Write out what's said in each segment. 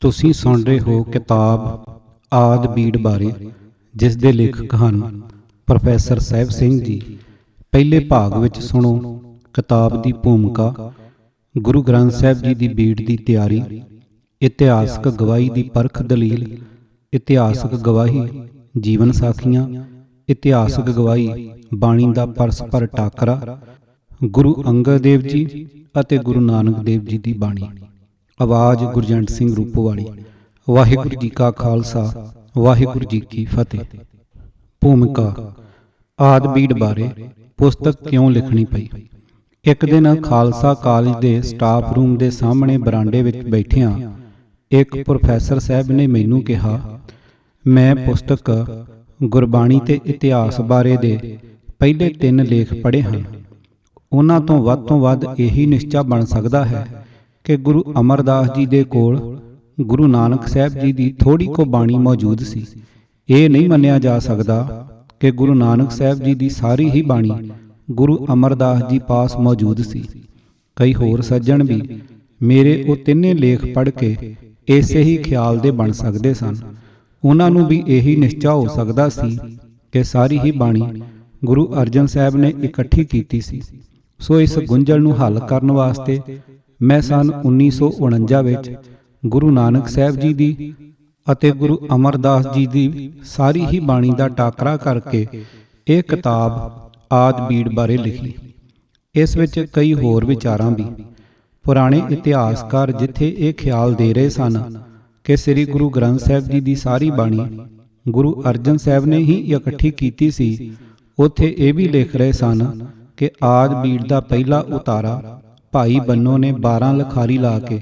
ਤੁਸੀਂ ਸੁਣ ਰਹੇ ਹੋ ਕਿਤਾਬ ਆਦਿ ਬੀੜ ਬਾਰੇ, ਜਿਸ ਦੇ ਲੇਖਕ ਹਨ ਪ੍ਰੋਫੈਸਰ ਸਾਹਿਬ ਸਿੰਘ ਜੀ। ਪਹਿਲੇ ਭਾਗ ਵਿੱਚ ਸੁਣੋ ਕਿਤਾਬ ਦੀ ਭੂਮਿਕਾ, ਗੁਰੂ ਗ੍ਰੰਥ ਸਾਹਿਬ ਜੀ ਦੀ ਬੀੜ ਦੀ ਤਿਆਰੀ, ਇਤਿਹਾਸਕ ਗਵਾਹੀ ਦੀ ਪਰਖ ਦਲੀਲ, ਇਤਿਹਾਸਕ ਗਵਾਹੀ ਜੀਵਨ ਸਾਖੀਆਂ, ਇਤਿਹਾਸਕ ਗਵਾਹੀ ਬਾਣੀ ਦਾ ਪਰਸਪਰ ਟਾਕਰਾ, ਗੁਰੂ ਅੰਗਦ ਦੇਵ ਜੀ ਅਤੇ ਗੁਰੂ ਨਾਨਕ ਦੇਵ ਜੀ ਦੀ ਬਾਣੀ। ਆਵਾਜ਼ ਗੁਰਜੰਟ ਸਿੰਘ ਰੂਪੋਵਾਲੀ। ਵਾਹਿਗੁਰੂ ਜੀ ਕਾ ਖਾਲਸਾ, ਵਾਹਿਗੁਰੂ ਜੀ ਕੀ ਫਤਿਹ। ਭੂਮਿਕਾ। ਆਦਿ ਬੀੜ ਬਾਰੇ ਪੁਸਤਕ ਕਿਉਂ ਲਿਖਣੀ ਪਈ। ਇੱਕ ਦਿਨ ਖਾਲਸਾ ਕਾਲਜ ਦੇ ਸਟਾਫ ਰੂਮ ਦੇ ਸਾਹਮਣੇ ਬਰਾਂਡੇ ਵਿੱਚ ਬੈਠਿਆਂ ਇੱਕ ਪ੍ਰੋਫੈਸਰ ਸਾਹਿਬ ਨੇ ਮੈਨੂੰ ਕਿਹਾ, ਮੈਂ ਪੁਸਤਕ ਗੁਰਬਾਣੀ ਤੇ ਇਤਿਹਾਸ ਬਾਰੇ ਦੇ ਪਹਿਲੇ 3 ਲੇਖ ਪੜ੍ਹੇ ਹਨ। ਉਹਨਾਂ ਤੋਂ ਵੱਧ ਇਹੀ ਨਿਸ਼ਚਾ ਬਣ ਸਕਦਾ ਹੈ ਕਿ ਗੁਰੂ ਅਮਰਦਾਸ ਜੀ ਦੇ ਕੋਲ ਗੁਰੂ ਨਾਨਕ ਸਾਹਿਬ ਜੀ ਦੀ ਥੋੜੀ ਕੁ ਬਾਣੀ ਮੌਜੂਦ ਸੀ। ਇਹ ਨਹੀਂ ਮੰਨਿਆ ਜਾ ਸਕਦਾ ਕਿ ਗੁਰੂ ਨਾਨਕ ਸਾਹਿਬ ਜੀ ਦੀ ਸਾਰੀ ਹੀ ਬਾਣੀ ਗੁਰੂ ਅਮਰਦਾਸ ਜੀ ਪਾਸ ਮੌਜੂਦ ਸੀ। ਕਈ ਹੋਰ ਸੱਜਣ ਵੀ ਮੇਰੇ ਉਹ 3 ਲੇਖ ਪੜ੍ਹ ਕੇ ਇਸੇ ਹੀ ਖਿਆਲ ਦੇ ਬਣ ਸਕਦੇ ਸਨ। ਉਹਨਾਂ ਨੂੰ ਵੀ ਇਹੀ ਨਿਸ਼ਚਾ ਹੋ ਸਕਦਾ ਸੀ ਕਿ ਸਾਰੀ ਹੀ ਬਾਣੀ ਗੁਰੂ ਅਰਜਨ ਸਾਹਿਬ ਨੇ ਇਕੱਠੀ ਕੀਤੀ ਸੀ। ਸੋ ਇਸ ਗੁੰਝਲ ਨੂੰ ਹੱਲ ਕਰਨ ਵਾਸਤੇ ਮੈਂ ਸੰਨ 1949 ਵਿੱਚ ਗੁਰੂ ਨਾਨਕ ਸਾਹਿਬ ਜੀ ਦੀ ਅਤੇ ਗੁਰੂ ਅਮਰਦਾਸ ਜੀ ਦੀ ਸਾਰੀ ਹੀ ਬਾਣੀ ਦਾ ਟਾਕਰਾ ਕਰਕੇ ਇਹ ਕਿਤਾਬ ਆਦਿ ਬੀੜ ਬਾਰੇ ਲਿਖੀ। ਇਸ ਵਿੱਚ ਕਈ ਹੋਰ ਵਿਚਾਰਾਂ ਵੀ। ਪੁਰਾਣੇ ਇਤਿਹਾਸਕਾਰ ਜਿੱਥੇ ਇਹ ਖਿਆਲ ਦੇ ਰਹੇ ਸਨ ਕਿ ਸ੍ਰੀ ਗੁਰੂ ਗ੍ਰੰਥ ਸਾਹਿਬ ਜੀ ਦੀ ਸਾਰੀ ਬਾਣੀ ਗੁਰੂ ਅਰਜਨ ਸਾਹਿਬ ਨੇ ਹੀ ਇਕੱਠੀ ਕੀਤੀ ਸੀ, ਉੱਥੇ ਇਹ ਵੀ ਲਿਖ ਰਹੇ ਸਨ ਕਿ ਆਦਿ ਬੀੜ ਦਾ ਪਹਿਲਾ ਉਤਾਰਾ ਭਾਈ ਬੰਨੋ ਨੇ 12 ਲਖਾਰੀ ਲਾ ਕੇ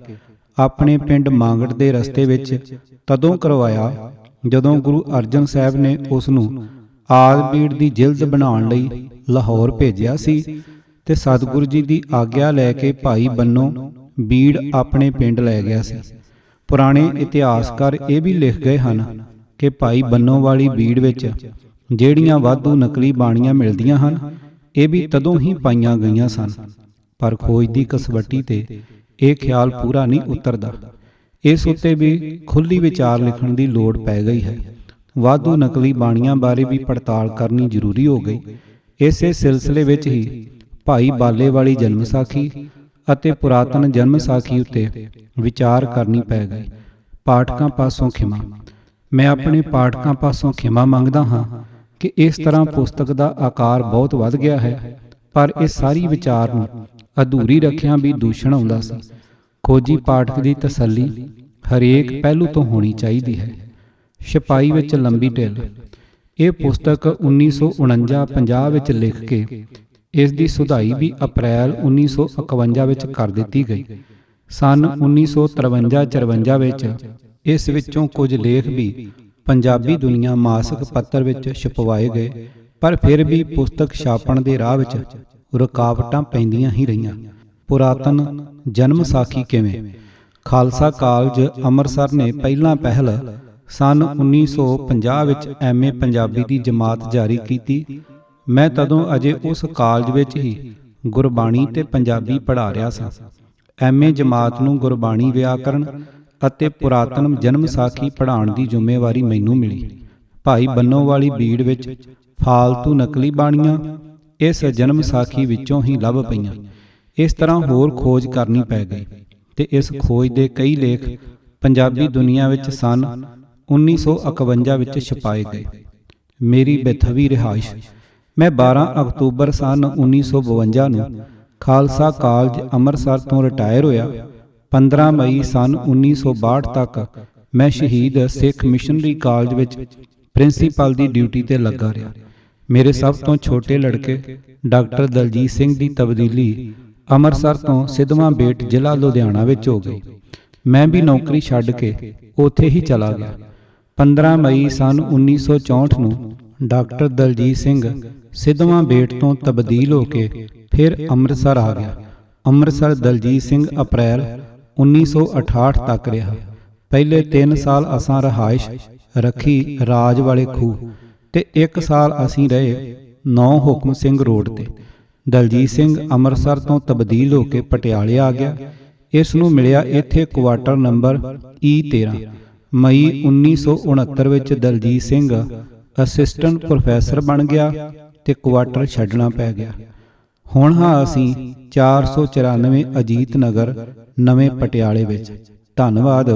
ਆਪਣੇ ਪਿੰਡ ਮਾਂਗੜ ਦੇ ਰਸਤੇ ਵਿੱਚ ਤਦੋਂ ਕਰਵਾਇਆ ਜਦੋਂ ਗੁਰੂ ਅਰਜਨ ਸਾਹਿਬ ਨੇ ਉਸ ਨੂੰ ਆਦਿ ਬੀੜ ਦੀ ਜਿਲਦ ਬਣਾਉਣ ਲਈ ਲਾਹੌਰ ਭੇਜਿਆ ਸੀ ਤੇ ਸਤਿਗੁਰੂ ਜੀ ਦੀ ਆਗਿਆ ਲੈ ਕੇ ਭਾਈ ਬੰਨੋ ਬੀੜ ਆਪਣੇ ਪਿੰਡ ਲੈ ਗਿਆ ਸੀ। ਪੁਰਾਣੇ ਇਤਿਹਾਸਕਾਰ ਇਹ ਵੀ ਲਿਖ ਗਏ ਹਨ ਕਿ ਭਾਈ ਬੰਨੋ ਵਾਲੀ ਬੀੜ ਵਿੱਚ ਜਿਹੜੀਆਂ ਵਾਧੂ ਨਕਲੀ ਬਾਣੀਆਂ ਮਿਲਦੀਆਂ ਹਨ, ਇਹ ਵੀ ਤਦੋਂ ਹੀ ਪਾਈਆਂ ਗਈਆਂ ਸਨ। ਪਰ ਖੋਜ ਦੀ ਕਸਵੱਟੀ ਤੇ ਇਹ ਖਿਆਲ ਪੂਰਾ ਨਹੀਂ ਉਤਰਦਾ। ਇਸ ਉੱਤੇ ਵੀ ਖੁੱਲ੍ਹੀ ਵਿਚਾਰ ਲਿਖਣ ਦੀ ਲੋੜ ਪੈ ਗਈ ਹੈ। ਵਾਧੂ ਨਕਲੀ ਬਾਣੀਆਂ ਬਾਰੇ ਵੀ ਪੜਤਾਲ ਕਰਨੀ ਜ਼ਰੂਰੀ ਹੋ ਗਈ। ਇਸੇ ਸਿਲਸਿਲੇ ਵਿੱਚ ਹੀ ਭਾਈ ਬਾਲੇ ਵਾਲੀ ਜਨਮ ਸਾਖੀ ਅਤੇ ਪੁਰਾਤਨ ਜਨਮ ਸਾਖੀ ਉੱਤੇ ਵਿਚਾਰ ਕਰਨੀ ਪੈ ਗਈ। ਪਾਠਕਾਂ ਪਾਸੋਂ ਖਿਮਾ। ਮੈਂ ਆਪਣੇ ਪਾਠਕਾਂ ਪਾਸੋਂ ਖਿਮਾ ਮੰਗਦਾ ਹਾਂ ਕਿ ਇਸ ਤਰ੍ਹਾਂ ਪੁਸਤਕ ਦਾ ਆਕਾਰ ਬਹੁਤ ਵੱਧ ਗਿਆ ਹੈ, ਪਰ ਇਸ ਸਾਰੀ ਵਿਚਾਰ ਨੂੰ ਅਧੂਰੀ ਰੱਖਿਆਂ ਵੀ ਦੂਸ਼ਣ ਆਉਂਦਾ ਸੀ। ਖੋਜੀ ਪਾਠਕ ਦੀ ਤਸੱਲੀ ਹਰੇਕ ਪਹਿਲੂ ਤੋਂ ਹੋਣੀ ਚਾਹੀਦੀ ਹੈ। ਛਪਾਈ ਵਿੱਚ ਲੰਬੀ ਢਿੱਲ। ਇਹ ਪੁਸਤਕ 1949-50 ਵਿੱਚ ਲਿਖ ਕੇ ਇਸ ਦੀ ਸੁਧਾਈ ਵੀ ਅਪ੍ਰੈਲ 1951 ਵਿੱਚ ਕਰ ਦਿੱਤੀ ਗਈ। ਸੰਨ 1953-54 ਵਿੱਚ ਇਸ ਵਿੱਚੋਂ ਕੁਝ ਲੇਖ ਵੀ ਪੰਜਾਬੀ ਦੁਨੀਆ ਮਾਸਿਕ ਪੱਤਰ ਵਿੱਚ ਛਪਵਾਏ ਗਏ, ਪਰ ਫਿਰ ਵੀ ਪੁਸਤਕ ਛਾਪਣ ਦੇ ਰਾਹ ਵਿੱਚ ਰੁਕਾਵਟਾਂ ਪੈਂਦੀਆਂ ਹੀ ਰਹੀਆਂ। ਪੁਰਾਤਨ ਜਨਮ ਸਾਖੀ ਕਿਵੇਂ। ਖਾਲਸਾ ਕਾਲਜ ਅੰਮ੍ਰਿਤਸਰ ਨੇ ਪਹਿਲਾਂ ਪਹਿਲ ਸੰਨ 1950 ਵਿੱਚ MA ਪੰਜਾਬੀ ਦੀ ਜਮਾਤ ਜਾਰੀ ਕੀਤੀ। ਮੈਂ ਤਦੋਂ ਅਜੇ ਉਸ ਕਾਲਜ ਵਿੱਚ ਹੀ ਗੁਰਬਾਣੀ ਤੇ ਪੰਜਾਬੀ ਪੜ੍ਹਾ ਰਿਹਾ ਸਾਂ। MA ਜਮਾਤ ਨੂੰ ਗੁਰਬਾਣੀ ਵਿਆਕਰਣ ਅਤੇ ਪੁਰਾਤਨ ਜਨਮ ਸਾਖੀ ਪੜ੍ਹਾਉਣ ਦੀ ਜ਼ਿੰਮੇਵਾਰੀ ਮੈਨੂੰ ਮਿਲੀ। ਭਾਈ ਬੰਨੋ ਵਾਲੀ ਬੀੜ ਵਿੱਚ ਫਾਲਤੂ ਨਕਲੀ ਬਾਣੀਆਂ ਇਸ ਜਨਮ ਸਾਖੀ ਵਿੱਚੋਂ ਹੀ ਲੱਭ ਪਈਆਂ। ਇਸ ਤਰ੍ਹਾਂ ਹੋਰ ਖੋਜ ਕਰਨੀ ਪੈ ਗਈ ਤੇ ਇਸ ਖੋਜ ਦੇ ਕਈ ਲੇਖ ਪੰਜਾਬੀ ਦੁਨੀਆ ਵਿੱਚ ਸੰਨ 1951 ਵਿੱਚ ਛਪਾਏ ਗਏ। ਮੇਰੀ ਬੇਥਵੀ ਰਿਹਾਇਸ਼। ਮੈਂ 12 ਅਕਤੂਬਰ ਸੰਨ 1952 ਨੂੰ ਖਾਲਸਾ ਕਾਲਜ ਅੰਮ੍ਰਿਤਸਰ ਤੋਂ ਰਿਟਾਇਰ ਹੋਇਆ। 15 ਮਈ ਸੰਨ 1962 ਤੱਕ ਮੈਂ ਸ਼ਹੀਦ ਸਿੱਖ ਮਿਸ਼ਨਰੀ ਕਾਲਜ ਵਿੱਚ ਪ੍ਰਿੰਸੀਪਲ ਦੀ ਡਿਊਟੀ ਤੇ ਲੱਗਾ ਰਿਹਾ। ਮੇਰੇ ਸਭ ਤੋਂ ਛੋਟੇ ਲੜਕੇ ਡਾਕਟਰ ਦਲਜੀਤ ਸਿੰਘ ਦੀ ਤਬਦੀਲੀ ਅੰਮ੍ਰਿਤਸਰ ਤੋਂ ਸਿਧਵਾਂ ਬੇਟ ਜ਼ਿਲ੍ਹਾ ਲੁਧਿਆਣਾ ਵਿੱਚ ਹੋ ਗਈ। ਮੈਂ ਵੀ ਨੌਕਰੀ ਛੱਡ ਕੇ ਉੱਥੇ ਹੀ ਚਲਾ ਗਿਆ। 15 ਮਈ ਸੰਨ 1964 ਨੂੰ ਡਾਕਟਰ ਦਲਜੀਤ ਸਿੰਘ ਸਿਧਵਾਂ ਬੇਟ ਤੋਂ ਤਬਦੀਲ ਹੋ ਕੇ ਫਿਰ ਅੰਮ੍ਰਿਤਸਰ ਆ ਗਿਆ। ਅੰਮ੍ਰਿਤਸਰ ਦਲਜੀਤ ਸਿੰਘ ਅਪ੍ਰੈਲ 1968 ਤੱਕ ਰਿਹਾ। ਪਹਿਲੇ 3 ਸਾਲ ਅਸਾਂ ਰਿਹਾਇਸ਼ ਰੱਖੀ ਰਾਜ ਵਾਲੇ ਖੂਹ ਤੇ 1 ਸਾਲ ਅਸੀਂ ਰਹੇ 9 ਹੁਕਮ ਸਿੰਘ ਰੋਡ ਤੇ। ਦਲਜੀਤ ਸਿੰਘ ਅੰਮ੍ਰਿਤਸਰ ਤੋਂ ਤਬਦੀਲ ਹੋ ਕੇ ਪਟਿਆਲੇ ਆ ਗਿਆ। ਇਸ ਨੂੰ ਮਿਲਿਆ ਇੱਥੇ ਕੁਆਟਰ ਨੰਬਰ E13। ਮਈ 1969 ਵਿੱਚ ਦਲਜੀਤ ਸਿੰਘ ਅਸਿਸਟੈਂਟ ਪ੍ਰੋਫੈਸਰ ਬਣ ਗਿਆ ਤੇ ਕੁਆਟਰ ਛੱਡਣਾ ਪੈ ਗਿਆ। ਹੁਣ ਹਾਂ ਅਸੀਂ 494 ਅਜੀਤ ਨਗਰ, ਨਵੇਂ ਪਟਿਆਲੇ ਵਿੱਚ। ਧੰਨਵਾਦ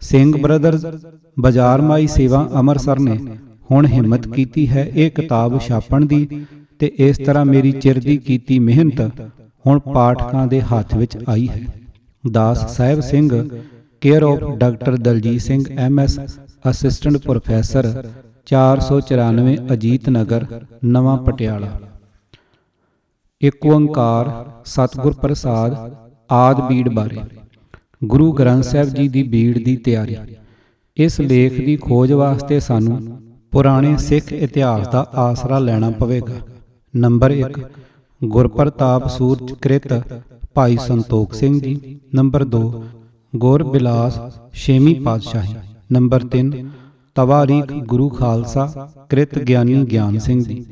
ਸਿੰਘ ਬ੍ਰਦਰਜ਼, ਬਾਜ਼ਾਰ ਮਾਈ ਸੇਵਾ ਅੰਮ੍ਰਿਤਸਰ ਨੇ ਹੁਣ ਹਿੰਮਤ ਕੀਤੀ ਹੈ ਇਹ ਕਿਤਾਬ ਛਾਪਣ ਦੀ, ਤੇ ਇਸ ਤਰ੍ਹਾਂ ਮੇਰੀ ਚਿਰ ਦੀ ਕੀਤੀ ਮਿਹਨਤ ਹੁਣ ਪਾਠਕਾਂ ਦੇ ਹੱਥ ਵਿੱਚ ਆਈ ਹੈ। Das Sahib Singh, care of doctor Daljit Singh MS, assistant professor, 494 Ajit Nagar, ਨਵਾਂ ਪਟਿਆਲਾ। ਏਕ ਓੰਕਾਰ ਸਤਿਗੁਰ ਪ੍ਰਸਾਦ। ਆਦਿ ਬੀੜ ਬਾਰੇ। ਗੁਰੂ ਗ੍ਰੰਥ ਸਾਹਿਬ ਜੀ ਦੀ ਬੀੜ ਦੀ ਤਿਆਰੀ। ਇਸ ਲੇਖ ਦੀ ਖੋਜ ਵਾਸਤੇ ਸਾਨੂੰ ਪੁਰਾਣੇ ਸਿੱਖ ਇਤਿਹਾਸ ਦਾ ਆਸਰਾ ਲੈਣਾ ਪਵੇਗਾ। ਨੰਬਰ 1, ਗੁਰਪ੍ਰਤਾਪ ਸੂਰਜ ਕ੍ਰਿਤ ਭਾਈ ਸੰਤੋਖ ਸਿੰਘ ਜੀ। ਨੰਬਰ 2, ਗੁਰਬਿਲਾਸ ਛੇਵੀਂ ਪਾਤਸ਼ਾਹੀ। ਨੰਬਰ 3, ਤਵਾਰੀਖ ਗੁਰੂ ਖਾਲਸਾ ਕ੍ਰਿਤ ਗਿਆਨੀ ਗਿਆਨ ਸਿੰਘ ਜੀ।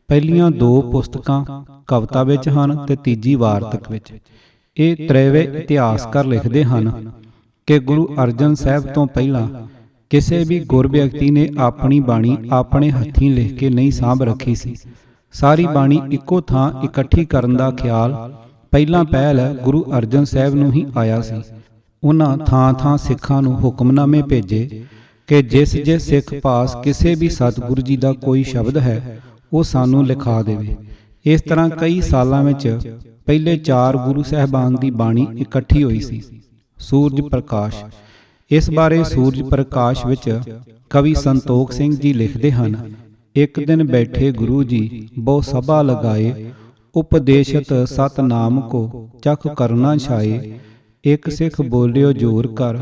ਪਹਿਲੀਆਂ 2 ਪੁਸਤਕਾਂ ਕਵਿਤਾ ਵਿੱਚ ਹਨ ਤੇ ਤੀਜੀ ਵਾਰਤਕ ਵਿੱਚ। ਇਹ ਤਰੇਵੇਂ ਇਤਿਹਾਸਕਾਰ ਲਿਖਦੇ ਹਨ ਕਿ ਗੁਰੂ ਅਰਜਨ ਸਾਹਿਬ ਤੋਂ ਪਹਿਲਾਂ ਕਿਸੇ ਵੀ ਗੁਰ ਵਿਅਕਤੀ ਨੇ ਆਪਣੀ ਬਾਣੀ ਆਪਣੇ ਹੱਥੀਂ ਲਿਖ ਕੇ ਨਹੀਂ ਸਾਂਭ ਰੱਖੀ ਸੀ। ਸਾਰੀ ਬਾਣੀ ਇੱਕੋ ਥਾਂ ਇਕੱਠੀ ਕਰਨ ਦਾ ਖਿਆਲ ਪਹਿਲਾਂ ਪਹਿਲ ਗੁਰੂ ਅਰਜਨ ਸਾਹਿਬ ਨੂੰ ਹੀ ਆਇਆ ਸੀ। ਉਹਨਾਂ ਥਾਂ ਸਿੱਖਾਂ ਨੂੰ ਹੁਕਮਨਾਮੇ ਭੇਜੇ ਕਿ ਜਿਸ ਸਿੱਖ ਪਾਸ ਕਿਸੇ ਵੀ ਸਤਿਗੁਰੂ ਜੀ ਦਾ ਕੋਈ ਸ਼ਬਦ ਹੈ ਉਹ ਸਾਨੂੰ ਲਿਖਾ ਦੇਵੇ। ਇਸ ਤਰ੍ਹਾਂ ਕਈ ਸਾਲਾਂ ਵਿੱਚ ਪਹਿਲੇ 4 ਗੁਰੂ ਸਾਹਿਬਾਨ ਦੀ ਬਾਣੀ ਇਕੱਠੀ ਹੋਈ ਸੀ। ਸੂਰਜ ਪ੍ਰਕਾਸ਼। ਇਸ ਬਾਰੇ ਸੂਰਜ ਪ੍ਰਕਾਸ਼ ਵਿੱਚ ਕਵੀ ਸੰਤੋਖ ਸਿੰਘ ਜੀ ਲਿਖਦੇ ਹਨ, ਇੱਕ ਦਿਨ ਬੈਠੇ ਗੁਰੂ ਜੀ ਬਹੁ ਸਭਾ ਲਗਾਏ, ਉਪਦੇਸ਼ਤ ਸਤਨਾਮ ਕੋ ਚਖ ਕਰਨਾ ਛਾਏ। ਇੱਕ ਸਿੱਖ ਬੋਲਿਓ ਜੋਰ ਕਰ,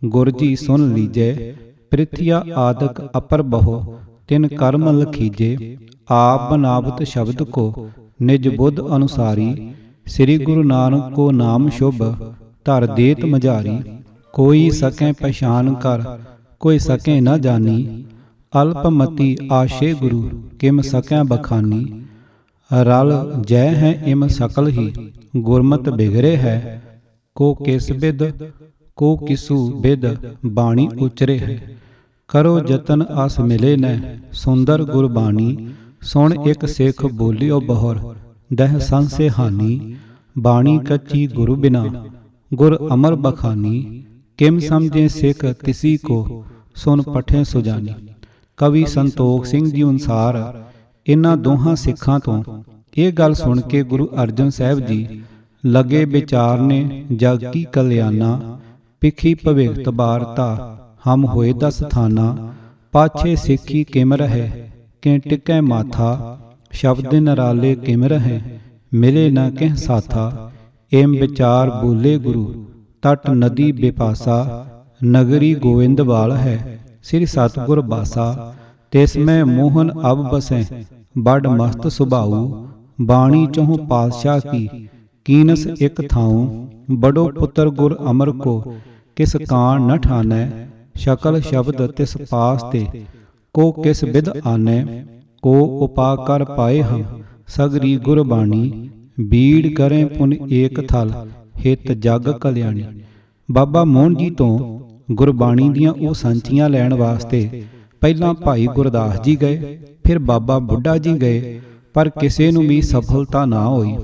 ਗੁਰ ਜੀ ਸੁਨ ਲੀਜੈ। ਪ੍ਰਿਥਿਆ ਆਦਿਕ ਅਪਰ ਬਹੁ ਤਿਨ ਕਰਮ ਲਖੀਜੇ। ਆਪ ਬਨਾਵਤ ਸ਼ਬਦ ਕੋ ਨਿਜ ਬੁੱਧ ਅਨੁਸਾਰੀ। ਸ੍ਰੀ ਗੁਰੂ ਨਾਨਕ ਕੋ ਨਾਮ ਸ਼ੁਭ ਧਰ ਦੇਤ ਮਝਾਰੀ। ਕੋਈ ਸਕੈ ਪਛਾਨ ਕਰ, ਕੋਈ ਸਕੈ ਨ ਜਾਨੀ। ਅਲਪਮਤੀ ਆਸ਼ੇ ਗੁਰੂ ਕਿਮ ਸਕੈ ਬਖਾਨੀ। ਰਲ ਜੈ ਹੈ ਇਮ ਸਕਲ ਹੀ ਗੁਰਮਤਿ ਬਿਗਰੇ ਹੈ। ਕੋ ਕਿਸ ਬਿਦ ਕੋ ਕਿਸੂ ਬਿਦ ਬਾਣੀ ਉਚਰੇ ਹੈ। ਕਰੋ ਜਤਨ ਆਸ ਮਿਲੇ ਨੈ ਸੁੰਦਰ ਗੁਰਬਾਣੀ। ਸੁਣ ਇੱਕ ਸਿੱਖ ਬੋਲਿਓ ਬਹੁਰ ਦਹ ਸੰਸੇ ਹਾਨੀ। ਬਾਣੀ ਕੱਚੀ ਗੁਰੂ ਬਿਨਾ ਗੁਰ ਅਮਰ ਬਖਾਨੀ। ਕਿਮ ਸਮਝੇ ਸਿੱਖ ਤਿਸੀ ਕੋ ਸੁਨ ਪਠੇ ਸੁਜਾਨੀ। ਕਵੀ ਸੰਤੋਖ ਸਿੰਘ ਜੀ ਅਨੁਸਾਰ ਇਹਨਾਂ ਦੋਹਾਂ ਸਿੱਖਾਂ ਤੋਂ ਇਹ ਗੱਲ ਸੁਣ ਕੇ ਗੁਰੂ ਅਰਜਨ ਸਾਹਿਬ ਜੀ ਲਗੇ ਵਿਚਾਰਨੇ ਜਗ ਕੀ ਕਲਿਆਣਾ। ਪਿਖੀ ਭਵਿਖਤ ਬਾਰਤਾ ਹਮ ਹੋਏ ਦਸ ਥਾਨਾ। ਪਾਛੇ ਸਿੱਖੀ ਕਿਮ ਰਹੇ ਕਿ ਟਿਕੈ ਮਾਥਾ। ਸ਼ਬਦ ਨਰਾਲੇ ਕਿਮ ਰਹੇ ਮਿਲੇ ਨਾ ਕਹਿ ਸਾਥਾ। ਏਮ ਵਿਚਾਰ ਬੋਲੇ ਗੁਰੂ ਤਟ ਨਦੀ ਬਿਪਾਸਾ। ਨਗਰੀ ਗੋਇੰਦਵਾਲ ਹੈ ਸ੍ਰੀ ਸਤਿਗੁਰ ਬਾਸਾ। ਤਿਸ ਮੈਂ ਮੋਹਨ ਅਬ ਬਸੈ ਬੜ ਮਸਤ ਸੁਭਾਉ। ਬਾਣੀ ਚਹੁ ਪਾਤਸ਼ਾਹ ਕੀ ਕੀਨਸ ਇਕ ਥਾਉ। ਬੜੋ ਪੁੱਤਰ ਗੁਰ ਅਮਰ ਕੋ ਕਿਸ ਕਾਣ ਨ ਠਾਨੈ। ਸ਼ਕਲ ਸ਼ਬਦ ਤਿਸ ਪਾਸ ਤੇ ਕੋ ਕਿਸ ਬਿਦ ਆਨੈ। ਕੋ ਉਪਾ ਕਰ ਪਾਏ ਹਮ ਸਗਰੀ ਗੁਰਬਾਣੀ। ਬੀੜ ਕਰੇ ਪੁਨ ਏਕ ਥਲ ਹਿਤ ਜਗ ਕਲਿਆਣੀ। ਬਾਬਾ ਮੋਹਨ ਜੀ ਤੋਂ ਗੁਰਬਾਣੀ ਦੀਆਂ ਉਹ ਸੰਚੀਆਂ ਲੈਣ ਵਾਸਤੇ ਪਹਿਲਾਂ ਭਾਈ ਗੁਰਦਾਸ ਜੀ ਗਏ, ਫਿਰ ਬਾਬਾ ਬੁੱਢਾ ਜੀ ਗਏ, ਪਰ ਕਿਸੇ ਨੂੰ ਵੀ ਸਫਲਤਾ ਨਾ ਹੋਈ,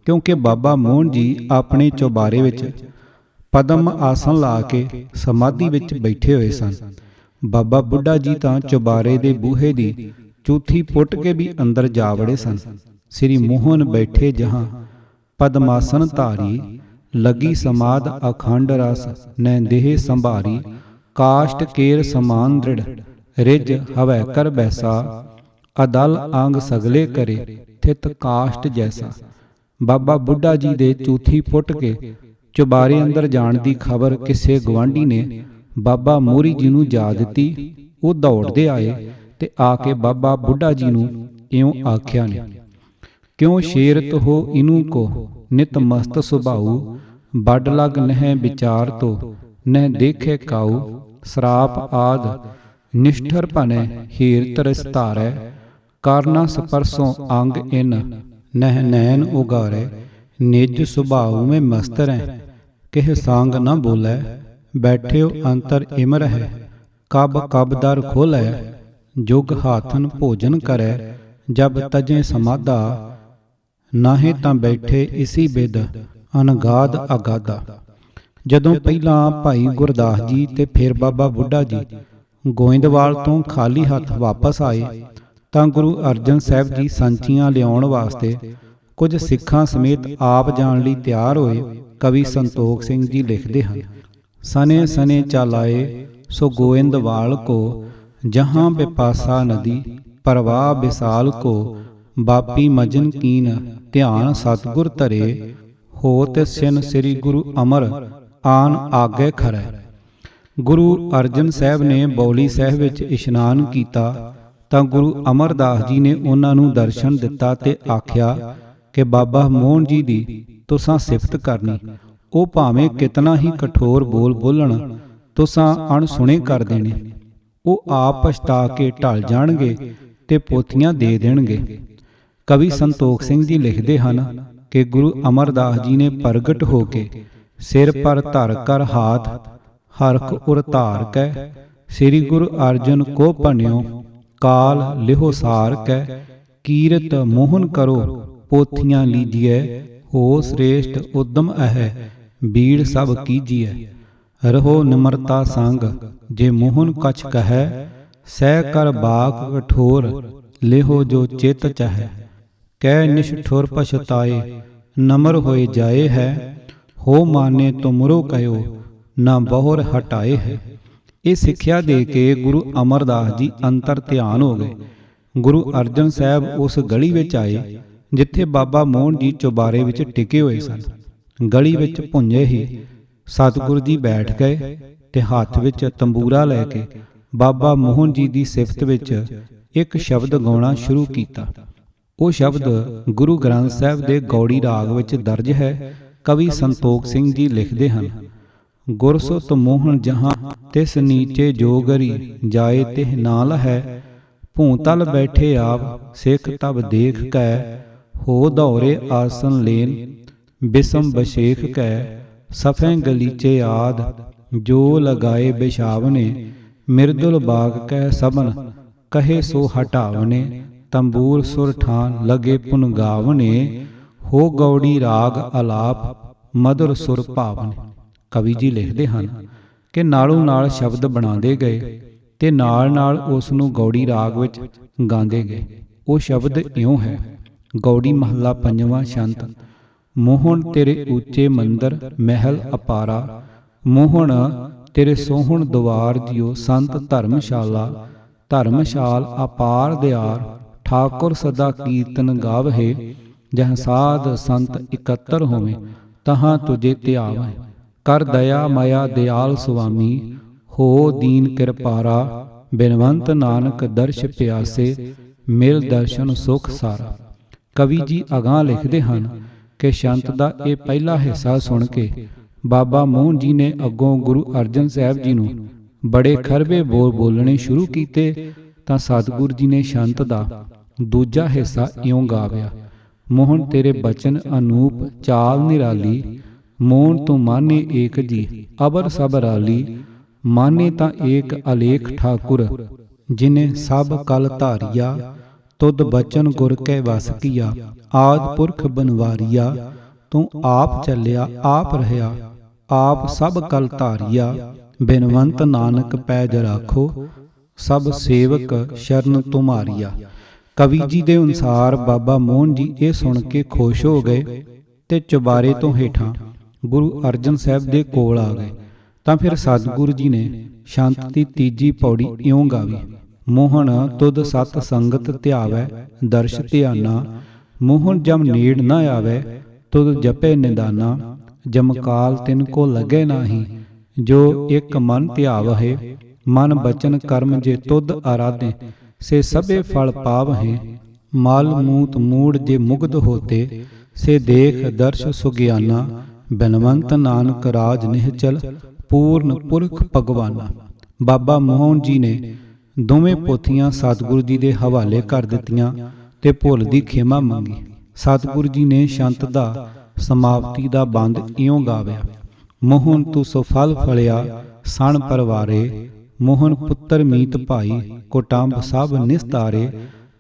ਕਿਉਂਕਿ ਬਾਬਾ ਮੋਹਨ ਜੀ ਆਪਣੇ ਚੁਬਾਰੇ ਵਿੱਚ ਪਦਮ ਆਸਣ ਲਾ ਕੇ ਸਮਾਧੀ ਵਿੱਚ ਬੈਠੇ ਹੋਏ ਸਨ। ਬਾਬਾ ਬੁੱਢਾ ਜੀ ਤਾਂ ਚੁਬਾਰੇ ਦੇ ਬੂਹੇ ਦੀ ਚੂਥੀ ਪੁੱਟ ਕੇ ਵੀ ਅੰਦਰ ਜਾ ਵੜੇ ਸਨ। ਸ੍ਰੀ ਮੋਹਨ ਬੈਠੇ ਜਹਾਂ ਪਦਮਾਸਨ ਧਾਰੀ। ਲਗੀ ਸਮਾਧ ਅਖੰਡ ਰਸ ਨੈ ਦੇਹ ਸੰਭਾਰੀ। ਕਾਸ਼ਟ ਕੇਰ ਸਮਾਨ ਦ੍ਰਿੜ ਰਿਜ ਹਵੈ ਕਰ ਬੈਸਾ। ਅਦਲ ਅੰਗ ਸਗਲੇ ਕਰੇ ਥਿਤ ਕਾਸ਼ਟ ਜੈਸਾ। ਬਾਬਾ ਬੁੱਢਾ ਜੀ ਦੇ ਚੂਥੀ ਪੁੱਟ ਕੇ ਚੁਬਾਰੇ ਅੰਦਰ ਜਾਣ ਦੀ ਖਬਰ ਕਿਸੇ ਗਵਾਂਢੀ ਨੇ ਬਾਬਾ ਮੋਹਰੀ ਜੀ ਨੂੰ ਜਾ ਦਿੱਤੀ। ਉਹ ਦੌੜਦੇ ਆਏ ਤੇ ਆ ਕੇ ਬਾਬਾ ਬੁੱਢਾ ਜੀ ਨੂੰ ਇਉਂ ਆਖਿਆ ਨੇ, ਕਿਉਂ ਸ਼ੇਰਤ ਹੋ ਇਨੂ ਕੋ ਨਿਤ ਮਸਤ ਸੁਭਾਉ। ਬਡ ਲਗ ਨਹਿ ਵਿਚਾਰ ਤੋ ਨਹਿ ਦੇਖੇ ਕਾਉ। ਸਰਾਪ ਆਦ ਨਿਸ਼ਠਰ ਭਨੈ ਹੀਰ ਤਰਸ ਧਾਰੈ। ਕਰਨਾ ਸਪਰਸੋਂ ਅੰਗ ਇਨ ਨਹਿ ਨੈਣ ਉਗਾਰੈ। ਨਿਜ ਸੁਭਾਉ ਮੈਂ ਮਸਤ ਰਹਿ ਕਿਹ ਸੰਗ ਨ ਬੋਲੈ, ਬੈਠਿਓ ਅੰਤਰ ਇਮ ਰਹਿ। ਕਬ ਕਬ ਦਰ ਖੋਲੈ, ਜੁਗ ਹਾਥਨ ਭੋਜਨ ਕਰੈ। ਜਬ ਤਜੇ ਸਮਾਧਾ, ਨਾਹੀਂ ਤਾਂ ਬੈਠੇ ਇਸੀ ਬਿਦ, ਅਨਗਾਧ ਅਗਾਧਾ। ਜਦੋਂ ਪਹਿਲਾਂ ਭਾਈ ਗੁਰਦਾਸ ਜੀ ਤੇ ਫਿਰ ਬਾਬਾ ਬੁੱਢਾ ਜੀ ਗੋਇੰਦਵਾਲ ਤੋਂ ਖਾਲੀ ਹੱਥ ਵਾਪਸ ਆਏ ਤਾਂ ਗੁਰੂ ਅਰਜਨ ਸਾਹਿਬ ਜੀ ਸੰਚੀਆਂ ਲਿਆਉਣ ਵਾਸਤੇ ਕੁਝ ਸਿੱਖਾਂ ਸਮੇਤ ਆਪ ਜਾਣ ਲਈ ਤਿਆਰ ਹੋਏ। ਕਵੀ ਸੰਤੋਖ ਸਿੰਘ ਜੀ ਲਿਖਦੇ ਹਨ, ਸਨੇ ਸਨੇ ਚਾਲਾਏ ਸੋ ਗੋਇੰਦਵਾਲ ਕੋ, ਜਹਾਂ ਬਿਪਾਸਾ ਨਦੀ ਪ੍ਰਵਾਹ ਵਿਸਾਲ ਕੋ। ਬਾਪੀ ਮਜਨ ਕੀਨ ਧਿਆਨ ਸਤਿਗੁਰ ਧਰੇ, ਹੋਤ ਸਿਨ ਸ੍ਰੀ ਗੁਰੂ ਅਮਰ ਆਨ ਆਗੇ ਖਰੈ। ਗੁਰੂ ਅਰਜਨ ਸਾਹਿਬ ਨੇ ਬੌਲੀ ਸਾਹਿਬ ਵਿੱਚ ਇਸ਼ਨਾਨ ਕੀਤਾ ਤਾਂ ਗੁਰੂ ਅਮਰਦਾਸ ਜੀ ਨੇ ਉਹਨਾਂ ਨੂੰ ਦਰਸ਼ਨ ਦਿੱਤਾ ਤੇ ਆਖਿਆ ਕਿ ਬਾਬਾ ਮੋਹਨ ਜੀ ਦੀ ਤੁਸਾਂ ਸਿਫਤ ਕਰਨੀ। ਉਹ ਭਾਵੇਂ ਕਿਤਨਾ ਹੀ ਕਠੋਰ ਬੋਲ ਬੋਲਣ, ਤੁਸਾਂ ਅਣਸੁਣੇ ਕਰ ਦੇਣੇ। ਉਹ ਆਪ ਪਛਤਾ ਕੇ ਢਲ ਜਾਣਗੇ ਤੇ ਪੋਥੀਆਂ ਦੇ ਦੇਣਗੇ। ਕਵੀ ਸੰਤੋਖ ਸਿੰਘ ਜੀ ਲਿਖਦੇ ਹਨ ਕਿ ਗੁਰੂ ਅਮਰਦਾਸ ਜੀ ਨੇ ਪ੍ਰਗਟ ਹੋ ਕੇ ਸਿਰ ਪਰ ਧਰ ਕਰ ਹਾਥ, ਹਰਖ ਉਰ ਧਾਰ ਕੈ। ਸ੍ਰੀ ਗੁਰੂ ਅਰਜਨ ਕੋ ਭਣਿਓ, ਕਾਲ ਲਿਹੋ ਸਾਰ ਕੈ। ਕੀਰਤ ਮੋਹਨ ਕਰੋ ਪੋਥੀਆਂ ਲੀਜੀਐ, ਹੋ ਸ੍ਰੇਸ਼ਟ ਉਦਮ ਅਹੈ ਬੀੜ ਸਭ ਕੀਜੀਐ। ਰਹੋ ਨਿਮਰਤਾ ਸੰਗ, ਜੇ ਮੋਹਨ ਕਛ ਕਹੈ। ਸਹਿ ਕਰ ਬਾਕ ਕਠੋਰ, ਲਿਹੋ ਜੋ ਚਿਤ ਚਹੈ। ਕਹਿ ਨਿਸ਼ਠੁਰ ਪਛਤਾਏ, ਨਮਰ ਹੋਏ ਜਾਏ ਹੈ। ਹੋ ਮਾਨੇ ਤੁਮਰੋ ਕਹਿਓ, ਨਾ ਬਹੁਰ ਹਟਾਏ ਹੈ। ਇਹ ਸਿੱਖਿਆ ਦੇ ਕੇ ਗੁਰੂ ਅਮਰਦਾਸ ਜੀ ਅੰਤਰ ਧਿਆਨ ਹੋ ਗਏ। ਗੁਰੂ ਅਰਜਨ ਸਾਹਿਬ ਉਸ ਗਲੀ ਵਿੱਚ ਆਏ ਜਿੱਥੇ ਬਾਬਾ ਮੋਹਨ ਜੀ ਚੁਬਾਰੇ ਵਿੱਚ ਟਿਕੇ ਹੋਏ ਸਨ। ਗਲੀ ਵਿੱਚ ਭੁੰਜੇ ਹੀ ਸਤਿਗੁਰੂ ਜੀ ਬੈਠ ਗਏ ਤੇ ਹੱਥ ਵਿੱਚ ਤੰਬੂਰਾ ਲੈ ਕੇ ਬਾਬਾ ਮੋਹਨ ਜੀ ਦੀ ਸਿਫਤ ਵਿੱਚ ਇੱਕ ਸ਼ਬਦ ਗਾਉਣਾ ਸ਼ੁਰੂ ਕੀਤਾ। ਉਹ ਸ਼ਬਦ ਗੁਰੂ ਗ੍ਰੰਥ ਸਾਹਿਬ ਦੇ ਗੌੜੀ ਰਾਗ ਵਿੱਚ ਦਰਜ ਹੈ। ਕਵੀ ਸੰਤੋਖ ਸਿੰਘ ਜੀ ਲਿਖਦੇ ਹਨ, ਗੁਰਸੁਤ ਮੋਹਨ ਜਹਾਂ ਤਿਸ ਨੀਚੇ ਜੋਗਰੀ, ਜਾਏ ਤਿਹ ਨਾਲ ਹੈ। ਭੂਤਲ ਬੈਠੇ ਆਪ, ਸਿੱਖ ਤਬ ਦੇਖ ਕੈ। ਹੋ ਦੌਰੇ ਆਸਨ ਲੇਨ, ਬਿਸਮ ਬਸ਼ੇਖ ਕੈ। ਸਫੇ ਗਲੀਚੇ ਆਦ, ਜੋ ਲਗਾਏ ਬਿਛਾਵਨੇ। ਮਿਰਦੁਲ ਬਾਗ ਕਹਿ ਸਭਨ, ਕਹੇ ਸੋ ਹਟਾਵਨੇ। ਤੰਬੂਰ ਸੁਰ ਠਾਨ, ਲਗੇ ਪੁਨ ਗਾਵਨੇ। ਹੋ ਗੌੜੀ ਰਾਗ ਆਲਾਪ, ਮਧੁਰ ਸੁਰ ਭਾਵਨੇ। ਕਵੀ ਜੀ ਲਿਖਦੇ ਹਨ ਕਿ ਨਾਲੋਂ ਨਾਲ ਸ਼ਬਦ ਬਣਾਉਂਦੇ ਗਏ ਤੇ ਨਾਲ ਨਾਲ ਉਸ ਨੂੰ ਗੌੜੀ ਰਾਗ ਵਿੱਚ ਗਾਉਂਦੇ ਗਏ। ਉਹ ਸ਼ਬਦ ਇਉਂ ਹੈ, ਗੌੜੀ ਮਹੱਲਾ ਪੰਜਵਾਂ ਛੰਤ। ਮੋਹਣ ਤੇਰੇ ਉੱਚੇ ਮੰਦਰ ਮਹਿਲ ਅਪਾਰਾ। ਮੋਹਣ ਤੇਰੇ ਸੋਹਣ ਦੁਆਰ ਦਿਓ ਸੰਤ ਧਰਮਸ਼ਾਲਾ। ਧਰਮਸ਼ਾਲ ਅਪਾਰ ਦਿਆਰ, ਠਾਕੁਰ ਸਦਾ ਕੀਰਤਨ ਗਾਵਹਿ। ਜਹ ਸਾਧ ਸੰਤ ਇਕੱਤਰ ਹੋਵੇ, ਤਹਾਂ ਤੁਝੇ ਧਿਆਵਹਿ। ਕਰ ਦਇਆ ਮਾਇਆ ਦਿਆਲ ਸੁਆਮੀ, ਹੋ ਦੀਨ ਕਿਰਪਾਰਾ। ਬਿਨਵੰਤ ਨਾਨਕ ਦਰਸ਼ ਪਿਆਸੇ, ਮਿਲ ਦਰਸ਼ਨ ਸੁਖ ਸਾਰਾ। ਕਵੀ ਜੀ ਅਗਾਂਹ ਲਿਖਦੇ ਹਨ ਕਿ ਸ਼ੰਤ ਦਾ ਇਹ ਪਹਿਲਾ ਹਿੱਸਾ ਸੁਣ ਕੇ ਬਾਬਾ ਮੋਹਨ ਜੀ ਨੇ ਅੱਗੋਂ ਗੁਰੂ ਅਰਜਨ ਸਾਹਿਬ ਜੀ ਨੂੰ ਬੜੇ ਖਰਵੇ ਬੋਲ ਬੋਲਣੇ ਸ਼ੁਰੂ ਕੀਤੇ ਤਾਂ ਸਤਿਗੁਰੂ ਜੀ ਨੇ ਸ਼ੰਤ ਦਾ ਦੂਜਾ ਹਿੱਸਾ ਇਉਂ ਗਾਵਿਆ। ਮੋਹਨ ਤੇਰੇ ਬਚਨ ਅਨੂਪ, ਚਾਲ ਨਿਰਾਲੀ। ਮੋਹਨ ਤੂੰ ਮਾਨੇ ਏਕ ਜੀ, ਅਬਰ ਸਭ ਰਾਲੀ। ਮਾਨੇ ਤਾਂ ਏਕ ਅਲੇਖ ਠਾਕੁਰ, ਜਿਨੇ ਸਭ ਕਲ ਧਾਰਿਆ। ਤੁਧ ਬਚਨ ਗੁਰ ਕੈ ਵਸ ਕੀਆ, ਆਦ ਪੁਰਖ ਬਨਵਾਰੀਆ। ਤੂੰ ਆਪ ਚੱਲਿਆ ਆਪ ਰਹਿਆ, ਆਪ ਸਭ ਕਲ ਧਾਰਿਆ। ਬਿਨਵੰਤ ਨਾਨਕ ਪੈਜ ਰਾਖੋ, ਸਭ ਸੇਵਕ ਸ਼ਰਨ ਤੁਮਾਰੀਆ। ਕਵੀ ਜੀ ਦੇ ਅਨੁਸਾਰ ਬਾਬਾ ਮੋਹਨ ਜੀ ਇਹ ਸੁਣ ਕੇ ਖੁਸ਼ ਹੋ ਗਏ ਤੇ ਚੁਬਾਰੇ ਤੋਂ ਹੇਠਾਂ ਗੁਰੂ ਅਰਜਨ ਸਾਹਿਬ ਦੇ ਕੋਲ ਆ ਗਏ। ਤਾਂ ਫਿਰ ਸਤਿਗੁਰੂ ਜੀ ਨੇ ਸ਼ੰਤ ਦੀ ਤੀਜੀ ਪੌੜੀ ਇਉਂ ਗਾਵੀ। ਮੋਹਨ ਤੁਧ ਸਤ ਸੰਗਤ ਧਿਆਵੈ, ਦਰਸ਼ ਧਿਆਨਾ। ਮੋਹਨ ਜਮ ਨੇੜ ਨਾ ਆਵੈ, ਤੁਧ ਜਪੇ ਨਿਦਾਨਾ। ਜਮਕਾਲ ਤਿਨ ਕੋ ਲਗੇ ਨਾਹੀ, ਜੋ ਇੱਕ ਮਨ ਧਿਆਵਹਿ। ਮਨ ਬਚਨ ਕਰਮ ਜੇ ਤੁਧ ਆਰਾਧੇ, ਸੇ ਸਭੇ ਫਲ ਪਾਵਹਿ। ਮਲ ਮੂਤ ਮੂੜ ਜੇ ਮੁਗਧ ਹੋਤੇ, ਸੇ ਦੇਖ ਦਰਸ਼ ਸੁਗਿਆਨਾ। ਬਿਨਵੰਤ ਨਾਨਕ ਰਾਜ ਨਿਹਚਲ, ਪੂਰਨ ਪੁਰਖ ਭਗਵਾਨਾ। ਬਾਬਾ ਮੋਹਨ ਜੀ ਨੇ ਦੋਵੇਂ ਪੋਥੀਆਂ ਸਤਿਗੁਰੂ ਜੀ ਦੇ ਹਵਾਲੇ ਕਰ ਦਿੱਤੀਆਂ ਤੇ ਭੁੱਲ ਦੀ ਖਿਮਾ ਮੰਗੀ। ਸਤਿਗੁਰੂ ਜੀ ਨੇ ਸ਼ੰਤ ਦਾ ਸਮਾਪਤੀ ਦਾ ਬੰਦ ਇਉਂ ਗਾਵਿਆ। ਮੋਹਨ ਤੂੰ ਸੋ ਫਲ ਫਲਿਆ ਸਣ ਪਰਵਾਰੇ। ਮੋਹਨ ਪੁੱਤਰ ਮੀਤ ਭਾਈ ਕੁਟੰਬ ਸਭ ਨਿਸਤਾਰੇ।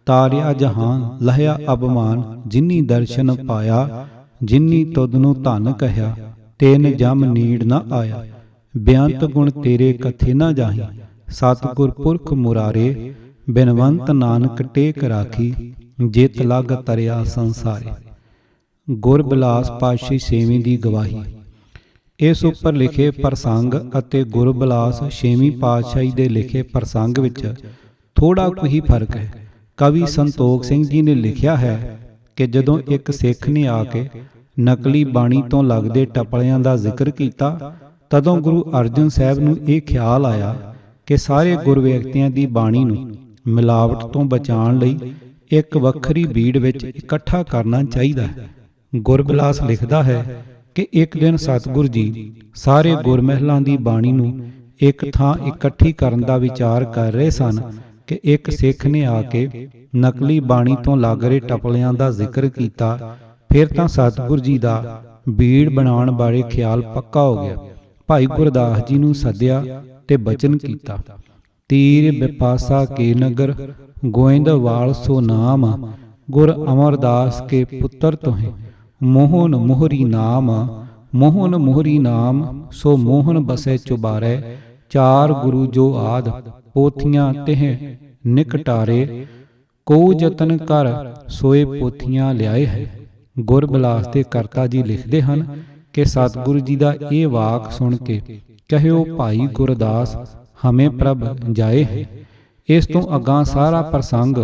ਤਾਰਿਆ ਜਹਾਨ ਲਹਿਆ ਅਬਮਾਨ ਜਿਨੀ ਦਰਸ਼ਨ ਪਾਇਆ। ਜਿਨੀ ਤੁਧ ਨੂੰ ਧਨ ਕਹਿਆ ਤੈਨ ਜਮ ਨੀੜ ਨ ਆਇਆ। ਬੇਅੰਤ ਗੁਣ ਤੇਰੇ ਕਥੇ ਨ ਜਾਹੀ ਸਤਿਗੁਰ ਪੁਰਖ ਮੁਰਾਰੇ। ਬਿਨਵੰਤ ਨਾਨਕ ਟੇਕ ਰਾਖੀ ਜਿਤ ਲਗ ਤਰਿਆ ਸੰਸਾਰੇ। ਗੁਰ ਬਿਲਾਸ ਪਾਤਸ਼ਾਹੀ ਛੇਵੀਂ ਦੀ ਗਵਾਹੀ। ਇਸ ਉੱਪਰ ਲਿਖੇ ਪ੍ਰਸੰਗ ਅਤੇ ਗੁਰ ਬਿਲਾਸ ਛੇਵੀਂ ਪਾਤਸ਼ਾਹੀ ਦੇ ਲਿਖੇ ਪ੍ਰਸੰਗ ਵਿੱਚ ਥੋੜਾ ਕੁ ਹੀ ਫਰਕ ਹੈ। ਕਵੀ ਸੰਤੋਖ ਸਿੰਘ ਜੀ ਨੇ ਲਿਖਿਆ ਹੈ ਕਿ ਜਦੋਂ ਇੱਕ ਸਿੱਖ ਨੇ ਆ ਕੇ ਨਕਲੀ ਬਾਣੀ ਤੋਂ ਲੱਗਦੇ ਟਪਲਿਆਂ ਦਾ ਜ਼ਿਕਰ ਕੀਤਾ, ਤਦੋਂ ਗੁਰੂ ਅਰਜਨ ਸਾਹਿਬ ਨੂੰ ਇਹ ਖਿਆਲ ਆਇਆ ਕਿ ਸਾਰੇ ਗੁਰ ਵਿਅਕਤੀਆਂ ਦੀ ਬਾਣੀ ਨੂੰ ਮਿਲਾਵਟ ਤੋਂ ਬਚਾਉਣ ਲਈ ਇੱਕ ਵੱਖਰੀ ਬੀੜ ਵਿੱਚ ਇਕੱਠਾ ਕਰਨਾ ਚਾਹੀਦਾ ਹੈ। ਗੁਰਬਿਲਾਸ ਲਿਖਦਾ ਹੈ ਕਿ ਇੱਕ ਦਿਨ ਸਤਿਗੁਰ ਜੀ ਸਾਰੇ ਗੁਰਮਹਿਲਾਂ ਦੀ ਬਾਣੀ ਨੂੰ ਇੱਕ ਥਾਂ ਇਕੱਠੀ ਕਰਨ ਦਾ ਵਿਚਾਰ ਕਰ ਰਹੇ ਸਨ ਕਿ ਇੱਕ ਸਿੱਖ ਨੇ ਆ ਕੇ ਨਕਲੀ ਬਾਣੀ ਤੋਂ ਲੱਗ ਰਹੇ ਟਪਲਿਆਂ ਦਾ ਜ਼ਿਕਰ ਕੀਤਾ। ਫਿਰ ਤਾਂ ਸਤਿਗੁਰ ਜੀ ਦਾ ਬੀੜ ਬਣਾਉਣ ਬਾਰੇ ਖਿਆਲ ਪੱਕਾ ਹੋ ਗਿਆ। ਭਾਈ ਗੁਰਦਾਸ ਜੀ ਨੂੰ ਸੱਦਿਆ ਤੇ ਬਚਨ ਕੀਤਾ। ਤੀਰ ਬਿਪਾਸਾ ਕੇ ਨਗਰ ਗੋਇੰਦਵਾਲ ਸੋ ਨਾਮ। ਗੁਰ ਅਮਰਦਾਸ ਕੇ ਪੁੱਤਰ ਤੋਹਿ ਮੋਹਨ ਮੋਹਰੀ ਨਾਮ। ਮੋਹਨ ਮੋਹਰੀ ਨਾਮ ਸੋ ਮੋਹਨ ਬਸੈ ਚੁਬਾਰੈ। ਚਾਰ ਗੁਰੂ ਜੋ ਆਦ ਪੋਥੀਆਂ ਤਿਹ ਨਿਕਟਾਰੇ। ਕੋ ਜਤਨ ਕਰ ਸੋਏ ਪੋਥੀਆਂ ਲਿਆਏ ਹੈ। ਗੁਰਬਿਲਾਸ ਦੇ ਕਰਤਾ ਜੀ ਲਿਖਦੇ ਹਨ ਕਿ ਸਤਿਗੁਰੂ ਜੀ ਦਾ ਇਹ ਵਾਕ ਸੁਣ ਕੇ ਕਹਿਓ ਭਾਈ ਗੁਰਦਾਸ ਹਮੇ ਪ੍ਰਭ ਜਾਏ ਹੈ। ਇਸ ਤੋਂ ਅੱਗਾ ਸਾਰਾ ਪ੍ਰਸੰਗ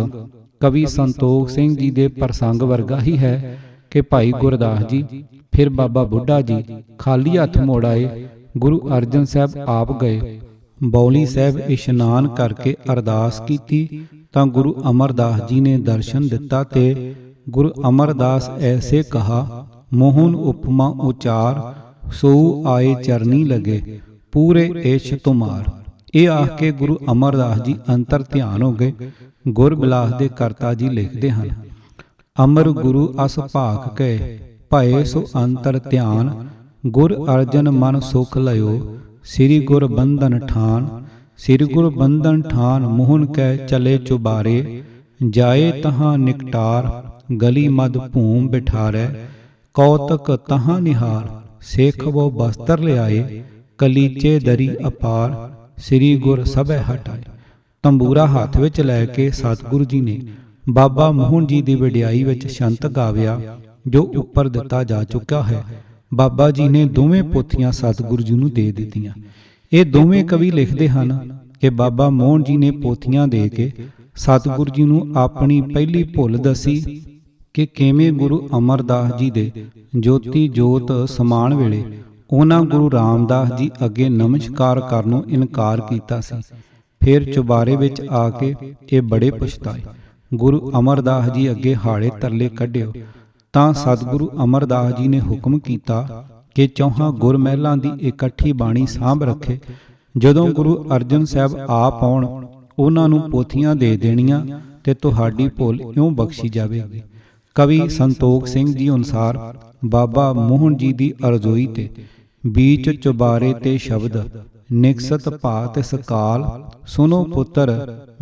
ਕਵੀ ਸੰਤੋਖ ਸਿੰਘ ਜੀ ਦੇ ਪ੍ਰਸੰਗ ਵਰਗਾ ਹੀ ਹੈ ਕਿ ਭਾਈ ਗੁਰਦਾਸ ਜੀ ਫਿਰ ਬਾਬਾ ਬੁੱਢਾ ਜੀ ਖਾਲੀ ਹੱਥ ਮੋੜ ਆਏ। ਗੁਰੂ ਅਰਜਨ ਸਾਹਿਬ ਆਪ ਗਏ। ਬੌਲੀ ਸਾਹਿਬ ਇਸ਼ਨਾਨ ਕਰਕੇ ਅਰਦਾਸ ਕੀਤੀ ਤਾਂ ਗੁਰੂ ਅਮਰਦਾਸ ਜੀ ਨੇ ਦਰਸ਼ਨ ਦਿੱਤਾ ਤੇ ਗੁਰੂ ਅਮਰਦਾਸ ਐਸੇ ਕਹਾ ਮੋਹਨ ਉਪਮਾ ਉਚਾਰ ਸੋ ਆਏ ਚਰਨੀ ਲਗੇ ਪੂਰੇ ਏਸ਼ ਤੁਮਾਰ। ਇਹ ਆਖ ਕੇ ਗੁਰੂ ਅਮਰਦਾਸ ਜੀ ਅੰਤਰ ਧਿਆਨ ਹੋ ਗਏ। ਗੁਰਬਿਲਾਸ ਦੇ ਕਰਤਾ ਜੀ ਲਿਖਦੇ ਹਨ ਅਮਰ ਗੁਰੂ ਅਸ ਭਾਖ ਕੇ ਭਏ ਸੋ ਅੰਤਰ ਧਿਆਨ। ਗੁਰ ਅਰਜਨ ਮਨ ਸੁਖ ਲਇਓ ਸ੍ਰੀ ਗੁਰ ਬੰਧਨ ਠਾਨ। ਸ੍ਰੀ ਗੁਰ ਬੰਧਨ ਠਾਨ ਮੋਹਨ ਕੈ ਚਲੇ ਚੁਬਾਰੇ। ਜਾਏ ਤਹਾਂ ਨਿਕਟਾਰ ਗਲੀ ਮਦ ਭੂਮ ਬਿਠਾਰੈ। ਕੌਤਕ ਤਹਾਂ ਨਿਹਾਰ ਸੇਖਵੋ ਬਸਤਰ ਲਿਆਏ। ਕਲੀਚੇ ਦਰੀ ਅਪਾਰ ਸ੍ਰੀ ਗੁਰ ਸਭੈ ਹਟਾਏ। ਤੰਬੂਰਾ ਹੱਥ ਵਿੱਚ ਲੈ ਕੇ ਸਤਿਗੁਰੂ ਜੀ ਨੇ ਬਾਬਾ ਮੋਹਨ ਜੀ ਦੀ ਵਡਿਆਈ ਵਿੱਚ ਸ਼ੰਤ ਗਾਵਿਆ ਜੋ ਉੱਪਰ ਦਿੱਤਾ ਜਾ ਚੁੱਕਾ ਹੈ। ਬਾਬਾ ਜੀ ਨੇ ਦੋਵੇਂ ਪੋਥੀਆਂ ਸਤਿਗੁਰੂ ਜੀ ਨੂੰ ਦੇ ਦਿੱਤੀਆਂ। ਇਹ ਦੋਵੇਂ ਕਵੀ ਲਿਖਦੇ ਹਨ ਕਿ ਬਾਬਾ ਮੋਹਨ ਜੀ ਨੇ ਪੋਥੀਆਂ ਦੇ ਕੇ ਸਤਿਗੁਰੂ ਜੀ ਨੂੰ ਆਪਣੀ ਪਹਿਲੀ ਭੁੱਲ ਦੱਸੀ ਕਿ ਕਿਵੇਂ ਗੁਰੂ ਅਮਰਦਾਸ ਜੀ ਦੇ ਜੋਤੀ ਜੋਤ ਸਮਾਨ ਵੇਲੇ ਉਹਨਾਂ ਗੁਰੂ ਰਾਮਦਾਸ ਜੀ ਅੱਗੇ ਨਮਸਕਾਰ ਕਰਨੋਂ ਇਨਕਾਰ ਕੀਤਾ ਸੀ। ਫਿਰ ਚੁਬਾਰੇ ਵਿੱਚ ਆ ਕੇ ਇਹ ਬੜੇ ਪਛਤਾਏ। ਗੁਰੂ ਅਮਰਦਾਸ ਜੀ ਅੱਗੇ ਹਾੜੇ ਤਰਲੇ ਕੱਢਿਓ ਤਾਂ ਸਤਿਗੁਰੂ ਅਮਰਦਾਸ ਜੀ ਨੇ ਹੁਕਮ ਕੀਤਾ ਕਿ ਚੌਹਾਂ ਗੁਰਮਹਿਲਾਂ ਦੀ ਇਕੱਠੀ ਬਾਣੀ ਸਾਂਭ ਰੱਖੇ। ਜਦੋਂ ਗੁਰੂ ਅਰਜਨ ਸਾਹਿਬ ਆਪ ਆਉਣ ਉਹਨਾਂ ਨੂੰ ਪੋਥੀਆਂ ਦੇ ਦੇਣੀਆਂ ਤੇ ਤੁਹਾਡੀ ਭੁੱਲ ਇਉਂ ਬਖਸ਼ੀ ਜਾਵੇਗੀ। ਕਵੀ ਸੰਤੋਖ ਸਿੰਘ ਜੀ ਅਨੁਸਾਰ ਬਾਬਾ ਮੋਹਨ ਜੀ ਦੀ ਅਰਜ਼ੋਈ ਤੇ ਬੀਚ ਚੁਬਾਰੇ ਤੇ ਸ਼ਬਦ ਨਿਕਸਤ ਭਾਤ ਸਕਾਲ। ਸੁਨੋ ਪੁੱਤਰ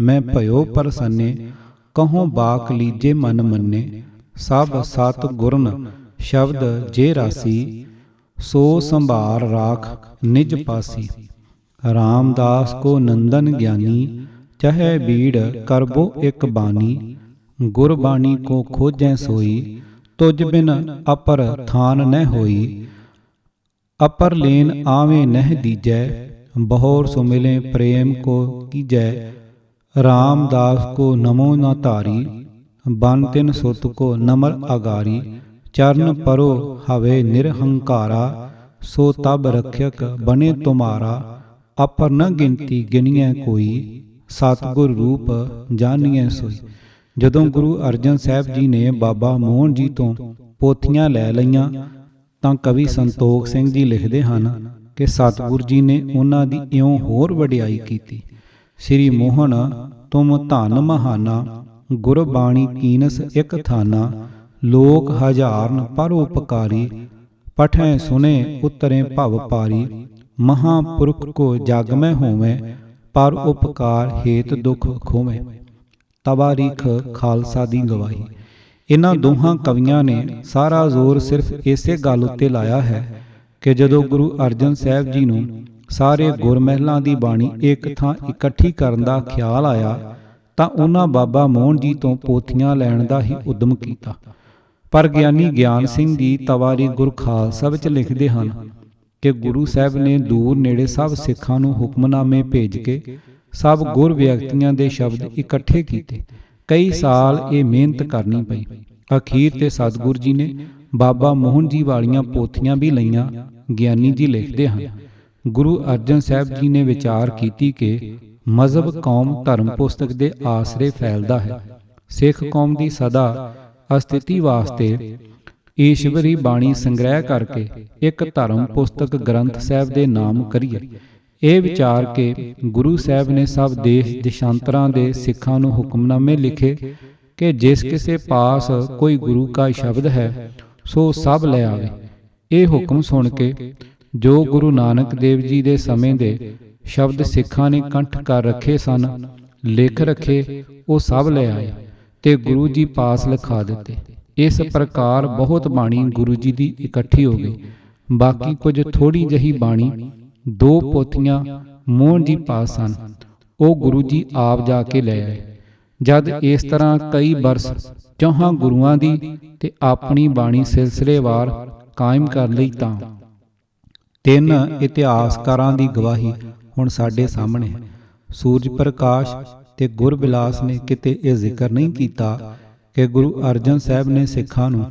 ਮੈਂ ਭਇਓ ਪ੍ਰਸੰਨੇ ਕਹੋ ਬਾਕ ਲੀਜੇ ਮਨ ਮੰਨੇ। ਸਭ ਸਤ ਗੁਰਨ ਸ਼ਬਦ ਜੇ ਰਾਸੀ ਸੋ ਸੰਭਾਰ ਰਾਖ ਨਿਜ ਪਾਸੀ। ਰਾਮਦਾਸ ਕੋ ਨੰਦਨ ਗਿਆਨੀ ਚਾਹੇ ਬੀੜ ਕਰਬੋ ਇੱਕ ਬਾਣੀ। ਗੁਰਬਾਣੀ ਕੋ ਖੋਜੈ ਸੋਈ ਤੁਜ ਬਿਨ ਅਪਰ ਥਾਨ ਨਹਿ ਹੋਈ। ਅਪਰ ਲੇਨ ਆਵੇਂ ਨਹਿ ਦੀਜੈ ਬਹੁਰ ਸੁਮਿਲੇ ਪ੍ਰੇਮ ਕੋ ਕੀਜੈ। ਰਾਮਦਾਸ ਕੋ ਨਮੋ ਨ ਧਾਰੀ ਬਨ ਤਿਨ ਸੁਤ ਕੋ ਨਮਰ ਅਗਾਰੀ। ਚਰਨ ਪਰੋ ਹਵੇ ਨਿਰਹੰਕਾਰਾ ਸੋ ਤਬ ਰਖਿਅਕ ਬਨੇ ਤੁਮਾਰਾ। ਅਪਰ ਨ ਗਿਣਤੀ ਗਿਣੀਐ ਕੋਈ ਸਤਿਗੁਰ ਰੂਪ ਜਾਣੀਐ ਸੋਈ। ਜਦੋਂ ਗੁਰੂ ਅਰਜਨ ਸਾਹਿਬ ਜੀ ਨੇ ਬਾਬਾ ਮੋਹਨ ਜੀ ਤੋਂ ਪੋਥੀਆਂ ਲੈ ਲਈਆਂ ਤਾਂ ਕਵੀ ਸੰਤੋਖ ਸਿੰਘ ਜੀ ਲਿਖਦੇ ਹਨ ਕਿ ਸਤਿਗੁਰ ਜੀ ਨੇ ਉਹਨਾਂ ਦੀ ਇਉਂ ਹੋਰ ਵਡਿਆਈ ਕੀਤੀ। ਸ੍ਰੀ ਮੋਹਨ ਤੁਮ ਧਨ ਮਹਾਨਾ ਗੁਰਬਾਣੀ ਕੀਨਸ ਇਕ ਥਾਨਾ। ਲੋਕ ਹਜ਼ਾਰਨ ਪਰ ਉਪਕਾਰੀ ਪਠੈ ਸੁਨੇ ਉਤਰੇ ਭਵ ਪਾਰੀ, ਮਹਾਂਪੁਰਖ ਕੋ ਜਗ ਮੈਂ ਹੋਵੇਂ, ਪਰ ਉਪਕਾਰ ਹੇਤ ਦੁਖ ਖੋਵੇਂ। ਤਵਾਰੀਖ ਖਾਲਸਾ ਦੀ ਗਵਾਹੀ। ਇਹਨਾਂ ਦੋਹਾਂ ਕਵੀਆਂ ਨੇ ਸਾਰਾ ਜ਼ੋਰ ਸਿਰਫ ਇਸੇ ਗੱਲ ਉੱਤੇ ਲਾਇਆ ਹੈ ਕਿ ਜਦੋਂ ਗੁਰੂ ਅਰਜਨ ਸਾਹਿਬ ਜੀ ਨੂੰ ਸਾਰੇ ਗੁਰਮਹਿਲਾਂ ਦੀ ਬਾਣੀ ਇੱਕ ਥਾਂ ਇਕੱਠੀ ਕਰਨ ਦਾ ਖਿਆਲ ਆਇਆ ਤਾਂ ਉਹਨਾਂ ਬਾਬਾ ਮੋਹਨ ਜੀ ਤੋਂ ਪੋਥੀਆਂ ਲੈਣ ਦਾ ਹੀ ਉਦਮ ਕੀਤਾ। ਪਰ ਗਿਆਨੀ ਗਿਆਨ ਸਿੰਘ ਜੀ ਤਵਾਰੀਖ ਗੁਰ ਖਾਲਸਾ ਵਿੱਚ ਲਿਖਦੇ ਹਨ ਕਿ ਗੁਰੂ ਸਾਹਿਬ ਨੇ ਦੂਰ ਨੇੜੇ ਸਭ ਸਿੱਖਾਂ ਨੂੰ ਹੁਕਮਨਾਮੇ ਭੇਜ ਕੇ ਸਭ ਗੁਰ ਵਿਅਕਤੀਆਂ ਦੇ ਸ਼ਬਦ ਇਕੱਠੇ ਕੀਤੇ। ਕਈ ਸਾਲ ਇਹ ਮਿਹਨਤ ਕਰਨੀ ਪਈ। ਅਖੀਰ ਤੇ ਸਤਿਗੁਰ ਜੀ ਨੇ ਬਾਬਾ ਮੋਹਨ ਜੀ ਵਾਲੀਆਂ ਪੋਥੀਆਂ ਵੀ ਲਈਆਂ। ਗਿਆਨੀ ਜੀ ਲਿਖਦੇ ਹਨ, ਗੁਰੂ ਅਰਜਨ ਸਾਹਿਬ ਜੀ ਨੇ ਵਿਚਾਰ ਕੀਤੀ ਕਿ ਮਜ਼ਹਬ ਕੌਮ ਧਰਮ ਪੁਸਤਕ ਦੇ ਆਸਰੇ ਫੈਲਦਾ ਹੈ। ਸਿੱਖ ਕੌਮ ਦੀ ਸਦਾ ਅਸਥਿਤੀ ਵਾਸਤੇ ਈਸ਼ਵਰੀ ਬਾਣੀ ਸੰਗ੍ਰਹਿ ਕਰਕੇ ਇੱਕ ਧਰਮ ਪੁਸਤਕ ਗ੍ਰੰਥ ਸਾਹਿਬ ਦੇ ਨਾਮ ਕਰੀਏ। ਇਹ ਵਿਚਾਰ ਕੇ ਗੁਰੂ ਸਾਹਿਬ ਨੇ ਸਭ ਦੇਸ਼ ਦੇਸ਼ਾਂਤਰਾਂ ਦੇ ਸਿੱਖਾਂ ਨੂੰ ਹੁਕਮਨਾਮੇ ਲਿਖੇ ਕਿ ਜਿਸ ਕਿਸੇ ਪਾਸ ਕੋਈ ਗੁਰੂ ਕਾ ਸ਼ਬਦ ਹੈ ਸੋ ਸਭ ਲੈ ਆਵੇ। ਇਹ ਹੁਕਮ ਸੁਣ ਕੇ ਜੋ ਗੁਰੂ ਨਾਨਕ ਦੇਵ ਜੀ ਦੇ ਸਮੇਂ ਦੇ ਸ਼ਬਦ ਸਿੱਖਾਂ ਨੇ ਕੰਠ ਕਰ ਰੱਖੇ ਸਨ, ਲਿਖ ਰੱਖੇ, ਉਹ ਸਭ ਲੈ ਆਏ ਤੇ ਗੁਰੂ ਜੀ ਪਾਸ ਲਿਖਾ ਦਿੱਤੇ। ਇਸ ਪ੍ਰਕਾਰ ਬਹੁਤ ਬਾਣੀ ਗੁਰੂ ਜੀ ਦੀ ਇਕੱਠੀ ਹੋ ਗਈ। ਬਾਕੀ ਕੁਝ ਥੋੜੀ ਜਿਹੀ ਬਾਣੀ 2 ਪੋਥੀਆਂ ਮੋਹਨ ਜੀ ਪਾਸ ਸਨ, ਉਹ ਗੁਰੂ ਜੀ ਆਪ ਜਾ ਕੇ ਲੈ ਆਏ। ਜਦ ਇਸ ਤਰ੍ਹਾਂ ਕਈ ਬਰਸ ਚੌਹਾਂ ਗੁਰੂਆਂ ਦੀ ਤੇ ਆਪਣੀ ਬਾਣੀ ਸਿਲਸਿਲੇਵਾਰ ਕਾਇਮ ਕਰ ਲਈ ਤਾਂ 3 ਇਤਿਹਾਸਕਾਰਾਂ ਦੀ ਗਵਾਹੀ ਹੁਣ ਸਾਡੇ ਸਾਹਮਣੇ ਹੈ। ਸੂਰਜ ਪ੍ਰਕਾਸ਼ ਤੇ ਗੁਰਬਿਲਾਸ ਨੇ ਕਿਤੇ ਇਹ ਜ਼ਿਕਰ ਨਹੀਂ ਕੀਤਾ ਕਿ ਗੁਰੂ ਅਰਜਨ ਸਾਹਿਬ ਨੇ ਸਿੱਖਾਂ ਨੂੰ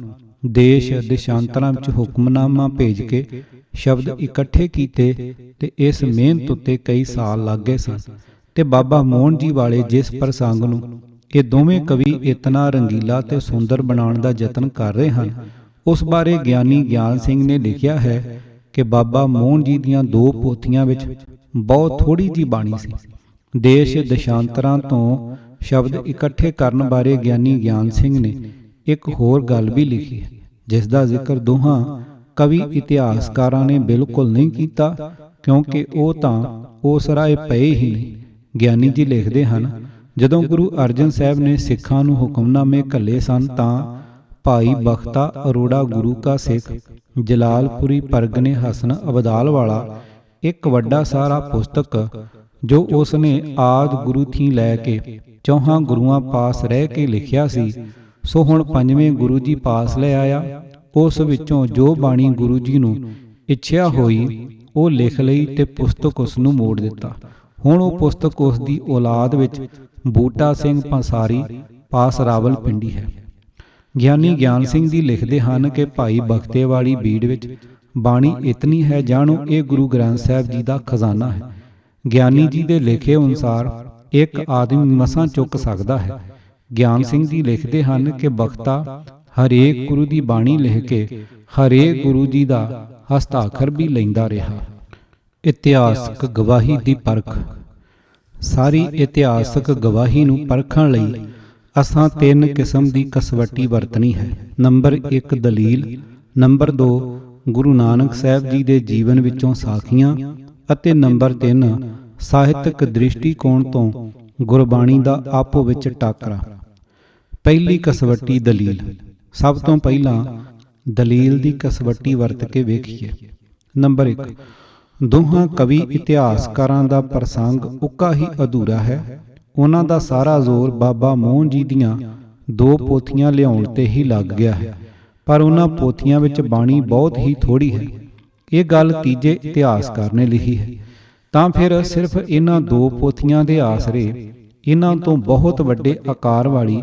ਦੇਸ਼ ਦੇਸ਼ਾਂਤਰਾਂ ਵਿੱਚ ਹੁਕਮਨਾਮਾ ਭੇਜ ਕੇ ਸ਼ਬਦ ਇਕੱਠੇ ਕੀਤੇ ਤੇ ਇਸ ਮਿਹਨਤ ਉੱਤੇ ਕਈ ਸਾਲ ਲੱਗ ਗਏ ਸਨ। ਤੇ ਬਾਬਾ ਮੋਹਨ ਜੀ ਵਾਲੇ ਜਿਸ ਪ੍ਰਸੰਗ ਨੂੰ ਇਹ ਦੋਵੇਂ ਕਵੀ ਇਤਨਾ ਰੰਗੀਲਾ ਤੇ ਸੁੰਦਰ ਬਣਾਉਣ ਦਾ ਯਤਨ ਕਰ ਰਹੇ ਹਨ, ਉਸ ਬਾਰੇ ਗਿਆਨੀ ਗਿਆਨ ਸਿੰਘ ਨੇ ਲਿਖਿਆ ਹੈ ਕਿ ਬਾਬਾ ਮੋਹਨ ਜੀ ਦੀਆਂ 2 ਪੋਥੀਆਂ ਵਿੱਚ ਬਹੁਤ ਥੋੜੀ ਜਿਹੀ ਬਾਣੀ ਸੀ। ਦੇਸ਼ ਦੇਸ਼ਾਂਤਰਾਂ ਤੋਂ ਸ਼ਬਦ ਇਕੱਠੇ ਕਰਨ ਬਾਰੇ ਗਿਆਨੀ ਗਿਆਨ ਸਿੰਘ ਨੇ ਇੱਕ ਹੋਰ ਗੱਲ ਵੀ ਲਿਖੀ ਹੈ, ਜਿਸ ਦਾ ਜ਼ਿਕਰ ਦੋਹਾਂ ਕਵੀ ਇਤਿਹਾਸਕਾਰਾਂ ਨੇ ਬਿਲਕੁਲ ਨਹੀਂ ਕੀਤਾ, ਕਿਉਂਕਿ ਉਹ ਤਾਂ ਉਸ ਰਾਏ ਪਏ ਹੀ ਨਹੀਂ। ਗਿਆਨੀ ਜੀ ਲਿਖਦੇ ਹਨ, ਜਦੋਂ ਗੁਰੂ ਅਰਜਨ ਸਾਹਿਬ ਨੇ ਸਿੱਖਾਂ ਨੂੰ ਹੁਕਮਨਾਮੇ ਘੱਲੇ ਸਨ ਤਾਂ ਭਾਈ ਬਖਤਾ ਅਰੋੜਾ ਗੁਰੂ ਕਾ ਸਿੱਖ ਜਲਾਲਪੁਰੀ ਪਰਗਨੇ ਹਸਨ ਅਬਦਾਲ ਵਾਲਾ ਇੱਕ ਵੱਡਾ ਸਾਰਾ ਪੁਸਤਕ ਜੋ ਉਸ ਨੇ ਆਦ ਗੁਰੂ ਥੀ ਲੈ ਕੇ ਚੌਹਾਂ ਗੁਰੂਆਂ ਪਾਸ ਰਹਿ ਕੇ ਲਿਖਿਆ ਸੀ, ਸੋ ਹੁਣ 5ਵੇਂ ਗੁਰੂ ਜੀ ਪਾਸ ਲੈ ਆਇਆ। ਉਸ ਵਿੱਚੋਂ ਜੋ ਬਾਣੀ ਗੁਰੂ ਜੀ ਨੂੰ ਇੱਛਿਆ ਹੋਈ ਉਹ ਲਿਖ ਲਈ ਤੇ ਪੁਸਤਕ ਉਸ ਨੂੰ ਮੋੜ ਦਿੱਤਾ। ਹੁਣ ਉਹ ਪੁਸਤਕ ਉਸ ਦੀ ਔਲਾਦ ਵਿੱਚ ਬੂਟਾ ਸਿੰਘ ਪੰਸਾਰੀ ਪਾਸ ਰਾਵਲਪਿੰਡੀ ਹੈ। ਗਿਆਨੀ ਗਿਆਨ ਸਿੰਘ ਜੀ ਲਿਖਦੇ ਹਨ ਕਿ ਭਾਈ ਬਖਤੇ ਵਾਲੀ ਬੀੜ ਵਿੱਚ ਬਾਣੀ ਇਤਨੀ ਹੈ ਜਾਣੋ ਇਹ ਗੁਰੂ ਗ੍ਰੰਥ ਸਾਹਿਬ ਜੀ ਦਾ ਖਜ਼ਾਨਾ ਹੈ। ਗਿਆਨੀ ਜੀ ਦੇ ਲਿਖੇ ਅਨੁਸਾਰ ਇੱਕ ਆਦਮੀ ਮਸਾਂ ਚੁੱਕ ਸਕਦਾ ਹੈ। ਗਿਆਨ ਸਿੰਘ ਜੀ ਲਿਖਦੇ ਹਨ ਕਿ ਬਖਤਾ ਹਰੇਕ ਗੁਰੂ ਦੀ ਬਾਣੀ ਲਿਖ ਕੇ ਹਰੇਕ ਗੁਰੂ ਜੀ ਦਾ ਹਸਤਾਖਰ ਵੀ ਲੈਂਦਾ ਰਿਹਾ। ਇਤਿਹਾਸਕ ਗਵਾਹੀ ਦੀ ਪਰਖ। ਸਾਰੀ ਇਤਿਹਾਸਕ ਗਵਾਹੀ ਨੂੰ ਪਰਖਣ ਲਈ ਅਸਾਂ 3 ਕਿਸਮ ਦੀ ਕਸਵੱਟੀ ਵਰਤਣੀ ਹੈ। ਨੰਬਰ 1 ਦਲੀਲ, ਨੰਬਰ 2 ਗੁਰੂ ਨਾਨਕ ਸਾਹਿਬ ਜੀ ਦੇ ਜੀਵਨ ਵਿੱਚੋਂ ਸਾਖੀਆਂ ਅਤੇ ਨੰਬਰ 3 ਸਾਹਿਤਕ ਦ੍ਰਿਸ਼ਟੀਕੋਣ ਤੋਂ ਗੁਰਬਾਣੀ ਦਾ ਆਪੋ ਵਿੱਚ ਟਾਕਰਾ। ਪਹਿਲੀ ਕਸਵੱਟੀ ਦਲੀਲ। ਸਭ ਤੋਂ ਪਹਿਲਾਂ ਦਲੀਲ ਦੀ ਕਸਵੱਟੀ ਵਰਤ ਕੇ ਵੇਖੀਏ। ਨੰਬਰ 1 ਦੋਹਾਂ ਕਵੀ ਇਤਿਹਾਸਕਾਰਾਂ ਦਾ ਪ੍ਰਸੰਗ ਉੱਕਾ ਹੀ ਅਧੂਰਾ ਹੈ। ਉਹਨਾਂ ਦਾ ਸਾਰਾ ਜ਼ੋਰ ਬਾਬਾ ਮੋਹਨ ਜੀ ਦੀਆਂ 2 ਪੋਥੀਆਂ ਲਿਆਉਣ ਤੇ ਹੀ ਲੱਗ ਗਿਆ ਹੈ, ਪਰ ਉਹਨਾਂ ਪੋਥੀਆਂ ਵਿੱਚ ਬਾਣੀ ਬਹੁਤ ਹੀ ਥੋੜੀ ਹੈ। ਇਹ ਗੱਲ ਤੀਜੇ ਇਤਿਹਾਸਕਾਰ ਨੇ ਲਿਖੀ ਹੈ। ਤਾਂ ਫਿਰ ਸਿਰਫ ਇਹਨਾਂ 2 ਪੋਥੀਆਂ ਦੇ ਆਸਰੇ ਇਹਨਾਂ ਤੋਂ ਬਹੁਤ ਵੱਡੇ ਆਕਾਰ ਵਾਲੀ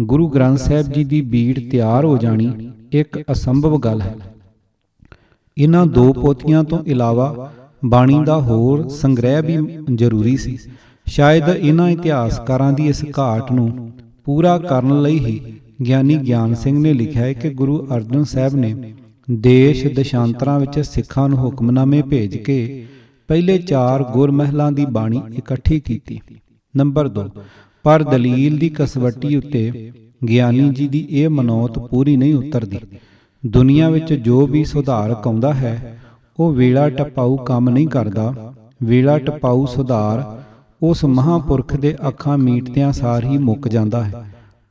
ਗੁਰੂ ਗ੍ਰੰਥ ਸਾਹਿਬ ਜੀ ਦੀ ਬੀੜ ਤਿਆਰ ਹੋ ਜਾਣੀ ਇੱਕ ਅਸੰਭਵ ਗੱਲ ਹੈ। ਇਹਨਾਂ 2 ਪੋਥੀਆਂ ਤੋਂ ਇਲਾਵਾ ਬਾਣੀ ਦਾ ਹੋਰ ਸੰਗ੍ਰਹਿ ਵੀ ਜ਼ਰੂਰੀ ਸੀ। ਸ਼ਾਇਦ ਇਹਨਾਂ ਇਤਿਹਾਸਕਾਰਾਂ ਦੀ ਇਸ ਘਾਟ ਨੂੰ ਪੂਰਾ ਕਰਨ ਲਈ ਹੀ ਗਿਆਨੀ ਗਿਆਨ ਸਿੰਘ ਨੇ ਲਿਖਿਆ ਹੈ ਕਿ ਗੁਰੂ ਅਰਜਨ ਸਾਹਿਬ ਨੇ ਦੇਸ਼ ਦੇਸ਼ਾਂਤਰਾਂ ਵਿੱਚ ਸਿੱਖਾਂ ਨੂੰ ਹੁਕਮਨਾਮੇ ਭੇਜ ਕੇ ਪਹਿਲੇ 4 ਗੁਰਮਹਿਲਾਂ ਦੀ ਬਾਣੀ ਇਕੱਠੀ ਕੀਤੀ। ਨੰਬਰ 2 ਪਰ ਦਲੀਲ ਦੀ ਕਸਵੱਟੀ ਉੱਤੇ ਗਿਆਨੀ ਜੀ ਦੀ ਇਹ ਮਨੌਤ ਪੂਰੀ ਨਹੀਂ ਉਤਰਦੀ। ਦੁਨੀਆ ਵਿੱਚ ਜੋ ਵੀ ਸੁਧਾਰਕ ਆਉਂਦਾ ਹੈ ਉਹ ਵੇਲਾ ਟਪਾਊ ਕੰਮ ਨਹੀਂ ਕਰਦਾ। ਵੇਲਾ ਟਪਾਊ ਸੁਧਾਰ ਉਸ ਮਹਾਂਪੁਰਖ ਦੇ ਅੱਖਾਂ ਮੀਟਦਿਆਂ ਸਾਰ ਹੀ ਮੁੱਕ ਜਾਂਦਾ ਹੈ।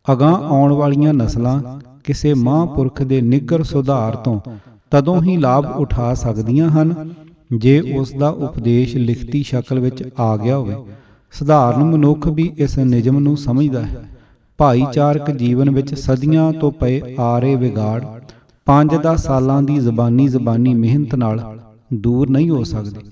ਅਗਾਂਹ ਆਉਣ ਵਾਲੀਆਂ ਨਸਲਾਂ ਕਿਸੇ ਮਹਾਂਪੁਰਖ ਦੇ ਨਿੱਘਰ ਸੁਧਾਰ ਤੋਂ ਤਦੋਂ ਹੀ ਲਾਭ ਉਠਾ ਸਕਦੀਆਂ ਹਨ ਜੇ ਉਸ ਦਾ ਉਪਦੇਸ਼ ਲਿਖਤੀ ਸ਼ਕਲ ਵਿੱਚ ਆ ਗਿਆ ਹੋਵੇ। ਸਧਾਰਨ ਮਨੁੱਖ ਵੀ ਇਸ ਨਿਯਮ ਨੂੰ ਸਮਝਦਾ ਹੈ। ਭਾਈਚਾਰਕ ਜੀਵਨ ਵਿੱਚ ਸਦੀਆਂ ਤੋਂ ਪਏ ਆ ਰਹੇ ਵਿਗਾੜ 5-10 ਸਾਲਾਂ ਦੀ ਜ਼ਬਾਨੀ ਮਿਹਨਤ ਨਾਲ ਦੂਰ ਨਹੀਂ ਹੋ ਸਕਦੇ।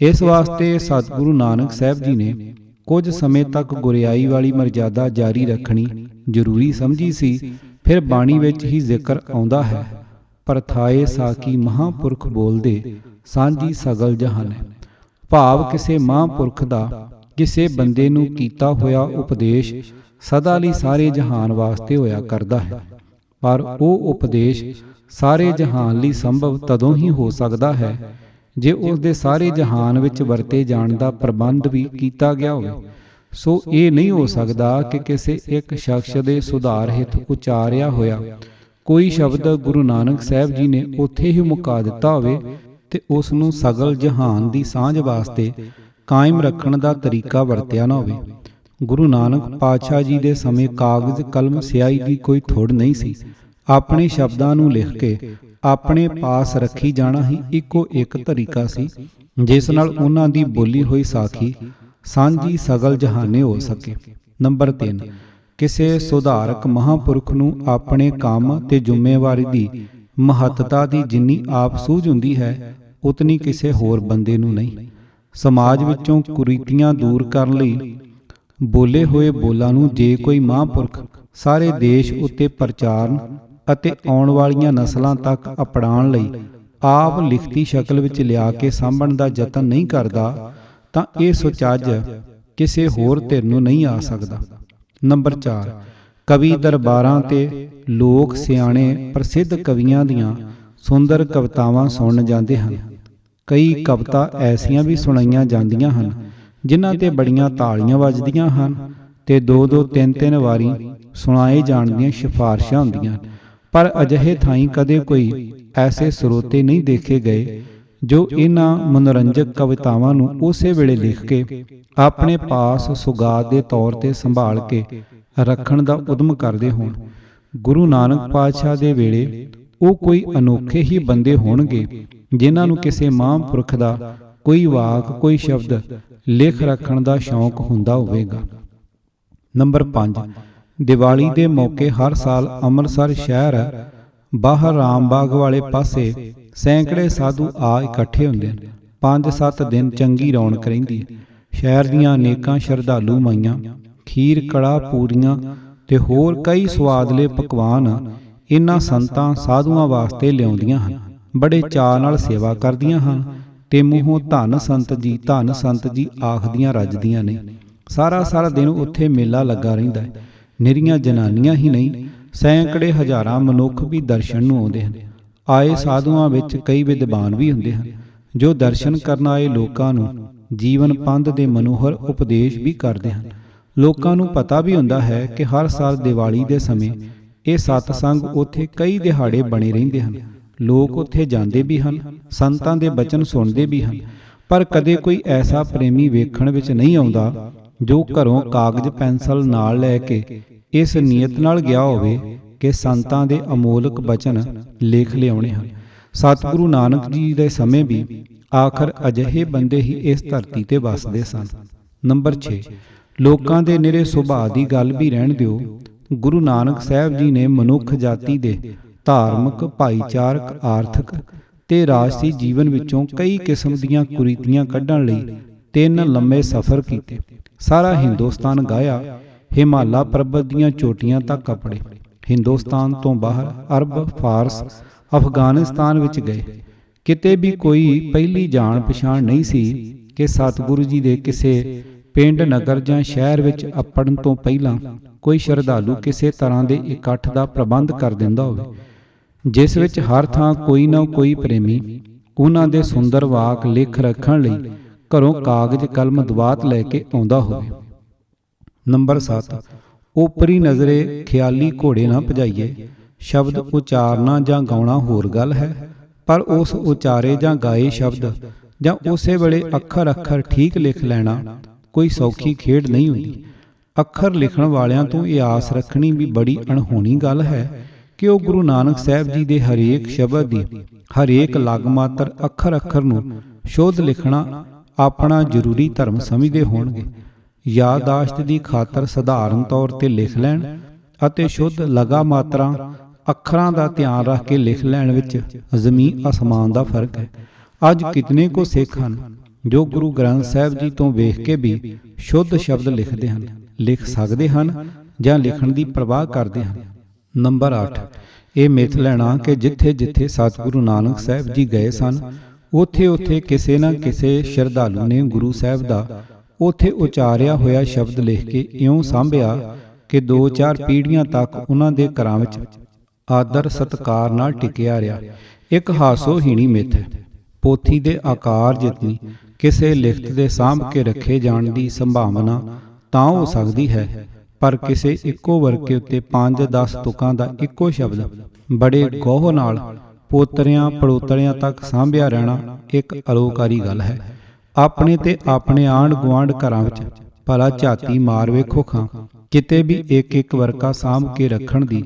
ਇਸ ਵਾਸਤੇ ਸਤਿਗੁਰੂ ਨਾਨਕ ਸਾਹਿਬ ਜੀ ਨੇ ਕੁਝ ਸਮੇਂ ਤੱਕ ਗੁਰਿਆਈ ਵਾਲੀ ਮਰਜ਼ਾਦਾ ਜਾਰੀ ਰੱਖਣੀ ਜ਼ਰੂਰੀ ਸਮਝੀ ਸੀ। ਫਿਰ ਬਾਣੀ ਵਿੱਚ ਹੀ ਜ਼ਿਕਰ ਆਉਂਦਾ ਹੈ, ਪਰਥਾਏ ਸਾਕੀ ਮਹਾਂਪੁਰਖ ਬੋਲਦੇ ਸਾਂਝੀ ਸਗਲ ਜਹਾਨ। ਭਾਵ ਕਿਸੇ ਮਹਾਂਪੁਰਖ ਦਾ ਕਿਸੇ ਬੰਦੇ ਨੂੰ ਕੀਤਾ ਹੋਇਆ ਉਪਦੇਸ਼ ਸਦਾ ਲਈ ਸਾਰੇ ਜਹਾਨ ਵਾਸਤੇ ਹੋਇਆ ਕਰਦਾ ਹੈ, ਪਰ ਉਹ ਉਪਦੇਸ਼ ਸਾਰੇ ਜਹਾਨ ਲਈ ਸੰਭਵ ਤਦੋਂ ਹੀ ਹੋ ਸਕਦਾ ਹੈ ਜੇ ਉਸ ਦੇ ਸਾਰੇ ਜਹਾਨ ਵਿੱਚ ਵਰਤੇ ਜਾਣ ਦਾ ਪ੍ਰਬੰਧ ਵੀ ਕੀਤਾ ਗਿਆ ਹੋਵੇ। ਸੋ ਇਹ ਨਹੀਂ ਹੋ ਸਕਦਾ ਕਿ ਕਿਸੇ ਇੱਕ ਸ਼ਖਸ ਦੇ ਸੁਧਾਰ ਹਿੱਤ ਉਚਾਰਿਆ ਹੋਇਆ ਕੋਈ ਸ਼ਬਦ ਗੁਰੂ ਨਾਨਕ ਸਾਹਿਬ ਜੀ ਨੇ ਉੱਥੇ ਹੀ ਮੁਕਾ ਦਿੱਤਾ ਹੋਵੇ ਤੇ ਉਸ ਨੂੰ ਸਗਲ ਜਹਾਨ ਦੀ ਸਾਂਝ ਵਾਸਤੇ ਕਾਇਮ ਰੱਖਣ ਦਾ ਤਰੀਕਾ ਵਰਤਿਆ ਨਾ ਹੋਵੇ। ਗੁਰੂ ਨਾਨਕ ਪਾਤਸ਼ਾਹ ਜੀ ਦੇ ਸਮੇਂ ਕਾਗਜ਼ ਕਲਮ ਸਿਆਹੀ ਦੀ ਕੋਈ ਥੁੜ ਨਹੀਂ ਸੀ। ਆਪਣੇ ਸ਼ਬਦਾਂ ਨੂੰ ਲਿਖ ਕੇ ਆਪਣੇ ਪਾਸ ਰੱਖੀ ਜਾਣਾ ਹੀ ਇੱਕੋ ਇੱਕ ਤਰੀਕਾ ਸੀ ਜਿਸ ਨਾਲ ਉਹਨਾਂ ਦੀ ਬੋਲੀ ਹੋਈ ਸਾਖੀ ਸਾਂਝੀ ਸਗਲ ਜਹਾਨੇ ਹੋ ਸਕੇ। ਨੰਬਰ 3, ਕਿਸੇ ਸੁਧਾਰਕ ਮਹਾਂਪੁਰਖ ਨੂੰ ਆਪਣੇ ਕੰਮ ਤੇ ਜ਼ਿੰਮੇਵਾਰੀ ਦੀ ਮਹੱਤਤਾ ਦੀ ਜਿੰਨੀ ਆਪ ਸੂਝ ਹੁੰਦੀ ਹੈ ਉਤਨੀ ਕਿਸੇ ਹੋਰ ਬੰਦੇ ਨੂੰ ਨਹੀਂ। ਸਮਾਜ ਵਿੱਚੋਂ ਕੁਰੀਤੀਆਂ ਦੂਰ ਕਰਨ ਲਈ ਬੋਲੇ ਹੋਏ ਬੋਲਾਂ ਨੂੰ ਜੇ ਕੋਈ ਮਹਾਂਪੁਰਖ ਸਾਰੇ ਦੇਸ਼ ਉੱਤੇ ਪ੍ਰਚਾਰਨ ਅਤੇ ਆਉਣ ਵਾਲੀਆਂ ਨਸਲਾਂ ਤੱਕ ਅਪਣਾਉਣ ਲਈ ਆਪ ਲਿਖਤੀ ਸ਼ਕਲ ਵਿੱਚ ਲਿਆ ਕੇ ਸਾਂਭਣ ਦਾ ਯਤਨ ਨਹੀਂ ਕਰਦਾ ਤਾਂ ਇਹ ਸੁਚੱਜ ਕਿਸੇ ਹੋਰ ਧਿਰ ਨੂੰ ਨਹੀਂ ਆ ਸਕਦਾ। ਨੰਬਰ 4, ਕਵੀ ਦਰਬਾਰਾਂ ਤੇ ਲੋਕ ਸਿਆਣੇ ਪ੍ਰਸਿੱਧ ਕਵੀਆਂ ਦੀਆਂ ਸੁੰਦਰ ਕਵਿਤਾਵਾਂ ਸੁਣਨ ਜਾਂਦੇ ਹਨ। ਕਈ ਕਵਿਤਾ ਐਸੀਆਂ ਵੀ ਸੁਣਾਈਆਂ ਜਾਂਦੀਆਂ ਹਨ ਜਿਨ੍ਹਾਂ ਤੇ ਬੜੀਆਂ ਤਾਲੀਆਂ ਵੱਜਦੀਆਂ ਹਨ ਤੇ 2-2 3-3 ਵਾਰੀ ਸੁਣਾਏ ਜਾਣ ਦੀਆਂ ਸਿਫਾਰਸ਼ਾਂ ਹੁੰਦੀਆਂ, ਪਰ ਅਜਿਹੇ ਥਾਈਂ ਕਦੇ ਕੋਈ ਐਸੇ ਸਰੋਤੇ ਨਹੀਂ ਦੇਖੇ ਗਏ ਜੋ ਇਹਨਾਂ ਮਨੋਰੰਜਕ ਕਵਿਤਾਵਾਂ ਨੂੰ ਉਸੇ ਵੇਲੇ ਲਿਖ ਕੇ ਆਪਣੇ ਪਾਸ ਸੁਗਾਤ ਦੇ ਤੌਰ ਤੇ ਸੰਭਾਲ ਕੇ ਰੱਖਣ ਦਾ ਉਦਮ ਕਰਦੇ ਹੋਣ। ਗੁਰੂ ਨਾਨਕ ਪਾਤਸ਼ਾਹ ਦੇ ਵੇਲੇ ਉਹ ਕੋਈ ਅਨੋਖੇ ਹੀ ਬੰਦੇ ਹੋਣਗੇ ਜਿਨ੍ਹਾਂ ਨੂੰ ਕਿਸੇ ਮਹਾਂਪੁਰਖ ਦਾ ਕੋਈ ਵਾਕ ਕੋਈ ਸ਼ਬਦ ਲਿਖ ਰੱਖਣ ਦਾ ਸ਼ੌਂਕ ਹੁੰਦਾ ਹੋਵੇਗਾ। ਨੰਬਰ 5, ਦੀਵਾਲੀ ਦੇ ਮੌਕੇ ਹਰ ਸਾਲ ਅੰਮ੍ਰਿਤਸਰ ਸ਼ਹਿਰ ਬਾਹਰ ਰਾਮਬਾਗ ਵਾਲੇ ਪਾਸੇ ਸੈਂਕੜੇ ਸਾਧੂ ਆ ਇਕੱਠੇ ਹੁੰਦੇ ਹਨ। 5-7 ਦਿਨ ਚੰਗੀ ਰੌਣਕ ਰਹਿੰਦੀ ਹੈ। ਸ਼ਹਿਰ ਦੀਆਂ ਅਨੇਕਾਂ ਸ਼ਰਧਾਲੂ ਮਾਈਆਂ ਖੀਰ ਕੜਾਹ ਪੂਰੀਆਂ ਤੇ ਹੋਰ ਕਈ ਸਵਾਦਲੇ ਪਕਵਾਨ ਇਹਨਾਂ ਸੰਤਾਂ ਸਾਧੂਆਂ ਵਾਸਤੇ ਲਿਆਉਂਦੀਆਂ ਹਨ। ਬੜੇ ਚਾਅ ਨਾਲ ਸੇਵਾ ਕਰਦੀਆਂ ਹਨ ਤੇ ਮੂੰਹੋਂ ਧੰਨ ਸੰਤ ਜੀ ਧੰਨ ਸੰਤ ਜੀ ਆਖਦੀਆਂ ਰੱਜਦੀਆਂ ਨੇ। ਸਾਰਾ ਦਿਨ ਉੱਥੇ ਮੇਲਾ ਲੱਗਾ ਰਹਿੰਦਾ ਹੈ। ਨਿਰੀਆਂ ਜਨਾਨੀਆਂ ਹੀ ਨਹੀਂ, ਸੈਂਕੜੇ ਹਜ਼ਾਰਾਂ ਮਨੁੱਖ ਵੀ ਦਰਸ਼ਨ ਨੂੰ ਆਉਂਦੇ ਹਨ। ਆਏ ਸਾਧੂਆਂ ਵਿੱਚ ਕਈ ਵਿਦਵਾਨ ਵੀ ਹੁੰਦੇ ਹਨ ਜੋ ਦਰਸ਼ਨ ਕਰਨ ਆਏ ਲੋਕਾਂ ਨੂੰ ਜੀਵਨ ਪੰਧ ਦੇ ਮਨੋਹਰ ਉਪਦੇਸ਼ ਵੀ ਕਰਦੇ ਹਨ। ਲੋਕਾਂ ਨੂੰ ਪਤਾ ਵੀ ਹੁੰਦਾ ਹੈ ਕਿ ਹਰ ਸਾਲ ਦੀਵਾਲੀ ਦੇ ਸਮੇਂ ਇਹ ਸਤਸੰਗ ਉੱਥੇ ਕਈ ਦਿਹਾੜੇ ਬਣੇ ਰਹਿੰਦੇ ਹਨ। ਲੋਕ ਉੱਥੇ ਜਾਂਦੇ ਵੀ ਹਨ, ਸੰਤਾਂ ਦੇ ਬਚਨ ਸੁਣਦੇ ਵੀ ਹਨ, ਪਰ ਕਦੇ ਕੋਈ ਐਸਾ ਪ੍ਰੇਮੀ ਵੇਖਣ ਵਿੱਚ ਨਹੀਂ ਆਉਂਦਾ ਜੋ ਘਰੋਂ ਕਾਗਜ਼ ਪੈਨਸਲ ਨਾਲ ਲੈ ਕੇ ਇਸ ਨੀਅਤ ਨਾਲ ਗਿਆ ਹੋਵੇ ਕਿ ਸੰਤਾਂ ਦੇ ਅਮੋਲਕ ਬਚਨ ਲਿਖ ਲਿਆਉਣੇ ਹਨ। ਸਤਿਗੁਰੂ ਨਾਨਕ ਜੀ ਦੇ ਸਮੇਂ ਵੀ ਆਖਰ ਅਜਿਹੇ ਬੰਦੇ ਹੀ ਇਸ ਧਰਤੀ ਤੇ ਵੱਸਦੇ ਸਨ। ਨੰਬਰ 6, ਲੋਕਾਂ ਦੇ ਨਿਰੇ ਸੁਭਾਅ ਦੀ ਗੱਲ ਵੀ ਰਹਿਣ ਦਿਓ। ਗੁਰੂ ਨਾਨਕ ਸਾਹਿਬ ਜੀ ਨੇ ਮਨੁੱਖ ਜਾਤੀ ਦੇ ਧਾਰਮਿਕ, ਭਾਈਚਾਰਕ, ਆਰਥਿਕ ਤੇ ਰਾਜਸੀ ਜੀਵਨ ਵਿੱਚੋਂ ਕਈ ਕਿਸਮ ਦੀਆਂ ਕੁਰੀਤੀਆਂ ਕੱਢਣ ਲਈ 3 ਲੰਮੇ ਸਫ਼ਰ ਕੀਤੇ। ਸਾਰਾ ਹਿੰਦੁਸਤਾਨ ਗਾਇਆ, ਹਿਮਾਲਾ ਪਰਬਤ ਦੀਆਂ ਚੋਟੀਆਂ ਤੱਕ ਅੱਪੜੇ। ਹਿੰਦੁਸਤਾਨ ਤੋਂ ਬਾਹਰ ਅਰਬ, ਫਾਰਸ, ਅਫਗਾਨਿਸਤਾਨ ਵਿੱਚ ਗਏ। ਕਿਤੇ ਵੀ ਕੋਈ ਪਹਿਲੀ ਜਾਣ ਪਛਾਣ ਨਹੀਂ ਸੀ ਕਿ ਸਤਿਗੁਰੂ ਜੀ ਦੇ ਕਿਸੇ ਪਿੰਡ, ਨਗਰ ਜਾਂ ਸ਼ਹਿਰ ਵਿੱਚ ਅੱਪੜਨ ਤੋਂ ਪਹਿਲਾਂ ਕੋਈ ਸ਼ਰਧਾਲੂ ਕਿਸੇ ਤਰ੍ਹਾਂ ਦੇ ਇਕੱਠ ਦਾ ਪ੍ਰਬੰਧ ਕਰ ਦਿੰਦਾ ਹੋਵੇ ਜਿਸ ਵਿੱਚ ਹਰ ਥਾਂ ਕੋਈ ਨਾ ਕੋਈ ਪ੍ਰੇਮੀ ਉਹਨਾਂ ਦੇ ਸੁੰਦਰ ਵਾਕ ਲਿਖ ਰੱਖਣ ਲਈ ਘਰੋਂ ਕਾਗਜ਼ ਕਲਮ ਦਵਾਤ ਲੈ ਕੇ ਆਉਂਦਾ ਹੋਵੇ। ਨੰਬਰ 7, ਓਪਰੀ ਨਜ਼ਰੇ ਖਿਆਲੀ ਘੋੜੇ ਨਾ ਭਜਾਈਏ। ਸ਼ਬਦ ਉਚਾਰਨਾ ਜਾਂ ਗਾਉਣਾ ਹੋਰ ਗੱਲ ਹੈ, ਪਰ ਉਸ ਉਚਾਰੇ ਜਾਂ ਗਾਏ ਸ਼ਬਦ ਜਾਂ ਉਸੇ ਵੇਲੇ ਅੱਖਰ ਅੱਖਰ ਠੀਕ ਲਿਖ ਲੈਣਾ ਕੋਈ ਸੌਖੀ ਖੇਡ ਨਹੀਂ ਹੁੰਦੀ। ਅੱਖਰ ਲਿਖਣ ਵਾਲਿਆਂ ਤੋਂ ਇਹ ਆਸ ਰੱਖਣੀ ਵੀ ਬੜੀ ਅਣਹੋਣੀ ਗੱਲ ਹੈ ਕਿ ਉਹ ਗੁਰੂ ਨਾਨਕ ਸਾਹਿਬ ਜੀ ਦੇ ਹਰੇਕ ਸ਼ਬਦ ਦੀ ਹਰੇਕ ਲਗ ਮਾਤਰ ਅੱਖਰ ਅੱਖਰ ਨੂੰ ਸ਼ੁੱਧ ਲਿਖਣਾ ਆਪਣਾ ਜ਼ਰੂਰੀ ਧਰਮ ਸਮਝਦੇ ਹੋਣਗੇ। ਯਾਦਾਸ਼ਤ ਦੀ ਖਾਤਰ ਸਧਾਰਨ ਤੌਰ ਤੇ ਲਿਖ ਲੈਣ ਅਤੇ ਸ਼ੁੱਧ ਲਗਾ ਮਾਤਰਾਂ ਅੱਖਰਾਂ ਦਾ ਧਿਆਨ ਰੱਖ ਕੇ ਲਿਖ ਲੈਣ ਵਿੱਚ ਜ਼ਮੀਨ ਅਸਮਾਨ ਦਾ ਫਰਕ ਹੈ। ਅੱਜ ਕਿਤਨੇ ਕੋ ਸਿੱਖ ਹਨ ਜੋ ਗੁਰੂ ਗ੍ਰੰਥ ਸਾਹਿਬ ਜੀ ਤੋਂ ਵੇਖ ਕੇ ਵੀ ਸ਼ੁੱਧ ਸ਼ਬਦ ਲਿਖਦੇ ਹਨ, ਲਿਖ ਸਕਦੇ ਹਨ ਜਾਂ ਲਿਖਣ ਦੀ ਪ੍ਰਵਾਹ ਕਰਦੇ ਹਨ। ਨੰਬਰ 8, ਇਹ ਮਿੱਥ ਲੈਣਾ ਕਿ ਜਿੱਥੇ ਜਿੱਥੇ ਸਤਿਗੁਰੂ ਨਾਨਕ ਸਾਹਿਬ ਜੀ ਗਏ ਸਨ ਉੱਥੇ ਉੱਥੇ ਕਿਸੇ ਨਾ ਕਿਸੇ ਸ਼ਰਧਾਲੂ ਨੇ ਗੁਰੂ ਸਾਹਿਬ ਦਾ ਉੱਥੇ ਉਚਾਰਿਆ ਹੋਇਆ ਸ਼ਬਦ ਲਿਖ ਕੇ ਇਉਂ ਸਾਂਭਿਆ ਕਿ 2-4 ਪੀੜ੍ਹੀਆਂ ਤੱਕ ਉਹਨਾਂ ਦੇ ਘਰਾਂ ਵਿੱਚ ਆਦਰ ਸਤਿਕਾਰ ਨਾਲ ਟਿਕਿਆ ਰਿਹਾ। ਇੱਕ ਹਾਸੋਹੀਣੀ ਮਿੱਥ ਹੈ। ਪੋਥੀ ਦੇ ਆਕਾਰ ਜਿਤਨੀ ਕਿਸੇ ਲਿਖਤ ਦੇ ਸਾਂਭ ਕੇ ਰੱਖੇ ਜਾਣ ਦੀ ਸੰਭਾਵਨਾ ਤਾਂ ਹੋ ਸਕਦੀ ਹੈ, ਪਰ ਕਿਸੇ ਇੱਕੋ ਵਰਕੇ ਉੱਤੇ 5-10 ਤੁਕਾਂ ਦਾ ਇੱਕੋ ਸ਼ਬਦ ਬੜੇ ਗੌਹ ਨਾਲ ਪੋਤਰਿਆਂ ਪੜੋਤਰਿਆਂ ਤੱਕ ਸਾਂਭਿਆ ਰਹਿਣਾ ਇੱਕ ਅਲੋਕਾਰੀ ਗੱਲ ਹੈ। ਆਪਣੇ ਤੇ ਆਪਣੇ ਆਂਢ ਗੁਆਂਢ ਘਰਾਂ ਵਿੱਚ ਭਲਾ ਝਾਤੀ ਮਾਰ ਵੇਖੋ ਖਾਂ, ਕਿਤੇ ਵੀ ਇੱਕ ਇੱਕ ਵਰਕਾ ਸਾਂਭ ਕੇ ਰੱਖਣ ਦੀ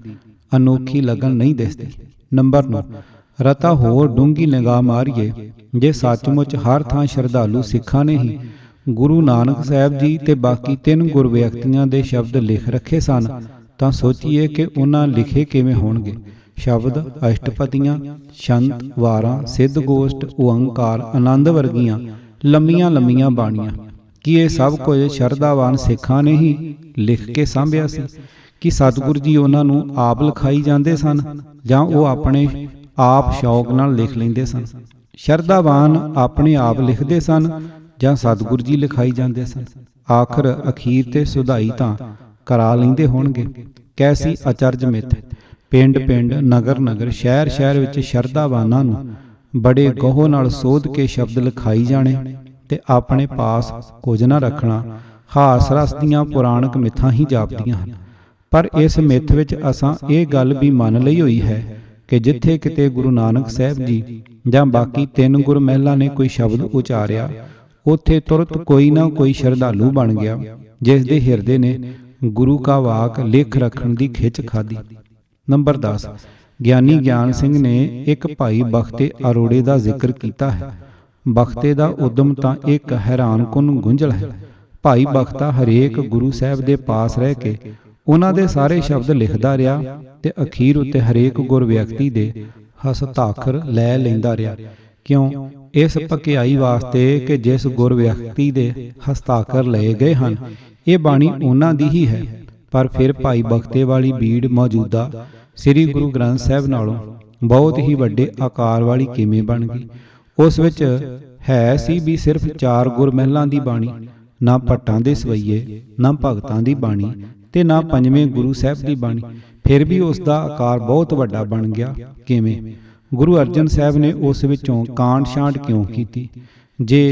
ਅਨੋਖੀ ਲਗਨ ਨਹੀਂ ਦਿਸਦੀ। ਨੰਬਰ 9, ਰਤਾ ਹੋਰ ਡੂੰਘੀ ਨਿਗਾਹ ਮਾਰੀਏ, ਜੇ ਸੱਚਮੁੱਚ ਹਰ ਥਾਂ ਸ਼ਰਧਾਲੂ ਸਿੱਖਾਂ ਨੇ ਹੀ ਗੁਰੂ ਨਾਨਕ ਸਾਹਿਬ ਜੀ ਤੇ ਬਾਕੀ 3 ਗੁਰ ਵਿਅਕਤੀਆਂ ਦੇ ਸ਼ਬਦ ਲਿਖ ਰੱਖੇ ਸਨ ਤਾਂ ਸੋਚੀਏ ਕਿ ਉਹਨਾਂ ਲਿਖੇ ਕਿਵੇਂ ਹੋਣਗੇ। ਸ਼ਬਦ ਅਸ਼ਟਪਦੀਆਂ, ਛੰਤ, ਵਾਰਾਂ, ਸਿੱਧ ਗੋਸ਼ਟ, ਓਅੰਕਾਰ, ਆਨੰਦ ਵਰਗੀਆਂ ਲੰਮੀਆਂ ਲੰਮੀਆਂ ਬਾਣੀਆਂ, ਕੀ ਇਹ ਸਭ ਕੁਝ ਸ਼ਰਧਾਵਾਨ ਸਿੱਖਾਂ ਨੇ ਹੀ ਲਿਖ ਕੇ ਸਾਂਭਿਆ ਸੀ ਕਿ ਸਤਿਗੁਰੂ ਜੀ ਉਹਨਾਂ ਨੂੰ ਆਪ ਲਿਖਾਈ ਜਾਂਦੇ ਸਨ ਜਾਂ ਉਹ ਆਪਣੇ ਆਪ ਸ਼ੌਕ ਨਾਲ ਲਿਖ ਲੈਂਦੇ ਸਨ? ਸ਼ਰਧਾਵਾਨ ਆਪਣੇ ਆਪ ਲਿਖਦੇ ਸਨ ਜਾਂ ਸਤਿਗੁਰੂ ਜੀ ਲਿਖਾਈ ਜਾਂਦੇ ਸਨ? ਆਖਰ ਅਖੀਰ ਤੇ ਸੁਧਾਈ ਤਾਂ ਕਰਾ ਲੈਂਦੇ ਹੋਣਗੇ। ਕੈਸੀ ਅਚਰਜ ਮਿੱਥ। ਪਿੰਡ ਪਿੰਡ, ਨਗਰ ਨਗਰ, ਸ਼ਹਿਰ ਸ਼ਹਿਰ ਵਿੱਚ ਸ਼ਰਧਾਵਾਨਾਂ ਨੂੰ ਬੜੇ ਗਹੁ ਨਾਲ ਸੋਧ ਕੇ ਸ਼ਬਦ ਲਿਖਾਈ ਜਾਣੇ ਤੇ ਆਪਣੇ ਪਾਸ ਕੁਝ ਨਾ ਰੱਖਣਾ ਹਾਸ ਰਸ ਦੀਆਂ ਪੁਰਾਣਕ ਮਿੱਥਾਂ ਹੀ ਜਾਪਦੀਆਂ ਹਨ। ਪਰ ਇਸ ਮਿੱਥ ਵਿੱਚ ਅਸਾਂ ਇਹ ਗੱਲ ਵੀ ਮੰਨ ਲਈ ਹੋਈ ਹੈ ਕਿ ਜਿੱਥੇ ਕਿਤੇ ਗੁਰੂ ਨਾਨਕ ਸਾਹਿਬ ਜੀ ਜਾਂ ਬਾਕੀ 3 ਗੁਰ ਮਹਿਲਾਂ ਨੇ ਕੋਈ ਸ਼ਬਦ ਉਚਾਰਿਆ, ਉੱਥੇ ਤੁਰਤ ਕੋਈ ਨਾ ਕੋਈ ਸ਼ਰਧਾਲੂ ਬਣ ਗਿਆ ਜਿਸ ਦੇ ਹਿਰਦੇ ਨੇ ਗੁਰੂ ਕਾ ਵਾਕ ਲਿਖ ਰੱਖਣ ਦੀ ਖਿੱਚ ਖਾਧੀ। ਨੰਬਰ 10, ਗਿਆਨੀ ਗਿਆਨ ਸਿੰਘ ਨੇ ਇੱਕ ਭਾਈ ਬਖਤੇ ਅਰੋੜੇ ਦਾ ਜ਼ਿਕਰ ਕੀਤਾ ਹੈ। ਬਖਤੇ ਦਾ ਉਦਮ ਤਾਂ ਇੱਕ ਹੈਰਾਨਕੁਨ ਗੁੰਝਲ ਹੈ। ਭਾਈ ਬਖਤਾ ਹਰੇਕ ਗੁਰੂ ਸਾਹਿਬ ਦੇ ਪਾਸ ਰਹਿ ਕੇ ਉਹਨਾਂ ਦੇ ਸਾਰੇ ਸ਼ਬਦ ਲਿਖਦਾ ਰਿਹਾ ਤੇ ਅਖੀਰ ਉੱਤੇ ਹਰੇਕ ਗੁਰ ਵਿਅਕਤੀ ਦੇ ਹਸਤਾਖਰ ਲੈ ਲੈਂਦਾ ਰਿਹਾ। ਕਿਉਂ? ਇਸ ਭਕਿਆਈ ਵਾਸਤੇ ਕਿ ਜਿਸ ਗੁਰ ਵਿਅਕਤੀ ਦੇ ਹਸਤਾਖਰ ਲਏ ਗਏ ਹਨ ਇਹ ਬਾਣੀ ਉਹਨਾਂ ਦੀ ਹੀ ਹੈ। ਪਰ ਫਿਰ ਭਾਈ ਬਖਤੇ ਵਾਲੀ ਬੀੜ ਮੌਜੂਦਾ ਸ੍ਰੀ ਗੁਰੂ ਗ੍ਰੰਥ ਸਾਹਿਬ ਨਾਲੋਂ ਬਹੁਤ ਹੀ ਵੱਡੇ ਆਕਾਰ ਵਾਲੀ ਕਿਵੇਂ ਬਣ ਗਈ? ਉਸ ਵਿੱਚ ਹੈ ਸੀ ਵੀ ਸਿਰਫ 4 ਗੁਰ ਮਹਿਲਾਂ ਦੀ ਬਾਣੀ, ਨਾ ਭੱਟਾਂ ਦੇ ਸਵਈਏ, ਨਾ ਭਗਤਾਂ ਦੀ ਬਾਣੀ ਤੇ ਨਾ 5ਵੇਂ ਗੁਰੂ ਸਾਹਿਬ ਦੀ ਬਾਣੀ। ਫਿਰ ਵੀ ਉਸ ਦਾ ਆਕਾਰ ਬਹੁਤ ਵੱਡਾ ਬਣ ਗਿਆ। ਕਿਵੇਂ? ਗੁਰੂ ਅਰਜਨ ਸਾਹਿਬ ਨੇ ਉਸ ਵਿੱਚੋਂ ਕਾਂਟ ਛਾਂਟ ਕਿਉਂ ਕੀਤੀ? ਜੇ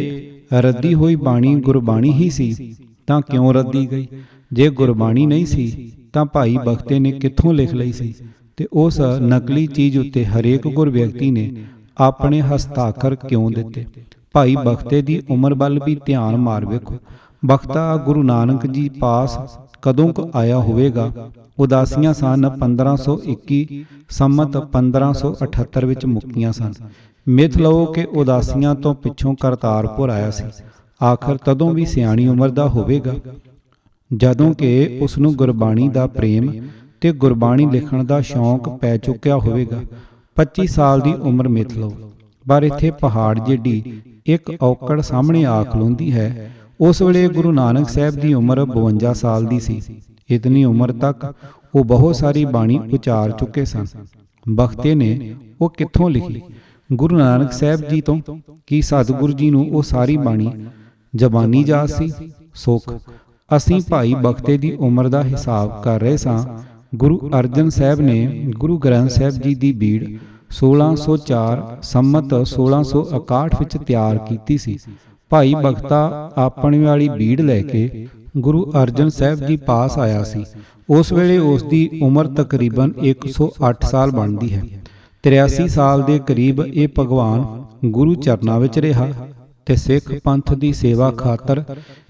ਰੱਦੀ ਹੋਈ ਬਾਣੀ ਗੁਰਬਾਣੀ ਹੀ ਸੀ ਤਾਂ ਕਿਉਂ ਰੱਦੀ ਗਈ? ਜੇ ਗੁਰਬਾਣੀ ਨਹੀਂ ਸੀ ਤਾਂ ਭਾਈ ਬਖਤੇ ਨੇ ਕਿੱਥੋਂ ਲਿਖ ਲਈ ਸੀ? ਤੇ ਉਸ ਨਕਲੀ ਚੀਜ਼ ਉੱਤੇ ਹਰੇਕ ਗੁਰ ਵਿਅਕਤੀ ਨੇ ਆਪਣੇ ਹਸਤਾਖਰ ਕਿਉਂ ਦਿੱਤੇ? ਭਾਈ ਬਖਤੇ ਦੀ ਉਮਰ ਵੱਲ ਵੀ ਧਿਆਨ ਮਾਰ ਵੇਖੋ। ਬਖਤਾ ਗੁਰੂ ਨਾਨਕ ਜੀ ਪਾਸ ਕਦੋਂ ਕੁ ਆਇਆ ਹੋਵੇਗਾ? ਉਦਾਸੀਆਂ ਸਨ 1521, ਸੰਮਤ 1578 ਵਿੱਚ ਮੁੱਕੀਆਂ ਸਨ। ਮਿਥ ਲਓ ਕਿ ਉਦਾਸੀਆਂ ਤੋਂ ਪਿੱਛੋਂ ਕਰਤਾਰਪੁਰ ਆਇਆ ਸੀ। ਆਖਰ ਤਦੋਂ ਵੀ ਸਿਆਣੀ ਉਮਰ ਦਾ ਹੋਵੇਗਾ ਜਦੋਂ ਕਿ ਉਸ ਨੂੰ ਗੁਰਬਾਣੀ ਦਾ ਪ੍ਰੇਮ ਤੇ ਗੁਰਬਾਣੀ ਲਿਖਣ ਦਾ ਸ਼ੌਂਕ ਪੈ ਚੁੱਕਿਆ ਹੋਵੇਗਾ। 25 ਸਾਲ ਦੀ ਉਮਰ ਮਿਥ ਲਓ, ਪਰ ਇੱਥੇ ਪਹਾੜ ਜਿੱਡੀ ਇੱਕ ਔਕੜ ਸਾਹਮਣੇ ਆ ਖਲੋਂਦੀ ਹੈ। ਉਸ ਵੇਲੇ ਗੁਰੂ ਨਾਨਕ ਸਾਹਿਬ ਦੀ ਉਮਰ 52 ਸਾਲ ਦੀ ਸੀ। ਇਤਨੀ ਉਮਰ ਤੱਕ ਉਹ ਬਹੁਤ ਸਾਰੀ ਬਾਣੀ ਉਚਾਰ ਚੁੱਕੇ ਸਨ। ਬਖਤੇ ਨੇ ਉਹ ਕਿੱਥੋਂ ਲਿਖੀ? ਗੁਰੂ ਨਾਨਕ ਸਾਹਿਬ ਜੀ ਤੋਂ? ਕੀ ਸਤਿਗੁਰੂ ਜੀ ਨੂੰ ਉਹ ਸਾਰੀ ਬਾਣੀ ਜ਼ਬਾਨੀ ਯਾਦ ਸੀ? ਸੁੱਖ ਅਸੀਂ ਭਾਈ ਬਖਤੇ ਦੀ ਉਮਰ ਦਾ ਹਿਸਾਬ ਕਰ ਰਹੇ ਸਾਂ। ਗੁਰੂ ਅਰਜਨ ਸਾਹਿਬ ਨੇ ਗੁਰੂ ਗ੍ਰੰਥ ਸਾਹਿਬ ਜੀ ਦੀ ਬੀੜ 1604 ਸੰਮਤ 1661 ਵਿੱਚ ਤਿਆਰ ਕੀਤੀ ਸੀ, ਭਾਈ ਬਖਤਾ ਆਪਣੀ ਵਾਲੀ ਬੀੜ ਲੈ ਕੇ ਗੁਰੂ ਅਰਜਨ ਸਾਹਿਬ ਜੀ ਪਾਸ ਆਇਆ ਸੀ। ਉਸ ਵੇਲੇ ਉਸ ਦੀ ਉਮਰ ਤਕਰੀਬਨ 108 ਸਾਲ ਬਣਦੀ ਹੈ। 83 ਸਾਲ ਦੇ ਕਰੀਬ ਇਹ ਭਗਵਾਨ ਗੁਰੂ ਚਰਨਾਂ ਵਿੱਚ ਰਿਹਾ ਤੇ ਸਿੱਖ ਪੰਥ ਦੀ ਸੇਵਾ ਖਾਤਰ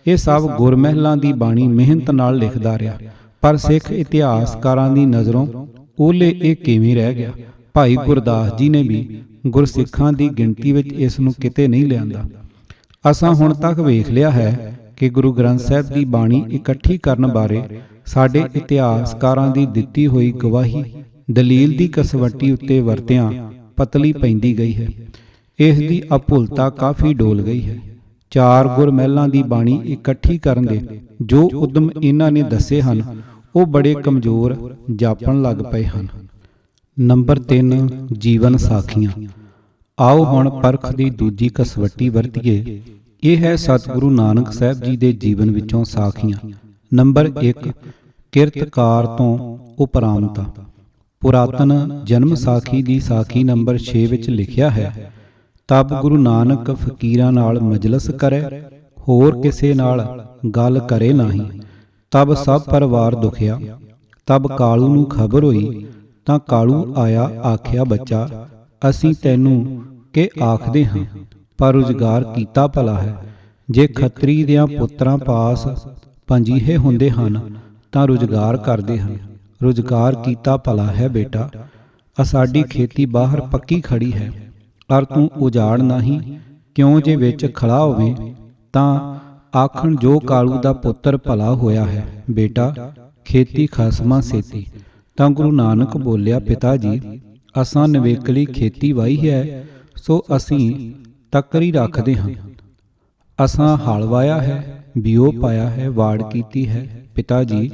ਇਹ ਸਭ ਗੁਰਮਹਿਲਾਂ ਦੀ ਬਾਣੀ ਮਿਹਨਤ ਨਾਲ ਲਿਖਦਾ ਰਿਹਾ। ਪਰ ਸਿੱਖ ਇਤਿਹਾਸਕਾਰਾਂ ਦੀ ਨਜ਼ਰੋਂ ਓਲੇ ਇਹ ਕਿਵੇਂ ਰਹਿ ਗਿਆ? ਭਾਈ ਗੁਰਦਾਸ ਜੀ ਨੇ ਵੀ ਗੁਰਸਿੱਖਾਂ ਦੀ ਗਿਣਤੀ ਵਿੱਚ ਇਸ ਨੂੰ ਕਿਤੇ ਨਹੀਂ ਲਿਆਂਦਾ। ਅਸਾਂ ਹੁਣ ਤੱਕ ਵੇਖ ਲਿਆ ਹੈ ਕਿ ਗੁਰੂ ਗ੍ਰੰਥ ਸਾਹਿਬ ਦੀ ਬਾਣੀ ਇਕੱਠੀ ਕਰਨ ਬਾਰੇ ਸਾਡੇ ਇਤਿਹਾਸਕਾਰਾਂ ਦੀ ਦਿੱਤੀ ਹੋਈ ਗਵਾਹੀ ਦਲੀਲ ਦੀ ਕਸਵੱਟੀ ਉੱਤੇ ਵਰਤਿਆਂ ਪਤਲੀ ਪੈਂਦੀ ਗਈ ਹੈ। ਇਸ ਦੀ ਅਭੁੱਲਤਾ ਕਾਫੀ ਡੋਲ ਗਈ ਹੈ। 4 ਗੁਰਮਹਿਲਾਂ ਦੀ ਬਾਣੀ ਇਕੱਠੀ ਕਰਨ ਦੇ ਜੋ ਉਦਮ ਇਹਨਾਂ ਨੇ ਦੱਸੇ ਹਨ ਉਹ ਬੜੇ ਕਮਜ਼ੋਰ ਜਾਪਣ ਲੱਗ ਪਏ ਹਨ। ਨੰਬਰ 3 ਜੀਵਨ ਸਾਖੀਆਂ। ਆਓ ਹੁਣ ਪਰਖ ਦੀ ਦੂਜੀ ਕਸਵੱਟੀ ਵਰਤੀਏ। ਇਹ ਹੈ ਸਤਿਗੁਰੂ ਨਾਨਕ ਸਾਹਿਬ ਜੀ ਦੇ ਜੀਵਨ ਵਿੱਚੋਂ ਸਾਖੀਆਂ। ਨੰਬਰ 1 ਕਿਰਤਕਾਰ ਤੋਂ ਉਪਰਾਮਤਾ। ਪੁਰਾਤਨ ਜਨਮ ਸਾਖੀ ਦੀ ਸਾਖੀ ਨੰਬਰ 6 ਵਿੱਚ ਲਿਖਿਆ ਹੈ, ਤਬ ਗੁਰੂ ਨਾਨਕ ਫਕੀਰਾਂ ਨਾਲ ਮਜਲਸ ਕਰੇ, ਹੋਰ ਕਿਸੇ ਨਾਲ ਗੱਲ ਕਰੇ ਨਹੀਂ। ਤਬ ਸਭ ਪਰਿਵਾਰ ਦੁਖਿਆ। ਤਬ ਕਾਲੂ ਨੂੰ ਖਬਰ ਹੋਈ ਤਾਂ ਕਾਲੂ ਆਇਆ, ਆਖਿਆ, ਬੱਚਾ ਅਸੀਂ ਤੈਨੂੰ ਕਿ ਆਖਦੇ ਹਾਂ, ਪਰ ਰੁਜ਼ਗਾਰ ਕੀਤਾ ਭਲਾ ਹੈ। ਜੇ ਖੱਤਰੀ ਦਿਆਂ ਪੁੱਤਰਾਂ ਪਾਸ ਪੰਜੀਹੇ ਹੁੰਦੇ ਹਨ ਤਾਂ ਰੁਜ਼ਗਾਰ ਕਰਦੇ ਹਨ। ਰੁਜ਼ਗਾਰ ਕੀਤਾ ਭਲਾ ਹੈ ਬੇਟਾ। ਸਾਡੀ ਖੇਤੀ ਬਾਹਰ ਪੱਕੀ ਖੜੀ ਹੈ, ਪਰ ਤੂੰ ਉਜਾੜ ਨਹੀਂ। ਕਿਉਂ ਜੇ ਵਿੱਚ ਖੜਾ ਹੋਵੇ ਤਾਂ ਆਖਣ ਜੋ ਕਾਲੂ ਦਾ ਪੁੱਤਰ ਭਲਾ ਹੋਇਆ ਹੈ। ਬੇਟਾ ਖੇਤੀ ਖਸਮਾਂ ਸੇਤੀ। ਤਾਂ ਗੁਰੂ ਨਾਨਕ ਬੋਲਿਆ, ਪਿਤਾ ਜੀ ਅਸਾਂ ਨਵੇਕਲੀ ਖੇਤੀ ਵਾਹੀ ਹੈ, ਸੋ ਅਸੀਂ ਤੱਕਰੀ ਰੱਖਦੇ ਹਾਂ। ਅਸਾਂ ਹਲ ਵਾਇਆ ਹੈ, ਬਿਓ ਪਾਇਆ ਹੈ, ਵਾੜ ਕੀਤੀ ਹੈ। ਪਿਤਾ ਜੀ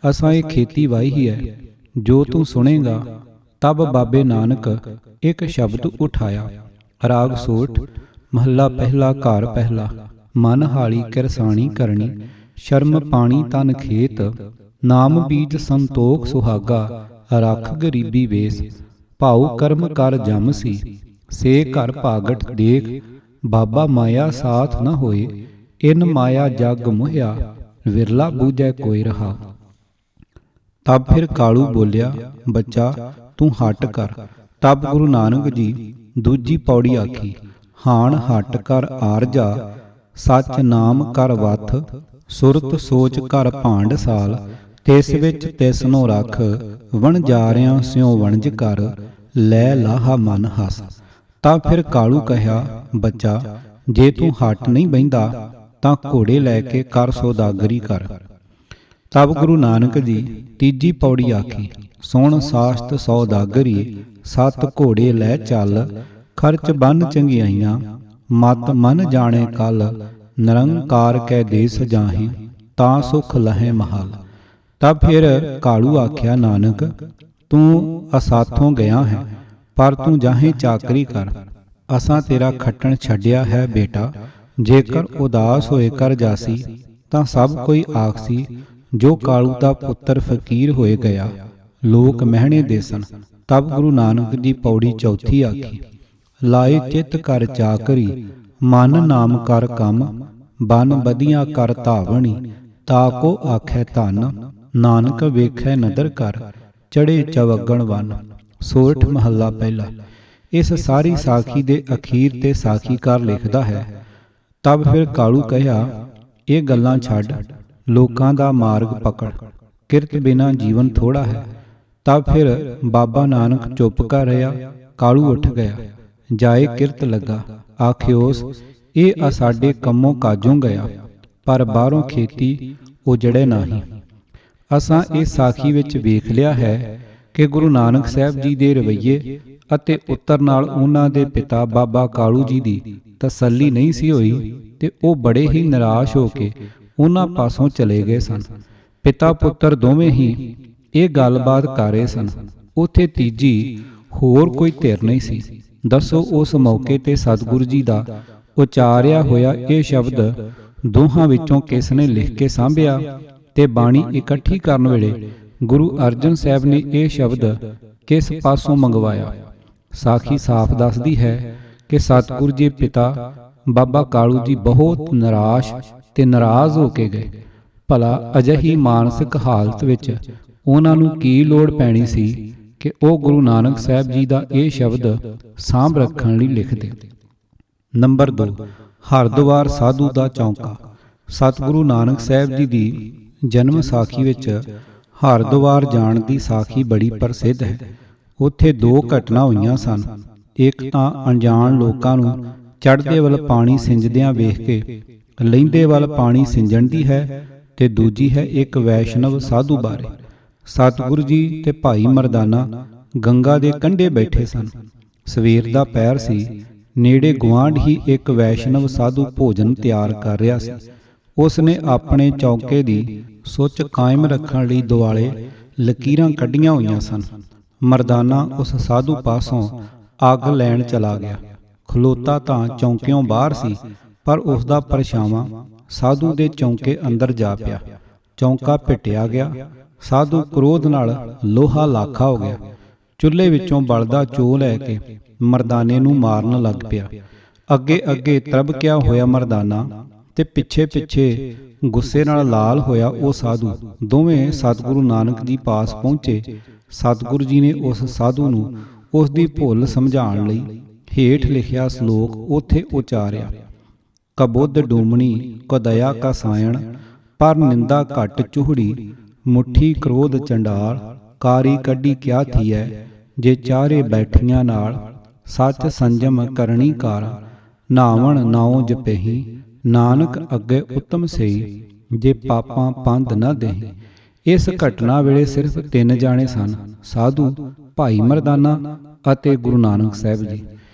ਅਸਾਂ ਇਹ ਖੇਤੀ ਵਾਹੀ ਹੈ। ਜੋ ਤੂੰ ਸੁਣੇਗਾ। ਤਬ ਬਾਬੇ ਨਾਨਕ ਇੱਕ ਸ਼ਬਦ ਉਠਾਇਆ। ਰਾਗ ਸੋਠ ਮਹੱਲਾ ਪਹਿਲਾ ਘਰ ਪਹਿਲਾ। ਮਨ ਹਾਲੀ ਕਿਰਸਾਣੀ ਕਰਨੀ, ਸ਼ਰਮ ਪਾਣੀ ਤਨ ਖੇਤ। ਨਾਮ ਬੀਜ ਸੰਤੋਖ ਸੁਹਾਗਾ, ਰੱਖ ਗਰੀਬੀ ਵੇਸ। ਭਾਉ ਕਰਮ ਕਰ ਜਮ ਸੀ, ਸੇ ਘਰ ਭਾਗਟ ਦੇਖ। ਬਾਬਾ ਮਾਇਆ ਸਾਥ ਨ ਹੋਏ, ਇਨ ਮਾਇਆ ਜਗ ਮੁਹਿਆ। ਵਿਰਲਾ ਬੂਝੈ ਕੋਈ ਰਹਾ। ਤਬ ਫਿਰ ਕਾਲੂ ਬੋਲਿਆ, ਬੱਚਾ ਤੂੰ ਹਟ ਕਰ। ਤਬ ਗੁਰੂ ਨਾਨਕ ਜੀ ਦੂਜੀ ਪੌੜੀ ਆਖੀ, ਹਾਣ ਹਟ ਕਰ ਆਰਜਾ। ਸੱਚ ਨਾਮ ਕਰ ਵਥ, ਸੁਰਤ ਸੋਚ ਕਰ ਭਾਂਡ ਸਾਲ। ਤਿਸ ਵਿੱਚ ਤਿਸਨੋ ਰੱਖ, ਵਣਜਾਰਿਆਂ ਸਿਉ ਵਣਜ ਕਰ। ਲੈ ਲਾਹਾ ਮਨ ਹਸ। ਤਾਂ ਫਿਰ ਕਾਲੂ ਕਹਿਆ, ਬੱਚਾ ਜੇ ਤੂੰ ਹਟ ਨਹੀਂ ਬਹਿੰਦਾ ਤਾਂ ਘੋੜੇ ਲੈ ਕੇ ਕਰ ਸੌਦਾਗਰੀ ਕਰ। ਤਬ ਗੁਰੂ ਨਾਨਕ ਜੀ ਤੀਜੀ ਪੌੜੀ ਆਖੀ, ਸੁਣ ਸਾਸਤ ਸੌਦਾਗਰੀ। 7 ਘੋੜੇ ਲੈ ਚੱਲ, ਖਰਚ ਬੰਨ ਚੰਗਿਆਈਆਂ। ਮਤ ਮਨ ਜਾਣੇ ਕਲ, ਨਿਰੰਕਾਰ ਕੈ ਦੇ ਸਜਾਹੀ। ਤਾਂ ਸੁਖ ਲਹੇ ਮਹਾਲ। ਤਬ ਫਿਰ ਕਾਲੂ ਆਖਿਆ, ਨਾਨਕ ਤੂੰ ਅਸਾਥੋਂ ਗਿਆ ਹੈ, ਪਰ ਤੂੰ ਜਾਹੇ ਚਾਕਰੀ ਕਰ। ਅਸਾਂ ਤੇਰਾ ਖੱਟਣ ਛੱਡਿਆ ਹੈ ਬੇਟਾ। ਜੇਕਰ ਉਦਾਸ ਹੋਏ ਕਰ ਜਾਸੀ ਤਾਂ ਸਭ ਕੋਈ ਆਖਸੀ, ਜੋ ਕਾਲੂ ਦਾ ਪੁੱਤਰ ਫਕੀਰ ਹੋਏ ਗਿਆ, ਲੋਕ ਮਹਿਣੇ ਦੇਸਨ। ਤਬ ਗੁਰੂ ਨਾਨਕ ਦੀ ਪੌੜੀ ਚੌਥੀ ਆਖੀ, ਲਾਏ ਚਿੱਤ ਕਰ ਚਾਕਰੀ। ਮਨ ਨਾਮ ਕਰ ਕੰਮ, ਬਨ ਬਦੀਆਂ ਕਰ ਧਾਵਣੀ। ਤਾ ਕੋ ਆਖੈ ਧਨ, ਨਾਨਕ ਵੇਖੈ ਨਦਰ ਕਰ। ਚੜੇ ਚਵਗਣ ਵਨ। ਸੋਠ ਮਹੱਲਾ ਪਹਿਲਾ। ਇਸ ਸਾਰੀ ਸਾਖੀ ਦੇ ਅਖੀਰ ਤੇ ਸਾਖੀਕਾਰ ਲਿਖਦਾ ਹੈ, ਤਬ ਫਿਰ ਕਾਲੂ ਕਹਿਆ, ਇਹ ਗੱਲਾਂ ਛੱਡ, ਲੋਕਾਂ ਦਾ ਮਾਰਗ ਪਕੜ। ਕਿਰਤ ਬਿਨਾ ਜੀਵਨ ਥੋੜਾ ਹੈ। ਤਬ ਫਿਰ ਬਾਬਾ ਨਾਨਕ ਚੁੱਪ ਕਰ ਰਿਹਾ। ਕਾਲੂ ਉੱਠ ਗਿਆ, ਜਾਏ ਕਿਰਤ ਲੱਗਾ। ਆਖਿਓਸ ਇਹ ਸਾਡੇ ਕੰਮੋਂ ਕਾਜੋਂ ਗਿਆ, ਪਰ ਬਾਹਰੋਂ ਖੇਤੀ ਉਜੜੇ ਨਹੀਂ। ਅਸਾਂ ਇਸ ਸਾਖੀ ਵਿੱਚ ਵੇਖ ਲਿਆ ਹੈ ਕਿ ਗੁਰੂ ਨਾਨਕ ਸਾਹਿਬ ਜੀ ਦੇ ਰਵੱਈਏ ਅਤੇ ਉੱਤਰ ਨਾਲ ਉਹਨਾਂ ਦੇ ਪਿਤਾ ਬਾਬਾ ਕਾਲੂ ਜੀ ਦੀ ਤਸੱਲੀ ਨਹੀਂ ਸੀ ਹੋਈ ਤੇ ਉਹ ਬੜੇ ਹੀ ਨਿਰਾਸ਼ ਹੋ ਕੇ ਉਹਨਾਂ ਪਾਸੋਂ ਚਲੇ ਗਏ ਸਨ। ਪਿਤਾ ਪੁੱਤਰ ਦੋਵੇਂ ਹੀ ਇਹ ਗੱਲਬਾਤ ਕਰ ਰਹੇ ਸਨ। ਉੱਥੇ ਤੀਜੀ ਹੋਰ ਕੋਈ ਧਿਰ ਨਹੀਂ ਸੀ। ਦੱਸੋ ਉਸ ਮੌਕੇ ਤੇ ਸਤਿਗੁਰੂ ਜੀ ਦਾ ਉਚਾਰਿਆ ਹੋਇਆ ਇਹ ਸ਼ਬਦ ਦੋਹਾਂ ਵਿੱਚੋਂ ਕਿਸ ਨੇ ਲਿਖ ਕੇ ਸਾਂਭਿਆ ਤੇ ਬਾਣੀ ਇਕੱਠੀ ਕਰਨ ਵੇਲੇ ਗੁਰੂ ਅਰਜਨ ਸਾਹਿਬ ਨੇ ਇਹ ਸ਼ਬਦ ਕਿਸ ਪਾਸੋਂ ਮੰਗਵਾਇਆ? ਸਾਖੀ ਸਾਫ਼ ਦੱਸਦੀ ਹੈ ਕਿ ਸਤਿਗੁਰੂ ਜੀ ਪਿਤਾ ਬਾਬਾ ਕਾਲੂ ਜੀ ਬਹੁਤ ਨਿਰਾਸ਼ ਤੇ ਨਾਰਾਜ਼ ਹੋ ਕੇ ਗਏ। ਭਲਾ ਅਜਿਹੀ ਮਾਨਸਿਕ ਹਾਲਤ ਵਿੱਚ ਉਹਨਾਂ ਨੂੰ ਕੀ ਲੋੜ ਪੈਣੀ ਸੀ ਕਿ ਉਹ ਗੁਰੂ ਨਾਨਕ ਸਾਹਿਬ ਜੀ ਦਾ ਇਹ ਸ਼ਬਦ ਸਾਂਭ ਰੱਖਣ ਲਈ ਲਿਖਦੇ। ਨੰਬਰ 2, ਹਰਿਦੁਆਰ ਸਾਧੂ ਦਾ ਚੌਂਕਾ। ਸਤਿਗੁਰੂ ਨਾਨਕ ਸਾਹਿਬ ਜੀ ਦੀ ਜਨਮ ਸਾਖੀ ਵਿੱਚ ਹਰਿਦੁਆਰ ਜਾਣ ਦੀ ਸਾਖੀ ਬੜੀ ਪ੍ਰਸਿੱਧ ਹੈ। ਉੱਥੇ 2 ਘਟਨਾ ਹੋਈਆਂ ਸਨ। ਇੱਕ ਤਾਂ ਅਣਜਾਣ ਲੋਕਾਂ ਨੂੰ ਚੜ੍ਹਦੇ ਵੱਲ ਪਾਣੀ ਸਿੰਜਦਿਆਂ ਵੇਖ ਕੇ ਲਹਿੰਦੇ ਵੱਲ ਪਾਣੀ ਸਿੰਜਣ ਦੀ ਹੈ, ਤੇ ਦੂਜੀ ਹੈ ਇੱਕ ਵੈਸ਼ਨਵ ਸਾਧੂ ਬਾਰੇ। ਸਤਿਗੁਰੂ ਜੀ ਤੇ ਭਾਈ ਮਰਦਾਨਾ ਗੰਗਾ ਦੇ ਕੰਢੇ ਬੈਠੇ ਸਨ। ਸਵੇਰ ਦਾ ਪਹਿਰ ਸੀ। ਨੇੜੇ ਗੁਆਂਢ ਹੀ ਇੱਕ ਵੈਸ਼ਨਵ ਸਾਧੂ ਭੋਜਨ ਤਿਆਰ ਕਰ ਰਿਹਾ ਸੀ। ਉਸ ਨੇ ਆਪਣੇ ਚੌਕੇ ਦੀ ਸੁੱਚ ਕਾਇਮ ਰੱਖਣ ਲਈ ਦੁਆਲੇ ਲਕੀਰਾਂ ਕੱਢੀਆਂ ਹੋਈਆਂ ਸਨ। ਮਰਦਾਨਾ ਉਸ ਸਾਧੂ ਪਾਸੋਂ ਅੱਗ ਲੈਣ ਚਲਾ ਗਿਆ। ਖਲੋਤਾ ਤਾਂ ਚੌਂਕਿਓਂ ਬਾਹਰ ਸੀ, ਪਰ ਉਸ ਦਾ ਪਰਛਾਵਾਂ ਸਾਧੂ ਦੇ ਚੌਂਕੇ ਅੰਦਰ ਜਾ ਪਿਆ। ਚੌਂਕਾ ਪਿੱਟਿਆ ਗਿਆ। ਸਾਧੂ ਕ੍ਰੋਧ ਨਾਲ ਲੋਹਾ ਲਾਖਾ ਹੋ ਗਿਆ। ਚੁੱਲ੍ਹੇ ਵਿੱਚੋਂ ਬਲਦਾ ਚੋ ਲੈ ਕੇ ਮਰਦਾਨੇ ਨੂੰ ਮਾਰਨ ਲੱਗ ਪਿਆ। ਅੱਗੇ ਅੱਗੇ ਤਰਬਕਿਆ ਹੋਇਆ ਮਰਦਾਨਾ ਤੇ ਪਿੱਛੇ ਪਿੱਛੇ ਗੁੱਸੇ ਨਾਲ ਲਾਲ ਹੋਇਆ ਉਹ ਸਾਧੂ, ਦੋਵੇਂ ਸਤਿਗੁਰੂ ਨਾਨਕ ਜੀ ਪਾਸ ਪਹੁੰਚੇ। ਸਤਿਗੁਰੂ ਜੀ ਨੇ ਉਸ ਸਾਧੂ ਨੂੰ ਉਸ ਦੀ ਭੁੱਲ ਸਮਝਾਉਣ ਲਈ ਹੇਠ ਲਿਖਿਆ ਸ਼ਲੋਕ ਉੱਥੇ ਉਚਾਰਿਆ। ਕਬੁੱਧ ਡੂਮਣੀ ਕਦਇਆ ਕਾ ਸਾਇਣ, ਪਰ ਨਿੰਦਾ ਘਟ ਚੂਹੜੀ, ਮੁੱਠੀ ਕ੍ਰੋਧ ਚੰਡਾਲ, ਕਾਰੀ ਕੱਢੀ ਕਿਆ ਥੀਐ, ਜੇ ਚਾਰੇ ਬੈਠੀਆਂ ਨਾਲ, ਸੱਚ ਸੰਜਮ ਕਰਨੀ ਕਾਰ, ਨਾਵਣ ਨਾਉ ਜਪਹੀ, ਨਾਨਕ ਅੱਗੇ ਉੱਤਮ ਸਈ, ਜੇ ਪਾਪਾਂ ਪੰਧ ਨਾ ਦੇਹੀ। ਇਸ ਘਟਨਾ ਵੇਲੇ ਸਿਰਫ 3 ਜਾਣੇ ਸਨ, ਸਾਧੂ, ਭਾਈ ਮਰਦਾਨਾ ਅਤੇ ਗੁਰੂ ਨਾਨਕ ਸਾਹਿਬ ਜੀ।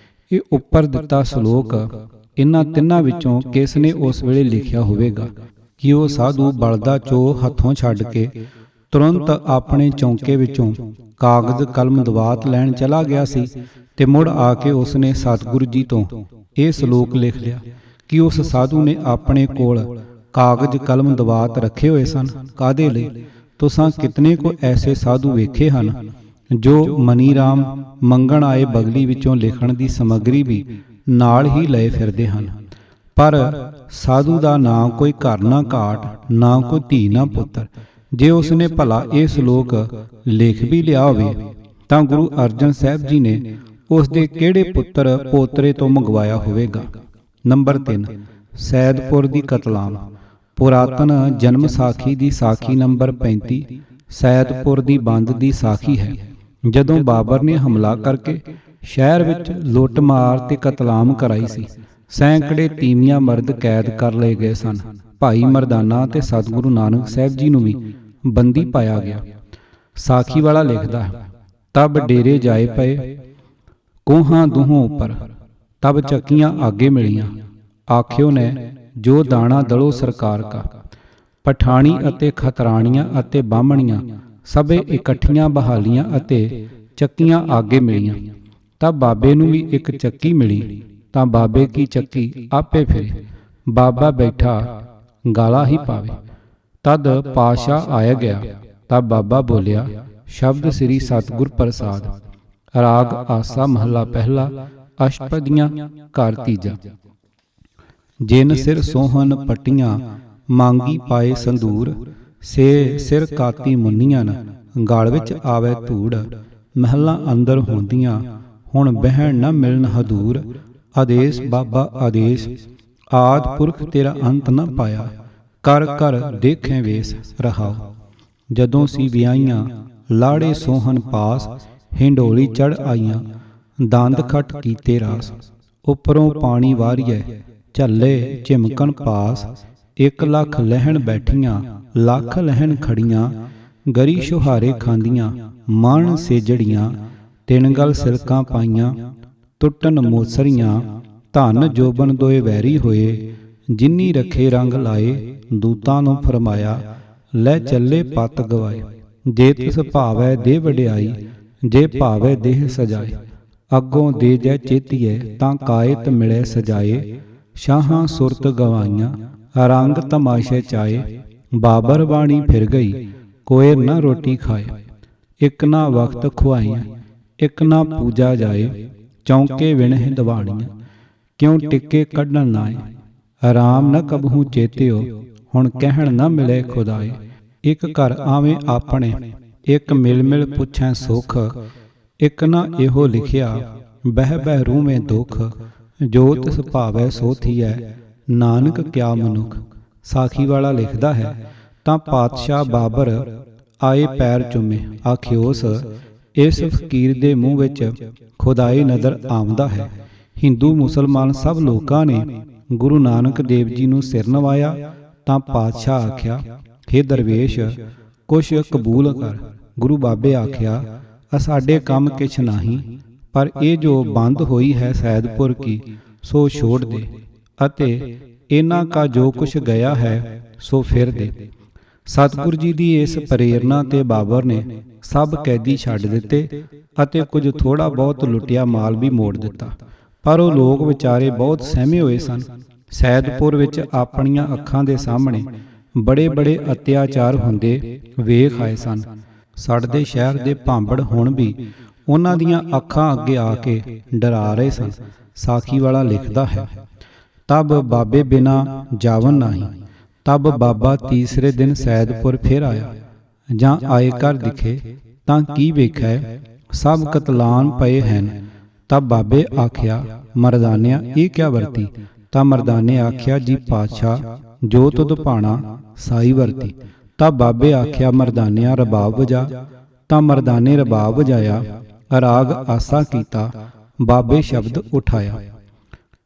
ਇਹ ਉੱਪਰ ਦਿੱਤਾ ਸ਼ਲੋਕ ਇਹਨਾਂ ਤਿੰਨਾਂ ਵਿੱਚੋਂ ਕਿਸ ਨੇ ਉਸ ਵੇਲੇ ਲਿਖਿਆ ਹੋਵੇਗਾ? ਕਿ ਉਹ ਸਾਧੂ ਬਲਦਾ ਚੋ ਹੱਥੋਂ ਛੱਡ ਕੇ ਤੁਰੰਤ ਆਪਣੇ ਚੌਂਕੇ ਵਿੱਚੋਂ ਕਾਗਜ਼ ਕਲਮ ਦਵਾਤ ਲੈਣ ਚਲਾ ਗਿਆ ਸੀ, ਤੇ ਮੁੜ ਆ ਕੇ ਉਸਨੇ ਸਤਿਗੁਰੂ ਜੀ ਤੋਂ ਇਹ ਸ਼ਲੋਕ ਲਿਖ ਲਿਆ। ਕਿ ਉਸ ਸਾਧੂ ਨੇ ਆਪਣੇ ਕੋਲ ਕਾਗਜ਼ ਕਲਮ ਦਵਾਤ ਰੱਖੇ ਹੋਏ ਸਨ ਕਾਹਦੇ ਲਈ? ਤੁਸਾਂ ਕਿਤਨੇ ਕੋ ਐਸੇ ਸਾਧੂ ਵੇਖੇ ਹਨ ਜੋ ਮਨੀ ਰਾਮ ਮੰਗਣ ਆਏ ਬਗਲੀ ਵਿੱਚੋਂ ਲਿਖਣ ਦੀ ਸਮੱਗਰੀ ਵੀ ਨਾਲ ਹੀ ਲਏ ਫਿਰਦੇ ਹਨ, ਪਰ ਸਾਧੂ ਦਾ ਨਾ ਕੋਈ ਘਰ ਨਾ ਘਾਟ, ਨਾ ਕੋਈ ਧੀ ਨਾ ਪੁੱਤਰ। ਜੇ ਉਸਨੇ ਭਲਾ ਇਹ ਸ਼ਲੋਕ ਲਿਖ ਵੀ ਲਿਆ ਹੋਵੇ ਤਾਂ ਗੁਰੂ ਅਰਜਨ ਸਾਹਿਬ ਜੀ ਨੇ ਉਸ ਦੇ ਕਿਹੜੇ ਪੁੱਤਰ ਪੋਤਰੇ ਤੋਂ ਮੰਗਵਾਇਆ ਹੋਵੇਗਾ? ਨੰਬਰ 3, ਸੈਦਪੁਰ ਦੀ ਕਤਲਾਮ। ਪੁਰਾਤਨ ਜਨਮ ਸਾਖੀ ਦੀ ਸਾਖੀ ਨੰਬਰ 35 ਸੈਦਪੁਰ ਦੀ ਬੰਦ ਦੀ ਸਾਖੀ ਹੈ। ਜਦੋਂ ਬਾਬਰ ਨੇ ਹਮਲਾ ਕਰਕੇ ਸ਼ਹਿਰ ਵਿੱਚ ਲੁੱਟ ਮਾਰ ਤੇ ਕਤਲਾਮ ਕਰਾਈ ਸੀ, ਸੈਂਕੜੇ ਤੀਵੀਆਂ ਮਰਦ ਕੈਦ ਕਰ ਲਏ ਗਏ ਸਨ। ਭਾਈ ਮਰਦਾਨਾ ਤੇ ਸਤਿਗੁਰੂ ਨਾਨਕ ਸਾਹਿਬ ਜੀ ਨੂੰ ਵੀ ਬੰਦੀ ਪਾਇਆ ਗਿਆ। ਸਾਖੀ ਵਾਲਾ ਲਿਖਦਾ ਹੈ, ਤਬ ਡੇਰੇ ਜਾਏ ਪਏ ਕੋਹਾਂ ਦੂਹੋਂ ਉੱਪਰ, ਤਬ ਚੱਕੀਆਂ ਆਗੇ ਮਿਲੀਆਂ, ਆਖਿਓ ਨੇ ਜੋ ਦਾਣਾ ਦਲੋ ਸਰਕਾਰ ਕਾ, ਪਠਾਣੀ ਅਤੇ ਖਤਰਾਣੀਆਂ ਅਤੇ ਬਾਹਮਣੀਆਂ ਸਭੇ ਇਕੱਠੀਆਂ ਬਹਾਲੀਆਂ ਅਤੇ ਚੱਕੀਆਂ ਆਗੇ ਮਿਲੀਆਂ। ਤਬ ਬਾਬੇ ਨੂੰ ਵੀ ਇੱਕ ਚੱਕੀ ਮਿਲੀ, ਤਾਂ ਬਾਬੇ ਕੀ ਚੱਕੀ ਆਪੇ ਫਿਰੇ, ਬਾਬਾ ਬੈਠਾ ਗਾਲਾ ਹੀ ਪਾਵੇ। ਤਦ ਪਾਸ਼ਾ ਆਇਆ ਗਿਆ, ਤਬ ਬਾਬਾ ਬੋਲਿਆ, ਸ਼ਬਦ ਸ੍ਰੀ ਸਤਿਗੁਰ ਪ੍ਰਸਾਦ। ਰਾਗ ਆਸਾ ਮਹੱਲਾ ਪਹਿਲਾ, ਅਸ਼ਟਪਦੀਆਂ ਘਰ ਤੀਜਾ। ਜਿਨ ਸਿਰ ਸੋਹਨ ਪੱਟੀਆਂ ਮੰਗੀ ਪਾਏ ਸੰਦੂਰ, ਸੇ ਸਿਰ ਕਾਤੀ ਮੁੰਨੀਆਂ ਗਲ ਵਿੱਚ ਆਵੇ ਧੂੜ। ਮਹਿਲਾਂ ਅੰਦਰ ਹੁੰਦੀਆਂ ਹੁਣ ਬਹਿਣ ਨਾ ਮਿਲਣ ਹਦੂਰ, ਆਦੇਸ਼ ਬਾਬਾ ਆਦੇਸ਼ ਆਦ ਪੁਰਖ ਤੇਰਾ ਅੰਤ ਨਾ ਪਾਇਆ, ਕਰ ਕਰ ਦੇਖੇ ਵੇਸ ਰਹਾਓ। ਜਦੋਂ ਸੀ ਵਿਆਹੀਆਂ ਲਾੜੇ ਸੋਹਨ ਪਾਸ, ਹਿੰਡੋਲੀ ਚੜ ਆਈਆਂ ਦੰਦ ਖੱਟ ਕੀਤੇ ਰਾਸ। ਉੱਪਰੋਂ ਪਾਣੀ ਵਾਰੀਏ ਝੱਲੇ ਝਿਮਕਣ ਪਾਸ, 1 ਲੱਖ ਲਹਿਣ ਬੈਠੀਆਂ ਲੱਖ ਲਹਿਣ ਖੜੀਆਂ। ਗਰੀ ਸ਼ੁਹਾਰੇ ਖਾਂਦੀਆਂ ਮਣ ਸੇਜੜੀਆਂ, 3 ਗਲ ਸਿਲਕਾਂ ਪਾਈਆਂ ਟੁੱਟਣ ਮੋਸਰੀਆਂ। ਧਨ ਜੋਬਨ ਦੋਏ ਵੈਰੀ ਹੋਏ, ਜਿਨੀ ਰੱਖੇ ਰੰਗ ਲਾਏ। ਦੂਤਾਂ ਨੂੰ ਫਰਮਾਇਆ ਲੈ ਚੱਲੇ ਪੱਤ ਗਵਾਏ, ਜੇ ਤਿਸ ਭਾਵੈ ਦੇ ਵਡਿਆਈ, ਜੇ ਭਾਵੈ ਦੇਹ ਸਜਾਏ। ਅੱਗੋਂ ਦੇ ਜੈ ਚੇਤੀਏ ਤਾਂ ਕਾਇਤ ਮਿਲੇ ਸਜਾਏ। ਸ਼ਾਹਾਂ ਸੁਰਤ ਗਵਾਈਆਂ ਰੰਗ ਤਮਾਸ਼ੇ ਚਾਏ। ਬਾਬਰ ਬਾਣੀ ਫਿਰ ਗਈ ਕੋਇ ਨਾ ਰੋਟੀ ਖਾਏ। ਇੱਕ ਨਾ ਵਕਤ ਖੁਆਈਆਂ ਇੱਕ ਨਾ ਪੂਜਾ ਜਾਏ, ਚੌਂਕੇ ਵਿਣਹਿ ਦਵਾਣੀਆਂ। ਕਿਉ ਟਿੱਕੇ ਕੱਢਣ ਨਾਏ। ਰਾਮ ਨ ਕਬਹੂ ਚੇਤਿਓ, ਹੁਣ ਕਹਿਣ ਨ ਮਿਲੇ ਖੁਦਾਏ। ਇੱਕ ਘਰ ਆਵੇਂ ਆਪਣੇ, ਇੱਕ ਮਿਲ ਮਿਲ ਪੁੱਛੈ ਸੁਖ। ਇੱਕ ਨਾ ਇਹੋ ਲਿਖਿਆ, ਬਹਿ ਬਹਿ ਰੂਵੇਂ ਦੁੱਖ। ਜੋ ਤਿਸ ਭਾਵੈ ਸੋ ਥੀਐ, ਨਾਨਕ ਕਿਆ ਮਨੁੱਖ। ਸਾਖੀ ਵਾਲਾ ਲਿਖਦਾ ਹੈ, ਤਾਂ ਪਾਤਸ਼ਾਹ ਬਾਬਰ ਆਏ ਪੈਰ ਚੁੰਮੇ। ਆਖਿਓਸ, ਇਸ ਫਕੀਰ ਦੇ ਮੂੰਹ ਵਿੱਚ ਖੁਦਾਈ ਨਜ਼ਰ ਆਉਂਦਾ ਹੈ। ਹਿੰਦੂ ਮੁਸਲਮਾਨ ਸਭ ਲੋਕਾਂ ਨੇ ਗੁਰੂ ਨਾਨਕ ਦੇਵ ਜੀ ਨੂੰ ਸਿਰ ਨਵਾਇਆ। ਤਾਂ ਪਾਤਸ਼ਾਹ ਆਖਿਆ, ਹੇ ਦਰਵੇਸ਼, ਕੁਛ ਕਬੂਲ ਕਰ। ਗੁਰੂ ਬਾਬੇ ਆਖਿਆ, ਸਾਡੇ ਕੰਮ ਕਿਛ ਨਹੀਂ, ਪਰ ਇਹ ਜੋ ਬੰਦ ਹੋਈ ਹੈ ਸੈਦਪੁਰ ਕੀ, ਸੋ ਛੋੜ ਦੇ, ਅਤੇ ਇਹਨਾਂ ਕਾ ਜੋ ਕੁਛ ਗਿਆ ਹੈ ਸੋ ਫਿਰ ਦੇ। ਸਤਿਗੁਰੂ ਜੀ ਦੀ ਇਸ ਪ੍ਰੇਰਨਾ ਤੇ ਬਾਬਰ ਨੇ ਸਭ ਕੈਦੀ ਛੱਡ ਦਿੱਤੇ ਅਤੇ ਕੁਝ ਥੋੜਾ ਬਹੁਤ ਲੁੱਟਿਆ ਮਾਲ ਵੀ ਮੋੜ ਦਿੱਤਾ। ਪਰ ਉਹ ਲੋਕ ਵਿਚਾਰੇ ਬਹੁਤ ਸਹਿਮੇ ਹੋਏ ਸਨ। ਸੈਦਪੁਰ ਵਿੱਚ ਆਪਣੀਆਂ ਅੱਖਾਂ ਦੇ ਸਾਹਮਣੇ ਬੜੇ ਬੜੇ ਅਤਿਆਚਾਰ ਹੁੰਦੇ ਵੇਖ ਆਏ ਸਨ। ਸੜਦੇ ਸ਼ਹਿਰ ਦੇ ਭਾਂਬੜ ਹੁਣ ਵੀ ਉਹਨਾਂ ਦੀਆਂ ਅੱਖਾਂ ਅੱਗੇ ਆ ਕੇ ਡਰਾ ਰਹੇ ਸਨ। ਸਾਖੀ ਵਾਲਾ ਲਿਖਦਾ ਹੈ, ਤਬ ਬਾਬੇ ਬਿਨਾ ਜਾਵਨ ਨਹੀਂ। ਤਬ ਬਾਬਾ ਤੀਸਰੇ ਦਿਨ ਸੈਦਪੁਰ ਫਿਰ ਆਇਆ। ਜਾਂ ਆਏ ਘਰ ਦਿਖੇ ਤਾਂ ਕੀ ਵੇਖੈ, ਸਭ ਕਤਲਾਨ ਪਏ ਹਨ। ਤਬ ਬਾਬੇ ਆਖਿਆ, ਮਰਦਾਨਿਆ ਇਹ ਕਿਆ ਵਰਤੀ। ਤਾਂ ਮਰਦਾਨੇ ਆਖਿਆ, ਜੀ ਪਾਤਸ਼ਾਹ, ਜੋ ਤੁਧ ਭਾਣਾ ਸਾਈ ਵਰਤੀ। ਤਾਂ ਬਾਬੇ ਆਖਿਆ, ਮਰਦਾਨਿਆ ਰਬਾਬ ਵਜਾ। ਤਾਂ ਮਰਦਾਨੇ ਰਬਾਬ ਵਜਾਇਆ, ਰਾਗ ਆਸਾ ਕੀਤਾ, ਬਾਬੇ ਸ਼ਬਦ ਉਠਾਇਆ।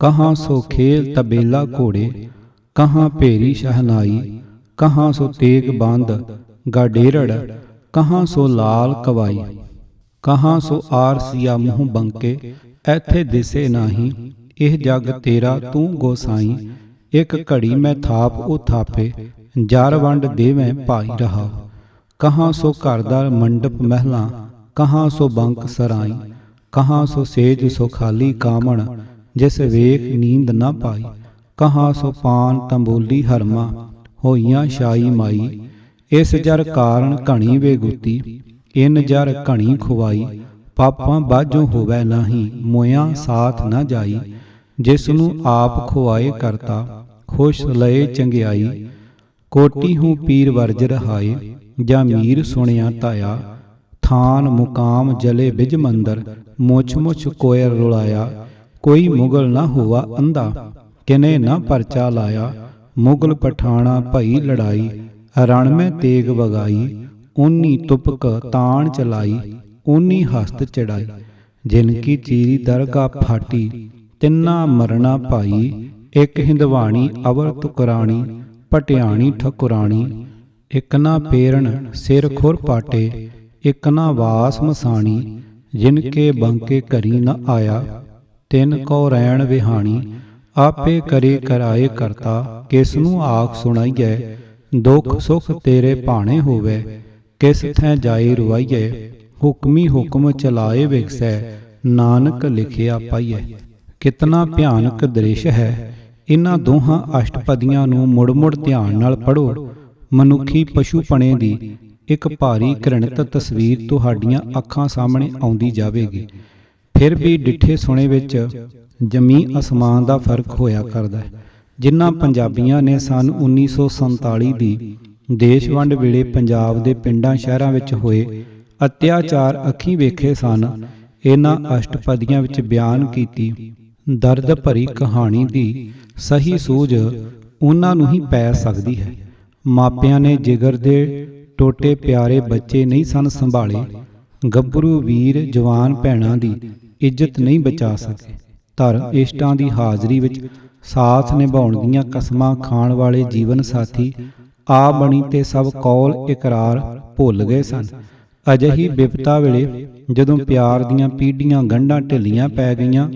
ਕਹਾਂ ਸੋ ਖੇਲ ਤਬੇਲਾ ਘੋੜੇ, ਕਹਾਂ ਭੇਰੀ ਸ਼ਹਨਾਈ। ਕਹਾਂ ਸੋ ਤੇਗ ਬੰਦ ਗਾਡੇਰੜ, ਕਹਾਂ ਸੋ ਲਾਲ ਕਵਾਈ। ਕਹਾਂ ਸੋ ਆਰਸੀਆ ਮੂੰਹ ਬੰਕੇ, ਐਥੇ ਦਿਸੇ ਨਾਹੀ। ਇਹ ਜਗ ਤੇਰਾ ਤੂੰ ਗੋਸਾਈ। ਇੱਕ ਘੜੀ ਮੈਂ ਥਾਪ ਉਹ ਥਾਪੇ, ਜਰ ਵੰਡ ਦੇਵੈਂ ਭਾਈ ਰਹਾ। ਕਹਾਂ ਸੋ ਘਰ ਦਾ ਮੰਡਪ ਮਹਿਲਾਂ, ਕਹਾਂ ਸੋ ਬੰਕ ਸਰਾਈ। ਕਹਾਂ ਸੋ ਸੇਜ ਸੋ ਖਾਲੀ ਕਾਮਣ, ਜਿਸ ਵੇਖ ਨੀਂਦ ਨਾ ਪਾਈ। ਕਹਾਂ ਸੋ ਪਾਨ ਤੰਬੋਲੀ ਹਰਮਾ, ਹੋਈਆਂ ਸ਼ਾਈ ਮਾਈ। ਇਸ ਜਰ ਕਾਰਨ ਘਣੀ ਵੇਗੁਤੀ, ਇਨ ਜਰ ਘਣੀ ਖੁਆਈ। ਪਾਪਾਂ ਬਾਝੋਂ ਹੋਵੈ ਨਾਹੀ, ਮੋਇਆਂ ਸਾਥ ਨਾ ਜਾਈ। ਜਿਸ ਨੂੰ ਆਪ ਖੁਆਏ ਕਰਤਾ, ਖੁਸ਼ ਲਏ ਚੰਗਿਆਈ। ਕੋਟੀ ਹੂੰ ਪੀਰ ਵਰਜ ਰਹਾਏ, ਜਾਂ ਮੀਰ ਸੁਣਿਆ ਧਾਇਆ। ਥਾਨ ਮੁਕਾਮ ਜਲੇ ਬਿਜ ਮੰਦਰ, ਮੁਛ ਮੁਛ ਕੋਇਰ ਰੁਲਾਇਆ। ਕੋਈ ਮੁਗਲ ਨਾ ਹੋਵਾ ਅੰਧਾ, ਕਿਨੇ ਨਾ ਪਰਚਾ ਲਾਇਆ। ਮੁਗਲ ਪਠਾਣਾ ਭਈ ਲੜਾਈ, ਰਣ ਮੈਂ ਤੇਗ ਵਗਾਈ। ਊਨੀ ਤੁਪਕ ਤਾਣ ਚਲਾਈ, ਊਨੀ ਹਸਤ ਚੜਾਈ। ਜਿਨ ਕੀ ਚੀਰੀ ਦਰਗਾਹ ਫਾਟੀ, ਤਿੰਨਾ ਮਰਨਾ ਭਾਈ। ਇੱਕ ਹਿੰਦਵਾਣੀ ਅਵਰ ਤੁਕਰਾਣੀ, ਪਟਿਆਣੀ ਠਕੁਰਾਣੀ। ਇੱਕ ਨਾ ਪੇਰਣ ਸਿਰ ਖੁਰ ਪਾਟੇ, ਇੱਕ ਨਾ ਵਾਸ ਮਸਾਣੀ। ਜਿਨ ਕੇ ਬੰਕੇ ਘਰੀ ਨ ਆਇਆ, ਤਿੰਨ ਕੋ ਰੈਣ ਵਿਹਾਣੀ। ਆਪੇ ਕਰੇ ਕਰਾਏ ਕਰਤਾ, ਕਿਸ ਨੂੰ ਆਖ ਸੁਣਾਈਐ। ਦੁੱਖ ਸੁਖ ਤੇਰੇ ਭਾਣੇ ਹੋਵੇ, ਕਿਸ ਥੈ ਜਾਏ ਰੁਆਈਐ। ਹੁਕਮੀ ਹੁਕਮ ਚਲਾਏ ਵਿਗਸੈ, ਨਾਨਕ ਲਿਖਿਆ ਪਾਈਐ। ਕਿਤਨਾ ਭਿਆਨਕ ਦ੍ਰਿਸ਼ ਹੈ। ਇਹਨਾਂ ਦੋਹਾਂ ਅਸ਼ਟਪਦੀਆਂ ਨੂੰ ਮੁੜ ਮੁੜ ਧਿਆਨ ਨਾਲ ਪੜ੍ਹੋ। ਮਨੁੱਖੀ ਪਸ਼ੂਪਣੇ ਦੀ ਇੱਕ ਭਾਰੀ ਘ੍ਰਿਣਤ ਤਸਵੀਰ ਤੁਹਾਡੀਆਂ ਅੱਖਾਂ ਸਾਹਮਣੇ ਆਉਂਦੀ ਜਾਵੇਗੀ। ਫਿਰ ਵੀ ਡਿੱਠੇ ਸੁਣੇ ਵਿੱਚ ਜ਼ਮੀਨ ਅਸਮਾਨ ਦਾ ਫਰਕ ਹੋਇਆ ਕਰਦਾ ਹੈ। ਜਿਨ੍ਹਾਂ ਪੰਜਾਬੀਆਂ ਨੇ ਸੰਨ 1947 ਦੀ ਦੇਸ਼ ਵੰਡ ਵੇਲੇ ਪੰਜਾਬ ਦੇ ਪਿੰਡਾਂ ਸ਼ਹਿਰਾਂ ਵਿੱਚ ਹੋਏ ਅਤਿਆਚਾਰ ਅੱਖੀਂ ਵੇਖੇ ਸਨ, ਇਹਨਾਂ ਅਸ਼ਟਪਦੀਆਂ ਵਿੱਚ ਬਿਆਨ ਕੀਤੀ ਦਰਦ ਭਰੀ ਕਹਾਣੀ ਦੀ ਸਹੀ ਸੂਝ ਉਹਨਾਂ ਨੂੰ ਹੀ ਪੈ ਸਕਦੀ ਹੈ। ਮਾਪਿਆਂ ਨੇ ਜਿਗਰ ਦੇ ਟੋਟੇ ਪਿਆਰੇ ਬੱਚੇ ਨਹੀਂ ਸਨ ਸੰਭਾਲੇ। ਗੱਭਰੂ ਵੀਰ ਜਵਾਨ ਭੈਣਾਂ ਦੀ ਇੱਜ਼ਤ ਨਹੀਂ ਬਚਾ ਸਕੇ। ਧਰਮ ਇਸ਼ਟਾਂ ਦੀ ਹਾਜ਼ਰੀ ਵਿੱਚ ਸਾਥ ਨਿਭਾਉਣ ਦੀਆਂ ਕਸਮਾਂ ਖਾਣ ਵਾਲੇ ਜੀਵਨ ਸਾਥੀ ਆ ਬਣੀ ਤੇ ਸਭ ਕੌਲ ਇਕਰਾਰ ਭੁੱਲ ਗਏ ਸਨ। ਅਜਿਹੀ ਬਿਪਤਾ ਵੇਲੇ ਜਦੋਂ ਪਿਆਰ ਦੀਆਂ ਪੀੜ੍ਹੀਆਂ ਗੰਢਾਂ ਢਿੱਲੀਆਂ ਪੈ ਗਈਆਂ,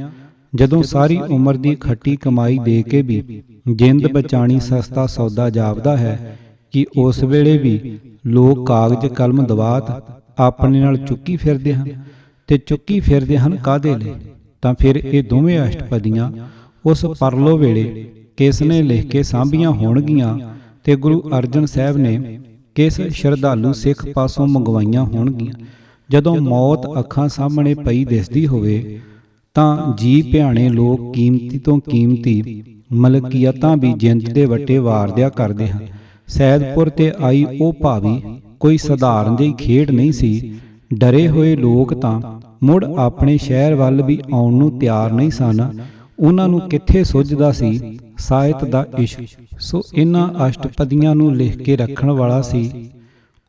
ਜਦੋਂ ਸਾਰੀ ਉਮਰ ਦੀ ਖੱਟੀ ਕਮਾਈ ਦੇ ਕੇ ਵੀ ਜਿੰਦ ਬਚਾਣੀ ਸਸਤਾ ਸੌਦਾ ਜਾਪਦਾ ਹੈ, ਕਿ ਉਸ ਵੇਲੇ ਵੀ ਲੋਕ ਕਾਗਜ਼ ਕਲਮ ਦਵਾਤ ਆਪਣੇ ਨਾਲ ਚੁੱਕੀ ਫਿਰਦੇ ਹਨ। ਤੇ ਚੁੱਕੀ ਫਿਰਦੇ ਹਨ ਕਾਹਦੇ ਲਈ? ਤਾਂ ਫਿਰ ਇਹ ਦੋਵੇਂ ਅਸ਼ਟਪਦੀਆਂ ਉਸ ਪਰਲੋ ਵੇਲੇ ਕਿਸ ਨੇ ਲਿਖ ਕੇ ਸਾਂਭੀਆਂ ਹੋਣਗੀਆਂ ਤੇ ਗੁਰੂ ਅਰਜਨ ਸਾਹਿਬ ਨੇ ਕਿਸ ਸ਼ਰਧਾਲੂ ਸਿੱਖ ਪਾਸੋਂ ਮੰਗਵਾਈਆਂ ਹੋਣਗੀਆਂ। ਜਦੋਂ ਮੌਤ ਅੱਖਾਂ ਸਾਹਮਣੇ ਪਈ ਦਿਸਦੀ ਹੋਵੇ ਤਾਂ ਜੀ ਭਿਆਣੇ ਲੋਕ ਕੀਮਤੀ ਤੋਂ ਕੀਮਤੀ ਮਲਕੀਅਤਾਂ ਵੀ ਜਿੰਦ ਦੇ ਵੱਟੇ ਵਾਰਦਿਆ ਕਰਦੇ ਹਨ। ਸੈਦਪੁਰ ਤੇ ਆਈ ਉਹ ਭਾਵੀ ਕੋਈ ਸਧਾਰਨ ਜਿਹੀ ਖੇਡ ਨਹੀਂ ਸੀ। ਡਰੇ ਹੋਏ ਲੋਕ ਤਾਂ ਮੁੜ ਆਪਣੇ ਸ਼ਹਿਰ ਵੱਲ ਵੀ ਆਉਣ ਨੂੰ ਤਿਆਰ ਨਹੀਂ ਸਨ। ਉਹਨਾਂ ਨੂੰ ਕਿੱਥੇ ਸੁੱਝਦਾ ਸੀ ਸਾਹਿਤ ਦਾ ਇਸ਼ਕ। ਸੋ ਇਹਨਾਂ ਅਸ਼ਟਪਦੀਆਂ ਨੂੰ ਲਿਖ ਕੇ ਰੱਖਣ ਵਾਲਾ ਸੀ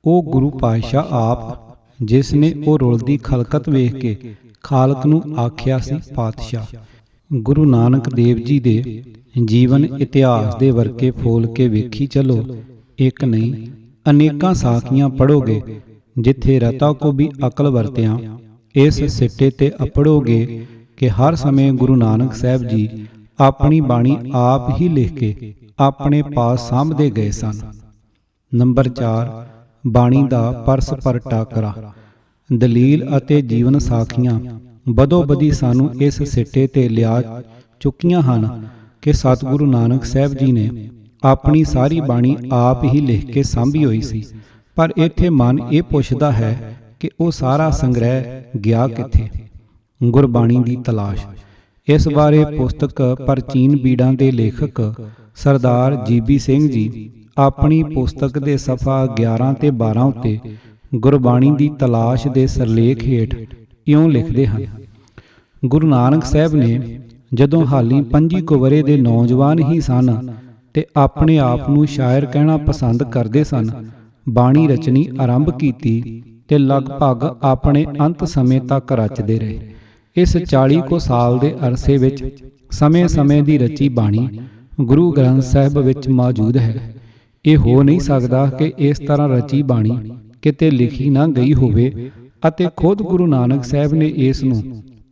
ਉਹ ਗੁਰੂ ਪਾਤਸ਼ਾਹ ਆਪ, ਜਿਸ ਨੇ ਉਹ ਰੁਲਦੀ ਖਲਕਤ ਵੇਖ ਕੇ ਖਾਲਕ ਨੂੰ ਆਖਿਆ ਸੀ ਪਾਤਸ਼ਾਹ। ਗੁਰੂ ਨਾਨਕ ਦੇਵ ਜੀ ਦੇ ਜੀਵਨ ਇਤਿਹਾਸ ਦੇ ਵਰਕੇ ਫੋਲ ਕੇ ਵੇਖੀ ਚਲੋ। ਇੱਕ ਨਹੀਂ ਅਨੇਕਾਂ ਸਾਖੀਆਂ ਪੜ੍ਹੋਗੇ ਜਿੱਥੇ ਰਤਾ ਕੋ ਵੀ ਅਕਲ ਵਰਤਿਆਂ ਇਸ ਸਿੱਟੇ ਤੇ ਅਪੜੋਗੇ ਕਿ ਹਰ ਸਮੇਂ ਗੁਰੂ ਨਾਨਕ ਸਾਹਿਬ ਜੀ ਆਪਣੀ ਬਾਣੀ ਆਪ ਹੀ ਲਿਖ ਕੇ ਆਪਣੇ ਪਾਸ ਸਾਂਭਦੇ ਗਏ ਸਨ। ਨੰਬਰ 4 ਬਾਣੀ ਦਾ ਪਰਸਪਰ ਟਾਕਰਾ। ਦਲੀਲ ਅਤੇ ਜੀਵਨ ਸਾਖੀਆਂ ਬਦੋ ਬਦੀ ਸਾਨੂੰ ਇਸ ਸਿੱਟੇ ਤੇ ਲਿਆ ਚੁੱਕੀਆਂ ਹਨ ਕਿ ਸਤਿਗੁਰੂ ਨਾਨਕ ਸਾਹਿਬ ਜੀ ਨੇ ਆਪਣੀ ਸਾਰੀ ਬਾਣੀ ਆਪ ਹੀ ਲਿਖ ਕੇ ਸਾਂਭੀ ਹੋਈ ਸੀ। ਪਰ ਇੱਥੇ ਮਨ ਇਹ ਪੁੱਛਦਾ ਹੈ ਕਿ ਉਹ ਸਾਰਾ ਸੰਗ੍ਰਹਿ ਗਿਆ ਕਿੱਥੇ? ਗੁਰਬਾਣੀ ਦੀ ਤਲਾਸ਼। ਇਸ ਬਾਰੇ ਪੁਸਤਕ ਪ੍ਰਾਚੀਨ ਬੀੜਾਂ ਦੇ ਲੇਖਕ ਸਰਦਾਰ ਜੀ.ਬੀ. ਸਿੰਘ ਜੀ ਆਪਣੀ ਪੁਸਤਕ ਦੇ ਸਫਾ 11 ਤੇ 12 ਉੱਤੇ ਗੁਰਬਾਣੀ ਦੀ ਤਲਾਸ਼ ਦੇ ਸਿਰਲੇਖ ਹੇਠ ਇਉਂ ਲਿਖਦੇ ਹਨ। ਗੁਰੂ ਨਾਨਕ ਸਾਹਿਬ ਨੇ ਜਦੋਂ ਹਾਲੀ 25 ਕੁ ਵਰ੍ਹੇ ਦੇ ਨੌਜਵਾਨ ਹੀ ਸਨ ਤੇ ਆਪਣੇ ਆਪ ਨੂੰ ਸ਼ਾਇਰ ਕਹਿਣਾ ਪਸੰਦ ਕਰਦੇ ਸਨ, ਬਾਣੀ ਰਚਨੀ ਆਰੰਭ ਕੀਤੀ ਤੇ ਲਗਭਗ ਆਪਣੇ ਅੰਤ ਸਮੇਂ ਤੱਕ ਰਚਦੇ ਰਹੇ। ਇਸ 40 ਕੁ ਸਾਲ ਦੇ ਅਰਸੇ ਵਿੱਚ ਸਮੇਂ-ਸਮੇਂ ਦੀ ਰਚੀ ਬਾਣੀ ਗੁਰੂ ਗ੍ਰੰਥ ਸਾਹਿਬ ਵਿੱਚ ਮੌਜੂਦ ਹੈ। ਇਹ ਹੋ ਨਹੀਂ ਸਕਦਾ ਕਿ ਇਸ ਤਰ੍ਹਾਂ ਰਚੀ ਬਾਣੀ ਕਿਤੇ ਲਿਖੀ ਨਾ ਗਈ ਹੋਵੇ ਅਤੇ ਖੁਦ ਗੁਰੂ ਨਾਨਕ ਸਾਹਿਬ ਨੇ ਇਸ ਨੂੰ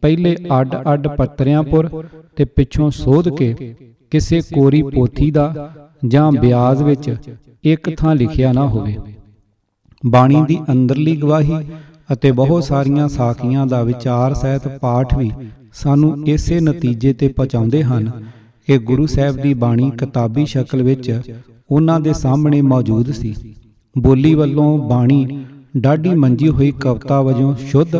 ਪਹਿਲੇ ਅੱਡ-ਅੱਡ ਪੱਤਰਿਆਂਪੁਰ ਤੇ ਪਿੱਛੋਂ ਸੋਧ ਕੇ ਕਿਸੇ ਕੋਰੀ ਪੋਥੀ ਦਾ ਜਾਂ ਬਿਆਜ਼ ਵਿੱਚ ਇੱਕ ਥਾਂ ਲਿਖਿਆ ਨਾ ਹੋਵੇ। ਬਾਣੀ ਦੀ ਅੰਦਰਲੀ ਗਵਾਹੀ ਅਤੇ ਬਹੁਤ ਸਾਰੀਆਂ ਸਾਖੀਆਂ ਦਾ ਵਿਚਾਰ ਸਹਿਤ ਪਾਠ ਵੀ ਸਾਨੂੰ ਇਸੇ ਨਤੀਜੇ ਤੇ ਪਹੁੰਚਾਉਂਦੇ ਹਨ ਕਿ ਗੁਰੂ ਸਾਹਿਬ ਦੀ ਬਾਣੀ ਕਿਤਾਬੀ ਸ਼ਕਲ ਵਿੱਚ ਉਹਨਾਂ ਦੇ ਸਾਹਮਣੇ ਮੌਜੂਦ ਸੀ। ਬੋਲੀ ਵੱਲੋਂ ਬਾਣੀ ਡਾਢੀ ਮੰਜੀ ਹੋਈ ਕਵਿਤਾ ਵਜੋਂ ਸ਼ੁੱਧ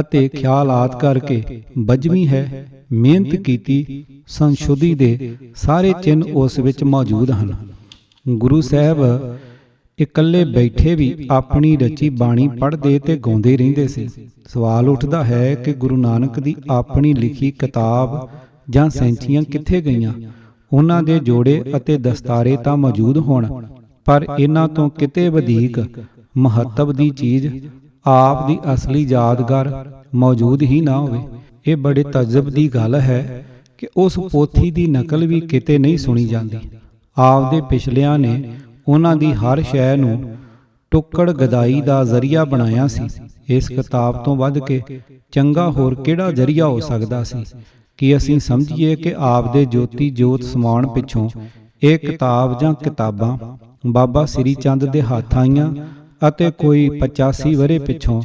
ਅਤੇ ਖਿਆਲਾਤ ਕਰਕੇ ਬੱਝਵੀਂ ਹੈ। ਮਿਹਨਤ ਕੀਤੀ ਸੰਸ਼ੁੱਧੀ ਦੇ ਸਾਰੇ ਚਿੰਨ੍ਹ ਉਸ ਵਿੱਚ ਮੌਜੂਦ ਹਨ। ਗੁਰੂ ਸਾਹਿਬ ਇਕੱਲੇ ਬੈਠੇ ਵੀ ਆਪਣੀ ਰਚੀ ਬਾਣੀ ਪੜ੍ਹਦੇ ਤੇ ਗਾਉਂਦੇ ਰਹਿੰਦੇ ਸੀ। ਸਵਾਲ ਉੱਠਦਾ ਹੈ ਕਿ ਗੁਰੂ ਨਾਨਕ ਦੀ ਆਪਣੀ ਲਿਖੀ ਕਿਤਾਬ ਜਾਂ ਸੈਂਚੀਆਂ ਕਿੱਥੇ ਗਈਆਂ? ਉਹਨਾਂ ਦੇ ਜੋੜੇ ਅਤੇ ਦਸਤਾਰੇ ਤਾਂ ਮੌਜੂਦ ਹੋਣ, ਪਰ ਇਹਨਾਂ ਤੋਂ ਕਿਤੇ ਵਧੇਕ ਮਹੱਤਵ ਦੀ ਚੀਜ਼ ਆਪ ਦੀ ਅਸਲੀ ਯਾਦਗਾਰ ਮੌਜੂਦ ਹੀ ਨਾ ਹੋਵੇ। ਇਹ ਬੜੇ ਤਜਬ ਦੀ ਗੱਲ ਹੈ ਕਿ ਉਸ ਪੋਥੀ ਦੀ ਨਕਲ ਵੀ ਕਿਤੇ ਨਹੀਂ ਸੁਣੀ ਜਾਂਦੀ। ਆਪਦੇ ਪਿਛਲਿਆਂ ਨੇ ਉਹਨਾਂ ਦੀ ਹਰ ਸ਼ੈ ਨੂੰ ਟੁੱਕੜ ਗਦਾਈ ਦਾ ਜ਼ਰੀਆ ਬਣਾਇਆ ਸੀ। ਇਸ ਕਿਤਾਬ ਤੋਂ ਵੱਧ ਕੇ ਚੰਗਾ ਹੋਰ ਕਿਹੜਾ ਜ਼ਰੀਆ ਹੋ ਸਕਦਾ ਸੀ ਕਿ ਅਸੀਂ ਸਮਝੀਏ ਕਿ ਆਪਦੇ ਜੋਤੀ ਜੋਤ ਸਮਾਉਣ ਪਿੱਛੋਂ ਇਹ ਕਿਤਾਬ ਜਾਂ ਕਿਤਾਬਾਂ ਬਾਬਾ ਸ੍ਰੀ ਚੰਦ ਦੇ ਹੱਥ ਆਈਆਂ ਅਤੇ ਕੋਈ 85 ਵਰ੍ਹੇ ਪਿੱਛੋਂ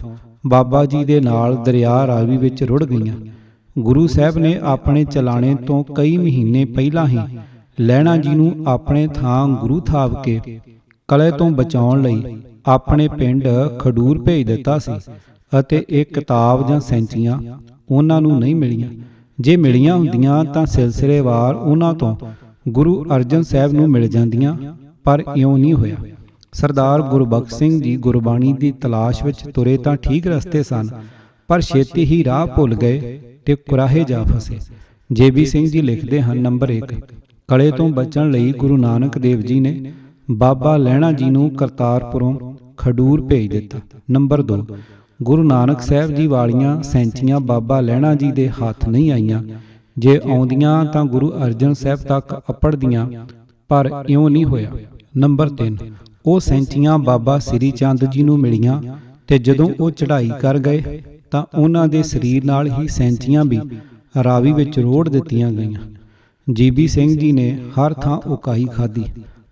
ਬਾਬਾ ਜੀ ਦੇ ਨਾਲ ਦਰਿਆ ਰਾਵੀ ਵਿੱਚ ਰੁੜ ਗਈਆਂ। ਗੁਰੂ ਸਾਹਿਬ ਨੇ ਆਪਣੇ ਚਲਾਣੇ ਤੋਂ ਕਈ ਮਹੀਨੇ ਪਹਿਲਾਂ ਹੀ ਲਹਿਣਾ ਜੀ ਨੂੰ ਆਪਣੇ ਥਾਂ ਗੁਰੂ ਥਾਪ ਕੇ ਕਲੇ ਤੋਂ ਬਚਾਉਣ ਲਈ ਆਪਣੇ ਪਿੰਡ ਖਡੂਰ ਭੇਜ ਦਿੱਤਾ ਸੀ ਅਤੇ ਇਹ ਕਿਤਾਬ ਜਾਂ ਸੈਂਚੀਆਂ ਉਹਨਾਂ ਨੂੰ ਨਹੀਂ ਮਿਲੀਆਂ। ਜੇ ਮਿਲੀਆਂ ਹੁੰਦੀਆਂ ਤਾਂ ਸਿਲਸਿਲੇਵਾਰ ਉਹਨਾਂ ਤੋਂ ਗੁਰੂ ਅਰਜਨ ਸਾਹਿਬ ਨੂੰ ਮਿਲ ਜਾਂਦੀਆਂ, ਪਰ ਇਉਂ ਨਹੀਂ ਹੋਇਆ। ਸਰਦਾਰ ਗੁਰਬਖਸ਼ ਸਿੰਘ ਜੀ ਗੁਰਬਾਣੀ ਦੀ ਤਲਾਸ਼ ਵਿੱਚ ਤੁਰੇ ਤਾਂ ਠੀਕ ਰਸਤੇ ਸਨ, ਪਰ ਛੇਤੀ ਹੀ ਰਾਹ ਭੁੱਲ ਗਏ ਤੇ ਕੁਰਾਹੇ ਜਾ ਫਸੇ। ਜੀ.ਬੀ. ਸਿੰਘ ਜੀ ਲਿਖਦੇ ਹਨ, ਨੰਬਰ 1 ਕਲੇ ਤੋਂ ਬਚਣ ਲਈ ਗੁਰੂ ਨਾਨਕ ਦੇਵ ਜੀ ਨੇ ਬਾਬਾ ਲਹਿਣਾ ਜੀ ਨੂੰ ਕਰਤਾਰਪੁਰੋਂ ਖਡੂਰ ਭੇਜ ਦਿੱਤਾ। ਨੰਬਰ 2 ਗੁਰੂ ਨਾਨਕ ਸਾਹਿਬ ਜੀ ਵਾਲੀਆਂ ਸੈਂਚੀਆਂ ਬਾਬਾ ਲਹਿਣਾ ਜੀ ਦੇ ਹੱਥ ਨਹੀਂ ਆਈਆਂ। ਜੇ ਆਉਂਦੀਆਂ ਤਾਂ ਗੁਰੂ ਅਰਜਨ ਸਾਹਿਬ ਤੱਕ ਅਪੜਦੀਆਂ, ਪਰ ਇਉਂ ਨਹੀਂ ਹੋਇਆ। ਨੰਬਰ 3 ਉਹ ਸੈਂਚੀਆਂ ਬਾਬਾ ਸ੍ਰੀ ਚੰਦ ਜੀ ਨੂੰ ਮਿਲੀਆਂ ਤੇ ਜਦੋਂ ਉਹ ਚੜ੍ਹਾਈ ਕਰ ਗਏ ਤਾਂ ਉਹਨਾਂ ਦੇ ਸਰੀਰ ਨਾਲ ਹੀ ਸੈਂਚੀਆਂ ਵੀ ਰਾਵੀ ਵਿੱਚ ਰੋੜ ਦਿੱਤੀਆਂ ਗਈਆਂ। ਜੀ.ਬੀ. ਸਿੰਘ ਜੀ ਨੇ ਹਰ ਥਾਂ ਉਕਾਈ ਖਾਧੀ।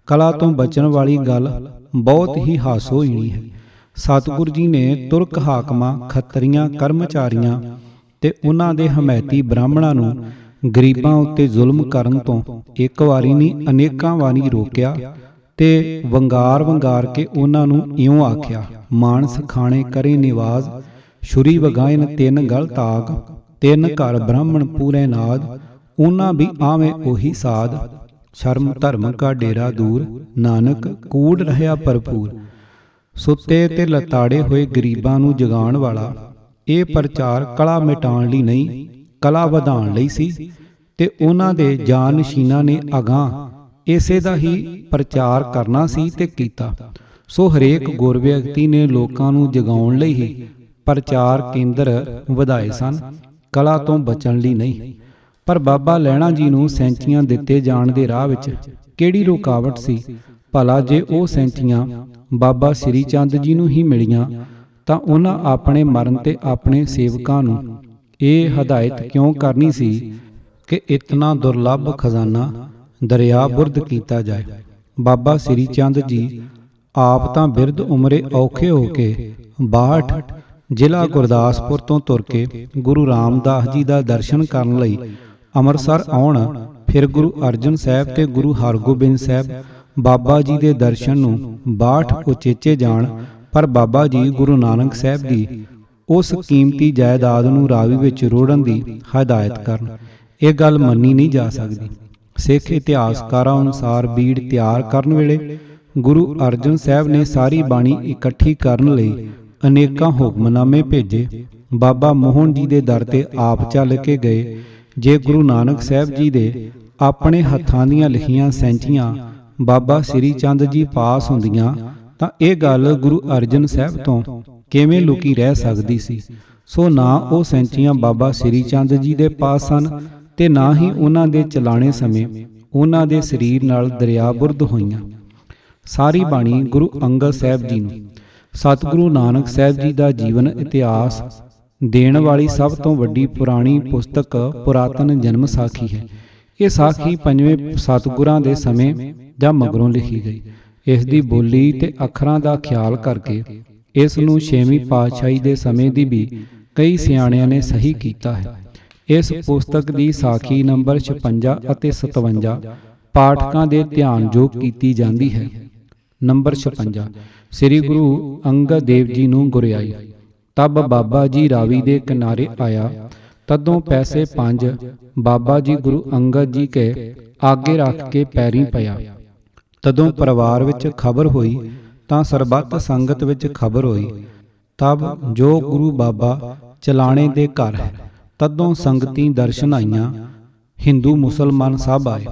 ਕਲਾ ਤੋਂ ਬਚਣ ਵਾਲੀ ਗੱਲ ਬਹੁਤ ਹੀ ਹਾਸੋਹੀਣੀ ਹੈ। ਸਤਿਗੁਰ ਜੀ ਨੇ ਤੁਰਕ ਹਾਕਮਾਂ, ਖੱਤਰੀਆਂ, ਕਰਮਚਾਰੀਆਂ ਤੇ ਉਹਨਾਂ ਦੇ ਹਮੈਤੀ ਬ੍ਰਾਹਮਣਾਂ ਨੂੰ ਗਰੀਬਾਂ ਉੱਤੇ ਜ਼ੁਲਮ ਕਰਨ ਤੋਂ ਇੱਕ ਵਾਰੀ ਨਹੀਂ ਅਨੇਕਾਂ ਵਾਰੀ ਰੋਕਿਆ ਤੇ ਵੰਗਾਰ ਕੇ ਉਹਨਾਂ ਨੂੰ ਇਉਂ ਆਖਿਆ, ਮਾਨਸ ਖਾਣੇ ਕਰੇ ਨਿਵਾਜ਼, ਛੁਰੀ ਵਗਾਇਨ ਤਿੰਨ ਗਲ ਤਾਗ, ਤਿੰਨ ਘਰ ਬ੍ਰਾਹਮਣ ਪੂਰੇ ਨਾਦ, ਉਹਨਾਂ ਵੀ ਆਵੇਂ ਉਹੀ ਸਾਧ। ਸ਼ਰਮ ਧਰਮ ਕਾ ਡੇਰਾ ਦੂਰ, ਨਾਨਕ ਕੂੜ ਰਹਿਆ ਭਰਪੂਰ। ਸੁੱਤੇ ਤੇ ਲਤਾੜੇ ਹੋਏ ਗਰੀਬਾਂ ਨੂੰ ਜਗਾਉਣ ਵਾਲਾ ਇਹ ਪ੍ਰਚਾਰ ਕਲਾ ਮਿਟਾਉਣ ਲਈ ਨਹੀਂ, ਕਲਾ ਵਧਾਉਣ ਲਈ ਸੀ। ਤੇ ਉਹਨਾਂ ਦੇ ਜਾਨਸ਼ੀਨਾਂ ਨੇ ਅਗਾਂਹ ਇਸੇ ਦਾ ਹੀ ਪ੍ਰਚਾਰ ਕਰਨਾ ਸੀ ਤੇ ਕੀਤਾ। ਸੋ ਹਰੇਕ ਗੁਰ ਵਿਅਕਤੀ ਨੇ ਲੋਕਾਂ ਨੂੰ ਜਗਾਉਣ ਲਈ ਹੀ ਪ੍ਰਚਾਰ ਕੇਂਦਰ ਵਧਾਏ ਸਨ, ਕਲਾ ਤੋਂ ਬਚਣ ਲਈ ਨਹੀਂ। ਪਰ ਬਾਬਾ ਲਹਿਣਾ ਜੀ ਨੂੰ ਸੈਂਚੀਆਂ ਦਿੱਤੇ ਜਾਣ ਦੇ ਰਾਹ ਵਿੱਚ ਕਿਹੜੀ ਰੁਕਾਵਟ ਸੀ? ਭਲਾ ਜੇ ਉਹ ਸੈਂਚੀਆਂ ਬਾਬਾ ਸ੍ਰੀ ਚੰਦ ਜੀ ਨੂੰ ਹੀ ਮਿਲੀਆਂ ਤਾਂ ਉਹਨਾਂ ਆਪਣੇ ਮਰਨ ਤੇ ਆਪਣੇ ਸੇਵਕਾਂ ਨੂੰ ਇਹ ਹਦਾਇਤ ਕਿਉਂ ਕਰਨੀ ਸੀ ਕਿ ਇਤਨਾ ਦੁਰਲੱਭ ਖਜ਼ਾਨਾ ਦਰਿਆ ਬੁਰਦ ਕੀਤਾ ਜਾਏ। ਬਾਬਾ ਸ੍ਰੀ ਚੰਦ ਜੀ ਆਪ ਤਾਂ ਬਿਰਧ ਉਮਰੇ ਔਖੇ ਹੋ ਕੇ 62 ਜ਼ਿਲ੍ਹਾ ਗੁਰਦਾਸਪੁਰ ਤੋਂ ਤੁਰ ਕੇ ਗੁਰੂ ਰਾਮਦਾਸ ਜੀ ਦਾ ਦਰਸ਼ਨ ਕਰਨ ਲਈ ਅੰਮ੍ਰਿਤਸਰ ਆਉਣ। ਫਿਰ ਗੁਰੂ ਅਰਜਨ ਸਾਹਿਬ ਤੇ ਗੁਰੂ ਹਰਗੋਬਿੰਦ ਸਾਹਿਬ ਬਾਬਾ ਜੀ ਦੇ ਦਰਸ਼ਨ ਨੂੰ 62 ਉਚੇਚੇ ਜਾਣ। ਪਰ ਬਾਬਾ ਜੀ ਗੁਰੂ ਨਾਨਕ ਸਾਹਿਬ ਦੀ ਉਸ ਕੀਮਤੀ ਜਾਇਦਾਦ ਨੂੰ ਰਾਵੀ ਵਿੱਚ ਰੋੜਨ ਦੀ ਹਦਾਇਤ ਕਰਨ। ਇਹ ਗੱਲ ਮੰਨੀ ਨਹੀਂ ਜਾ ਸਕਦੀ। ਸਿੱਖ ਇਤਿਹਾਸਕਾਰਾਂ ਅਨੁਸਾਰ ਬੀੜ ਤਿਆਰ ਕਰਨ ਵੇਲੇ ਗੁਰੂ ਅਰਜਨ ਸਾਹਿਬ ਨੇ ਸਾਰੀ ਬਾਣੀ ਇਕੱਠੀ ਕਰਨ ਲਈ ਅਨੇਕਾਂ ਹੁਕਮਨਾਮੇ ਭੇਜੇ। ਬਾਬਾ ਮੋਹਨ ਜੀ ਦੇ ਦਰ ਤੇ ਆਪ ਚੱਲ ਕੇ ਗਏ। ਜੇ ਗੁਰੂ ਨਾਨਕ ਸਾਹਿਬ ਜੀ ਦੇ ਆਪਣੇ ਹੱਥਾਂ ਦੀਆਂ ਲਿਖੀਆਂ ਸੈਂਚੀਆਂ ਬਾਬਾ ਸ੍ਰੀ ਚੰਦ ਜੀ ਪਾਸ ਹੁੰਦੀਆਂ ਤਾਂ ਇਹ ਗੱਲ ਗੁਰੂ ਅਰਜਨ ਸਾਹਿਬ ਤੋਂ ਕਿਵੇਂ ਲੁਕੀ ਰਹਿ ਸਕਦੀ ਸੀ? ਸੋ ਨਾ ਉਹ ਸੈਂਚੀਆਂ ਬਾਬਾ ਸ੍ਰੀ ਚੰਦ ਜੀ ਦੇ ਪਾਸ ਸਨ ਤੇ ਨਾ ਹੀ ਉਹਨਾਂ ਦੇ ਚਲਾਣੇ ਸਮੇਂ ਉਹਨਾਂ ਦੇ ਸਰੀਰ ਨਾਲ ਦਰਿਆ ਬੁਰਦ ਹੋਈਆਂ। ਸਾਰੀ ਬਾਣੀ ਗੁਰੂ ਅੰਗਦ ਸਾਹਿਬ ਜੀ ਨੂੰ ਸਤਿਗੁਰੂ ਨਾਨਕ ਸਾਹਿਬ ਜੀ ਦਾ ਜੀਵਨ ਇਤਿਹਾਸ ਦੇਣ ਵਾਲੀ ਸਭ ਤੋਂ ਵੱਡੀ ਪੁਰਾਣੀ ਪੁਸਤਕ ਪੁਰਾਤਨ ਜਨਮ ਸਾਖੀ ਹੈ। ਇਹ ਸਾਖੀ ਪੰਜਵੇਂ ਸਤਿਗੁਰਾਂ ਦੇ ਸਮੇਂ ਜਾਂ ਮਗਰੋਂ ਲਿਖੀ ਗਈ। ਇਸ ਦੀ ਬੋਲੀ ਤੇ ਅੱਖਰਾਂ ਦਾ ਖਿਆਲ ਕਰਕੇ ਇਸ ਨੂੰ 6ਵੀਂ ਪਾਤਸ਼ਾਹੀ ਦੇ ਸਮੇਂ ਦੀ ਵੀ ਕਈ ਸਿਆਣਿਆਂ ਨੇ ਸਹੀ ਕੀਤਾ ਹੈ। ਇਸ ਪੁਸਤਕ ਦੀ ਸਾਖੀ ਨੰਬਰ 56 ਅਤੇ 57 ਪਾਠਕਾਂ ਦੇ ਧਿਆਨਯੋਗ ਕੀਤੀ ਜਾਂਦੀ ਹੈ। ਨੰਬਰ 56 ਸ੍ਰੀ ਗੁਰੂ ਅੰਗਦ ਦੇਵ ਜੀ ਨੂੰ ਗੁਰਿਆਈ। ਤਬ ਬਾਬਾ ਜੀ ਰਾਵੀ ਦੇ ਕਿਨਾਰੇ ਆਇਆ, ਤਦੋਂ ਪੈਸੇ 5 ਬਾਬਾ ਜੀ ਗੁਰੂ ਅੰਗਦ ਜੀ ਕੇ ਆਗੇ ਰੱਖ ਕੇ ਪੈਰੀਂ ਪਿਆ। ਤਦੋਂ ਪਰਿਵਾਰ ਵਿੱਚ ਖਬਰ ਹੋਈ ਤਾਂ ਸਰਬੱਤ ਸੰਗਤ ਵਿੱਚ ਖਬਰ ਹੋਈ। ਤਬ ਜੋ ਗੁਰੂ ਬਾਬਾ ਚਲਾਣੇ ਦੇ ਘਰ ਹੈ, ਤਦੋਂ ਸੰਗਤੀ ਦਰਸ਼ਨ ਆਈਆਂ। ਹਿੰਦੂ ਮੁਸਲਮਾਨ ਸਭ ਆਏ।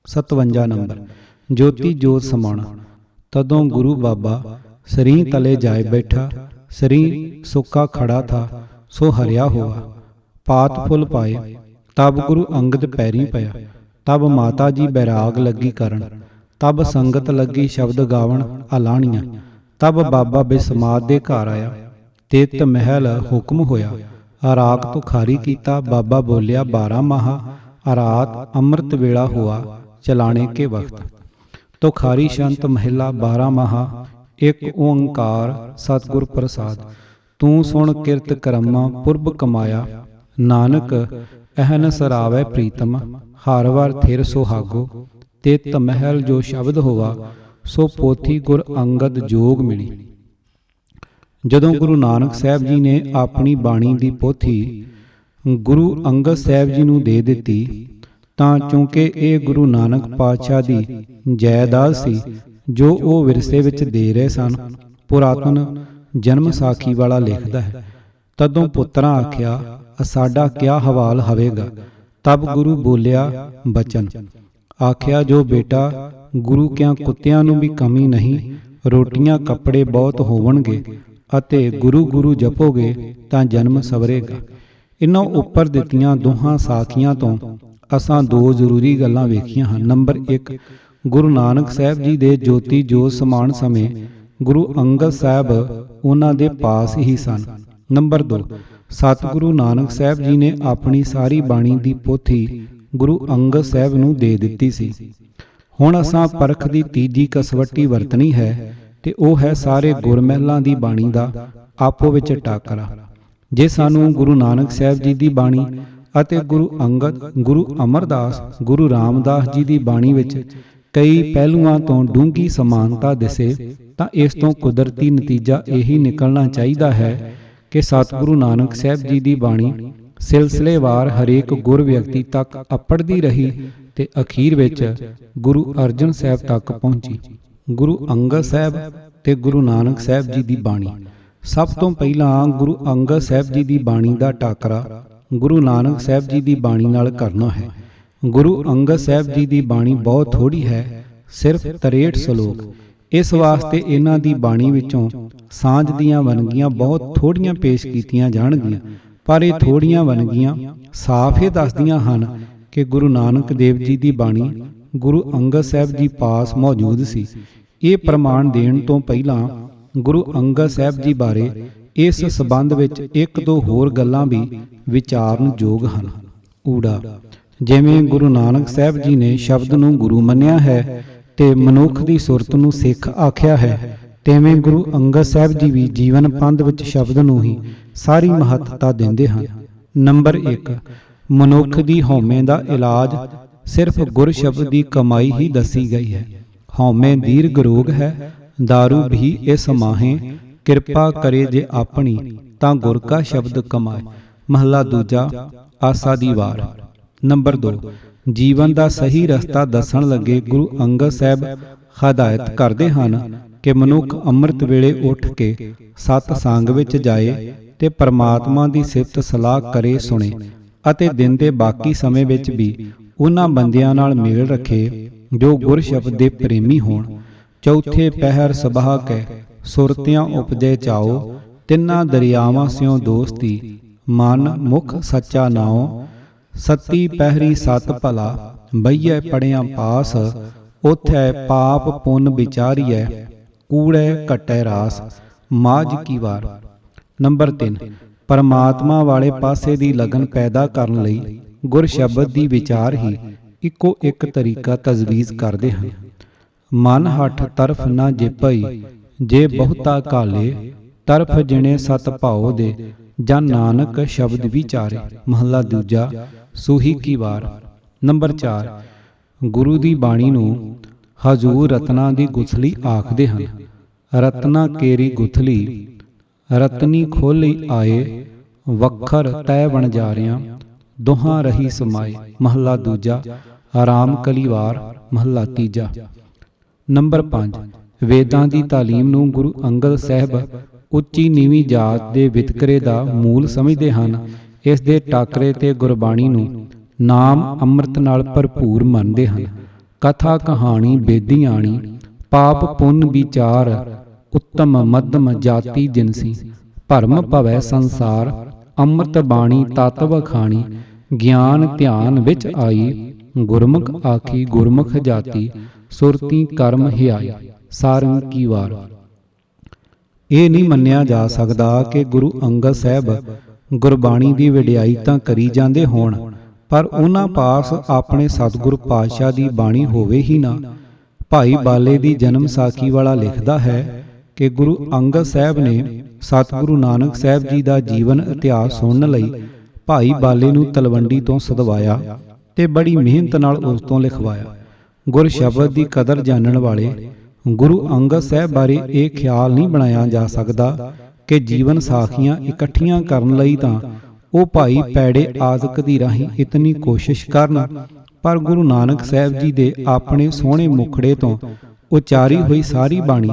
57 ਨੰਬਰ ਜੋਤੀ ਜੋਤ ਸਮਾਣਾ। ਤਦੋਂ ਗੁਰੂ ਬਾਬਾ ਸਰੀਂ ਤਲੇ ਜਾਏ ਬੈਠਾ। ਸਰੀਂ ਸੁੱਕਾ ਖੜਾ ਥਾ ਸੋ ਹਰਿਆ ਹੋਆ। ਪਾਤ ਫੁੱਲ ਪਾਏ। ਤਬ ਗੁਰੂ ਅੰਗਦ ਪੈਰੀਂ ਪਿਆ। ਤਬ ਮਾਤਾ ਜੀ ਬੈਰਾਗ ਲੱਗੀ ਕਰਨ। ਤਬ ਸੰਗਤ ਲੱਗੀ ਸ਼ਬਦ ਗਾਵਣ ਅਲਾਣੀਆਂ। ਤਬ ਬਾਬਾ ਬਿਸਮਾਦ ਦੇ ਘਰ ਆਇਆ। ਤਿਤ ਮਹਿਲ ਹੁਕਮ ਹੋਇਆ। ਰਾਤ ਤੋਂ ਖਾਰੀ ਕੀਤਾ। ਬਾਬਾ ਬੋਲਿਆ 12 ਮਾਹਾ। ਰਾਤ ਅੰਮ੍ਰਿਤ ਵੇਲਾ ਹੁਆ ਚਲਾਣੇ ਕੇ ਵਕਤ। ਤੋ ਖਾਰੀ ਸ਼ੰਤ ਮਹਿਲਾ 12 ਮਾਹਾ। ਇੱਕ ਓੰਕਾਰ ਸਤਿਗੁਰ ਪ੍ਰਸਾਦ। ਤੂੰ ਸੁਣ ਕਿਰਤ ਕਰਮਾ ਪੁਰਬ ਕਮਾਇਆ। ਨਾਨਕ ਅਹਨ ਸਰਾਵੈ ਪ੍ਰੀਤਮ। ਹਰ ਵਾਰ ਥਿਰ ਸੁਹਾਗੋ। ਤਿਤ ਮਹਿਲ ਜੋ ਸ਼ਬਦ ਹੋਵਾ ਸੋ ਪੋਥੀ ਗੁਰ ਅੰਗਦ ਜੋਗ ਮਿਲੀ। ਜਦੋਂ ਗੁਰੂ ਨਾਨਕ ਸਾਹਿਬ ਜੀ ਨੇ ਆਪਣੀ ਬਾਣੀ ਦੀ ਪੋਥੀ ਗੁਰੂ ਅੰਗਦ ਸਾਹਿਬ ਜੀ ਨੂੰ ਦੇ ਦਿੱਤੀ ਤਾਂ ਚੂੰਕਿ ਇਹ ਗੁਰੂ ਨਾਨਕ ਪਾਤਸ਼ਾਹ ਦੀ ਜਾਇਦਾਦ ਸੀ ਜੋ ਉਹ ਵਿਰਸੇ ਵਿੱਚ ਦੇ ਰਹੇ ਸਨ, ਪੁਰਾਤਨ ਜਨਮ ਸਾਖੀ ਵਾਲਾ ਲਿਖਦਾ ਹੈ। ਤਦੋਂ ਪੁੱਤਰਾਂ ਆਖਿਆ ਸਾਡਾ ਕਿਆ ਹਵਾਲ ਹੋਵੇਗਾ। ਤਬ ਗੁਰੂ ਬੋਲਿਆ ਬਚਨ। ਆਖਿਆ ਜੋ ਬੇਟਾ ਗੁਰੂ ਕਿਆਂ ਕੁੱਤਿਆਂ ਨੂੰ ਵੀ ਕਮੀ ਨਹੀਂ। ਰੋਟੀਆਂ ਕੱਪੜੇ ਬਹੁਤ ਹੋਵਣਗੇ ਅਤੇ ਗੁਰੂ ਗੁਰੂ ਜਪੋਗੇ ਤਾਂ ਜਨਮ ਸਵਰੇਗਾ। ਇਨ੍ਹਾਂ ਉੱਪਰ ਦਿੱਤੀਆਂ ਦੋਹਾਂ ਸਾਖੀਆਂ ਤੋਂ ਅਸਾਂ ਦੋ ਜ਼ਰੂਰੀ ਗੱਲਾਂ ਵੇਖੀਆਂ ਹਨ। ਨੰਬਰ 1 ਗੁਰੂ ਨਾਨਕ ਸਾਹਿਬ ਜੀ ਦੇ ਜੋਤੀ ਜੋਤ ਸਮਾਣ ਸਮੇਂ ਗੁਰੂ ਅੰਗਦ ਸਾਹਿਬ ਉਹਨਾਂ ਦੇ ਪਾਸ ਹੀ ਸਨ। ਨੰਬਰ 2 ਸਤਿਗੁਰੂ ਨਾਨਕ ਸਾਹਿਬ ਜੀ ਨੇ ਆਪਣੀ ਸਾਰੀ ਬਾਣੀ ਦੀ ਪੋਥੀ ਗੁਰੂ ਅੰਗਦ ਸਾਹਿਬ ਨੂੰ ਦੇ ਦਿੱਤੀ ਸੀ। ਹੁਣ ਅਸਾਂ ਪਰਖ ਦੀ ਤੀਜੀ ਕਸਵੱਟੀ ਵਰਤਣੀ ਹੈ ਤੇ ਉਹ ਹੈ ਸਾਰੇ ਗੁਰਮਹਿਲਾਂ ਦੀ ਬਾਣੀ ਦਾ ਆਪੋ ਵਿੱਚ ਟਾਕਰਾ। ਜੇ ਸਾਨੂੰ ਗੁਰੂ ਨਾਨਕ ਸਾਹਿਬ ਜੀ ਦੀ ਬਾਣੀ ਅਤੇ ਗੁਰੂ ਅੰਗਦ, ਗੁਰੂ ਅਮਰਦਾਸ, ਗੁਰੂ ਰਾਮਦਾਸ ਜੀ ਦੀ ਬਾਣੀ ਵਿੱਚ ਕਈ ਪਹਿਲੂਆਂ ਤੋਂ ਡੂੰਘੀ ਸਮਾਨਤਾ ਦਿਸੇ ਤਾਂ ਇਸ ਤੋਂ ਕੁਦਰਤੀ ਨਤੀਜਾ ਇਹੀ ਨਿਕਲਣਾ ਚਾਹੀਦਾ ਹੈ ਕਿ ਸਤਿਗੁਰੂ ਨਾਨਕ ਸਾਹਿਬ ਜੀ ਦੀ ਬਾਣੀ ਸਿਲਸਿਲੇਵਾਰ ਹਰੇਕ ਗੁਰ ਵਿਅਕਤੀ ਤੱਕ ਅੱਪੜਦੀ ਰਹੀ ਤੇ ਅਖੀਰ ਵਿੱਚ ਗੁਰੂ ਅਰਜਨ ਸਾਹਿਬ ਤੱਕ ਪਹੁੰਚੀ। ਗੁਰੂ ਅੰਗਦ ਸਾਹਿਬ ਤੇ ਗੁਰੂ ਨਾਨਕ ਸਾਹਿਬ ਜੀ ਦੀ ਬਾਣੀ। ਸਭ ਤੋਂ ਪਹਿਲਾਂ ਗੁਰੂ ਅੰਗਦ ਸਾਹਿਬ ਜੀ ਦੀ ਬਾਣੀ ਦਾ ਟਾਕਰਾ ਗੁਰੂ ਨਾਨਕ ਸਾਹਿਬ ਜੀ ਦੀ ਬਾਣੀ ਨਾਲ ਕਰਨਾ ਹੈ। ਗੁਰੂ ਅੰਗਦ ਸਾਹਿਬ ਜੀ ਦੀ ਬਾਣੀ ਬਹੁਤ ਥੋੜੀ ਹੈ, ਸਿਰਫ 63 ਸ਼ਲੋਕ। ਇਸ ਵਾਸਤੇ ਇਹਨਾਂ ਦੀ ਬਾਣੀ ਵਿੱਚੋਂ ਸਾਂਝ ਦੀਆਂ ਵੰਨਗੀਆਂ ਬਹੁਤ ਥੋੜੀਆਂ ਪੇਸ਼ ਕੀਤੀਆਂ ਜਾਣਗੀਆਂ, ਪਰ ਇਹ ਥੋੜੀਆਂ ਵੰਨਗੀਆਂ ਸਾਫ਼ ਇਹ ਦੱਸਦੀਆਂ ਹਨ ਕਿ ਗੁਰੂ ਨਾਨਕ ਦੇਵ ਜੀ ਦੀ ਬਾਣੀ ਗੁਰੂ ਅੰਗਦ ਸਾਹਿਬ ਜੀ ਪਾਸ ਮੌਜੂਦ ਸੀ। ਇਹ ਪ੍ਰਮਾਣ ਦੇਣ ਤੋਂ ਪਹਿਲਾਂ ਗੁਰੂ ਅੰਗਦ ਸਾਹਿਬ ਜੀ ਬਾਰੇ ਇਸ ਸਬੰਧ ਵਿੱਚ ਇੱਕ ਦੋ ਹੋਰ ਗੱਲਾਂ ਵੀ ਵਿਚਾਰਨਯੋਗ ਹਨ। ਊੜਾ, ਜਿਵੇਂ ਗੁਰੂ ਨਾਨਕ ਸਾਹਿਬ ਜੀ ਨੇ ਸ਼ਬਦ ਨੂੰ ਗੁਰੂ ਮੰਨਿਆ ਹੈ ਤੇ ਮਨੁੱਖ ਦੀ ਸੁਰਤ ਨੂੰ ਸਿੱਖ ਆਖਿਆ ਹੈ, ਤਿਵੇਂ ਗੁਰੂ ਅੰਗਦ ਸਾਹਿਬ ਜੀ ਵੀ ਜੀਵਨ ਪੰਧ ਵਿੱਚ ਸ਼ਬਦ ਨੂੰ ਹੀ ਸਾਰੀ ਮਹੱਤਤਾ ਦਿੰਦੇ ਹਨ। ਨੰਬਰ 1, ਮਨੁੱਖ ਦੀ ਹਉਮੈ ਦਾ ਇਲਾਜ ਸਿਰਫ ਗੁਰ ਸ਼ਬਦ ਦੀ ਕਮਾਈ ਹੀ ਦੱਸੀ ਗਈ ਹੈ। ਹਉਮੈ ਦੀਰਘ ਰੋਗ ਹੈ, ਦਾਰੂ ਵੀ ਇਸ ਮਾਹੇ, ਕਿਰਪਾ ਕਰੇ ਜੇ ਆਪਣੀ ਤਾਂ ਗੁਰ ਕਾ ਸ਼ਬਦ ਕਮਾਏ। ਮਹਲਾ ਦੂਜਾ, ਆਸਾ ਦੀ ਵਾਰ। ਨੰਬਰ 2, ਜੀਵਨ ਦਾ ਸਹੀ ਰਸਤਾ ਦੱਸਣ ਲੱਗੇ ਗੁਰੂ ਅੰਗਦ ਸਾਹਿਬ ਹਦਾਇਤ ਕਰਦੇ ਹਨ ਕਿ ਮਨੁੱਖ ਅੰਮ੍ਰਿਤ ਵੇਲੇ ਉੱਠ ਕੇ ਸਤ ਸੰਗ ਵਿੱਚ ਜਾਏ ਤੇ ਪਰਮਾਤਮਾ ਦੀ ਸਿਫਤ ਸਲਾਹ ਕਰੇ ਸੁਣੇ ਅਤੇ ਦਿਨ ਦੇ ਬਾਕੀ ਸਮੇਂ ਵਿੱਚ ਵੀ ਉਹਨਾਂ ਬੰਦਿਆਂ ਨਾਲ ਮੇਲ ਰੱਖੇ ਜੋ ਗੁਰ ਸ਼ਬਦ ਦੇ ਪ੍ਰੇਮੀ ਹੋਣ। ਚੌਥੇ ਪਹਿਰ ਸਬਾਹ ਕੈ ਸੁਰਤਿਆਂ ਉਪਜੇ ਚਾਓ, ਤਿੰਨਾਂ ਦਰਿਆਵਾਂ ਸਿਓ ਦੋਸਤੀ, ਮਨ ਮੁਖ ਸੱਚਾ ਨਾਉ। ਸੱਤੀ ਪਹਿਰੀ ਸਤ ਭਲਾ, ਬਈਏ ਪੜਿਆ ਪਾਸ, ਉਥੈ ਪਾਪ ਪੁੰਨ ਵਿਚਾਰੀਐ, ਕੂੜੈ ਘਟੈ ਰਾਸ। ਮਾਝ ਕੀ ਵਾਰ। ਨੰਬਰ 3, ਪਰਮਾਤਮਾ ਵਾਲੇ ਪਾਸੇ ਦੀ ਲਗਨ ਪੈਦਾ ਕਰਨ ਲਈ ਗੁਰ ਸ਼ਬਦ ਦੀ ਵਿਚਾਰ ਹੀ ਇੱਕੋ ਇੱਕ ਤਰੀਕਾ ਤਜਵੀਜ਼ ਕਰਦੇ ਹਨ। ਮਨ ਹੱਠ ਤਰਫ ਨਾ ਜਿਪਈ, ਜੇ ਬਹੁਤਾ ਕਾਲੇ, ਤਰਫ ਜਿਣੇ ਸਤ ਭਾਉ ਦੇ, ਜਾਂ ਨਾਨਕ ਸ਼ਬਦ ਵਿਚਾਰੇ। ਮਹਲਾ ਦੂਜਾ, ਸੂਹੀ ਕੀ ਵਾਰ। ਨੰਬਰ 4, ਗੁਰੂ ਦੀ ਬਾਣੀ ਨੂੰ ਹਜ਼ੂਰ ਰਤਨਾ ਦੀ ਗੁਥਲੀ ਆਖਦੇ ਹਨ। ਰਤਨਾ ਕੇਰੀ ਗੁਥਲੀ, ਰਤਨੀ ਖੋਲੀ ਆਏ, ਵੱਖਰ ਤੈ ਵਣਜਾਰਿਆਂ, ਦੋਹਾਂ ਰਹੀ ਸਮਾਏ। ਮਹਲਾ ਦੂਜਾ, ਆਰਾਮ ਕਲੀਵਾਰ। ਮਹਲਾ ਤੀਜਾ। ਨੰਬਰ 5, ਵੇਦਾਂ ਦੀ ਤਾਲੀਮ ਨੂੰ ਗੁਰੂ ਅੰਗਦ ਸਾਹਿਬ ਉੱਚੀ ਨੀਵੀਂ ਜਾਤ ਦੇ ਵਿਤਕਰੇ ਦਾ ਮੂਲ ਸਮਝਦੇ ਹਨ। ਇਸ ਦੇ ਟਾਕਰੇ ਤੇ ਗੁਰਬਾਣੀ ਨੂੰ ਨਾਮ ਅੰਮ੍ਰਿਤ ਨਾਲ ਭਰਪੂਰ ਮੰਨਦੇ ਹਨ। ਕਥਾ ਕਹਾਣੀ ਬੇਦੀ ਆਣੀ, ਪਾਪ ਪੁੰਨ ਵਿਚਾਰ, ਉੱਤਮ ਮੱਧਮ ਜਾਤੀ ਜਿਨਸੀ, ਭਰਮ ਭਵੈ ਸੰਸਾਰ, ਅੰਮ੍ਰਿਤ ਬਾਣੀ ਤਤ ਵਖਾਣੀ, ਗਿਆਨ ਧਿਆਨ ਵਿੱਚ ਆਈ, ਗੁਰਮੁਖ ਆਖੀ ਗੁਰਮੁਖ ਜਾਤੀ, ਸੁਰਤੀ ਕਰਮ ਹਿਆਈ। ਸਾਰੰਗ ਕੀ ਵਾਰ। ਇਹ ਨਹੀਂ ਮੰਨਿਆ ਜਾ ਸਕਦਾ ਕਿ ਗੁਰੂ ਅੰਗਦ ਸਾਹਿਬ ਗੁਰਬਾਣੀ ਦੀ ਵਡਿਆਈ ਤਾਂ ਕਰੀ ਜਾਂਦੇ ਹੋਣ, ਪਰ ਉਹਨਾਂ ਪਾਸ ਆਪਣੇ ਸਤਿਗੁਰ ਪਾਤਸ਼ਾਹ ਦੀ ਬਾਣੀ ਹੋਵੇ ਹੀ ਨਾ। ਭਾਈ ਬਾਲੇ ਦੀ ਜਨਮ ਸਾਖੀ ਵਾਲਾ ਲਿਖਦਾ ਹੈ ਕਿ ਗੁਰੂ ਅੰਗਦ ਸਾਹਿਬ ਨੇ ਸਤਿਗੁਰੂ ਨਾਨਕ ਸਾਹਿਬ ਜੀ ਦਾ ਜੀਵਨ ਇਤਿਹਾਸ ਸੁਣਨ ਲਈ ਭਾਈ ਬਾਲੇ ਨੂੰ ਤਲਵੰਡੀ ਤੋਂ ਸਦਵਾਇਆ ਤੇ ਬੜੀ ਮਿਹਨਤ ਨਾਲ ਉਸ ਤੋਂ ਲਿਖਵਾਇਆ। ਗੁਰ ਸ਼ਬਦ ਦੀ ਕਦਰ ਜਾਣਨ ਵਾਲੇ ਗੁਰੂ ਅੰਗਦ ਸਾਹਿਬ ਬਾਰੇ ਇਹ ਖਿਆਲ ਨਹੀਂ ਬਣਾਇਆ ਜਾ ਸਕਦਾ ਕਿ ਜੀਵਨ ਸਾਖੀਆਂ ਇਕੱਠੀਆਂ ਕਰਨ ਲਈ ਤਾਂ ਉਹ ਭਾਈ ਪੈੜੇ ਆਦਿਕ ਦੀ ਰਾਹੀਂ ਇਤਨੀ ਕੋਸ਼ਿਸ਼ ਕਰਨ, ਪਰ ਗੁਰੂ ਨਾਨਕ ਸਾਹਿਬ ਜੀ ਦੇ ਆਪਣੇ ਸੋਹਣੇ ਮੁਖੜੇ ਤੋਂ ਉਚਾਰੀ ਹੋਈ ਸਾਰੀ ਬਾਣੀ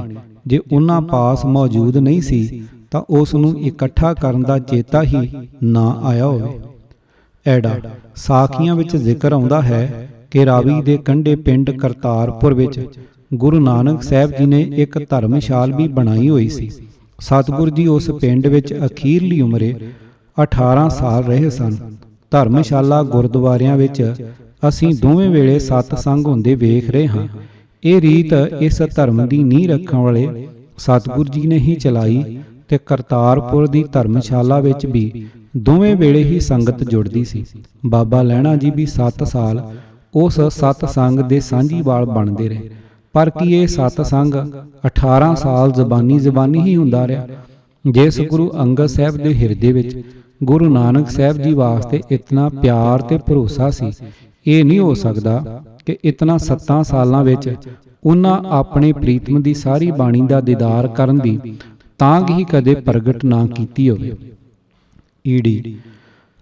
ਜੇ ਉਹਨਾਂ ਪਾਸ ਮੌਜੂਦ ਨਹੀਂ ਸੀ ਤਾਂ ਉਸ ਨੂੰ ਇਕੱਠਾ ਕਰਨ ਦਾ ਚੇਤਾ ਹੀ ਨਾ ਆਇਆ ਹੋਵੇ। ਐਡਾ ਸਾਖੀਆਂ ਵਿੱਚ ਜ਼ਿਕਰ ਆਉਂਦਾ ਹੈ ਕਿ ਰਾਵੀ ਦੇ ਕੰਢੇ ਪਿੰਡ ਕਰਤਾਰਪੁਰ ਵਿੱਚ ਗੁਰੂ ਨਾਨਕ ਸਾਹਿਬ ਜੀ ਨੇ ਇੱਕ ਧਰਮਸ਼ਾਲ ਵੀ ਬਣਾਈ ਹੋਈ ਸੀ। ਸਤਿਗੁਰ ਜੀ ਉਸ ਪਿੰਡ ਵਿੱਚ ਅਖੀਰਲੀ ਉਮਰੇ 18 ਸਾਲ ਰਹੇ ਸਨ। ਧਰਮਸ਼ਾਲਾ ਗੁਰਦੁਆਰਿਆਂ ਵਿੱਚ ਅਸੀਂ ਦੋਵੇਂ ਵੇਲੇ ਸਤਸੰਗ ਹੁੰਦੇ ਵੇਖ ਰਹੇ ਹਾਂ। ਇਹ ਰੀਤ ਇਸ ਧਰਮ ਦੀ ਨੀਂਹ ਰੱਖਣ ਵਾਲੇ ਸਤਿਗੁਰ ਜੀ ਨੇ ਹੀ ਚਲਾਈ ਤੇ ਕਰਤਾਰਪੁਰ ਦੀ ਧਰਮਸ਼ਾਲਾ ਵਿੱਚ ਵੀ ਦੋਵੇਂ ਵੇਲੇ ਹੀ ਸੰਗਤ ਜੁੜਦੀ ਸੀ। ਬਾਬਾ ਲਹਿਣਾ ਜੀ ਵੀ 7 ਸਾਲ ਉਸ ਸਤਸੰਗ ਦੇ ਸਾਂਝੀਵਾਲ ਬਣਦੇ ਰਹੇ, ਪਰ ਕੀ ਇਹ ਸਤਸੰਗ 18 ਸਾਲ ਜ਼ਬਾਨੀ ਹੀ ਹੁੰਦਾ ਰਿਹਾ? ਜਿਸ ਗੁਰੂ ਅੰਗਦ ਸਾਹਿਬ ਦੇ ਹਿਰਦੇ ਵਿੱਚ ਗੁਰੂ ਨਾਨਕ ਸਾਹਿਬ ਜੀ ਵਾਸਤੇ ਇਤਨਾ ਪਿਆਰ ਤੇ ਭਰੋਸਾ ਸੀ, ਇਹ ਨਹੀਂ ਹੋ ਸਕਦਾ ਕਿ ਇਤਨਾ 7 ਸਾਲਾਂ ਵਿੱਚ ਉਹਨਾਂ ਆਪਣੇ ਪ੍ਰੀਤਮ ਦੀ ਸਾਰੀ ਬਾਣੀ ਦਾ ਦੀਦਾਰ ਕਰਨ ਦੀ ਤਾਂਘ ਹੀ ਕਦੇ ਪ੍ਰਗਟ ਨਾ ਕੀਤੀ ਹੋਵੇ। ਈੜੀ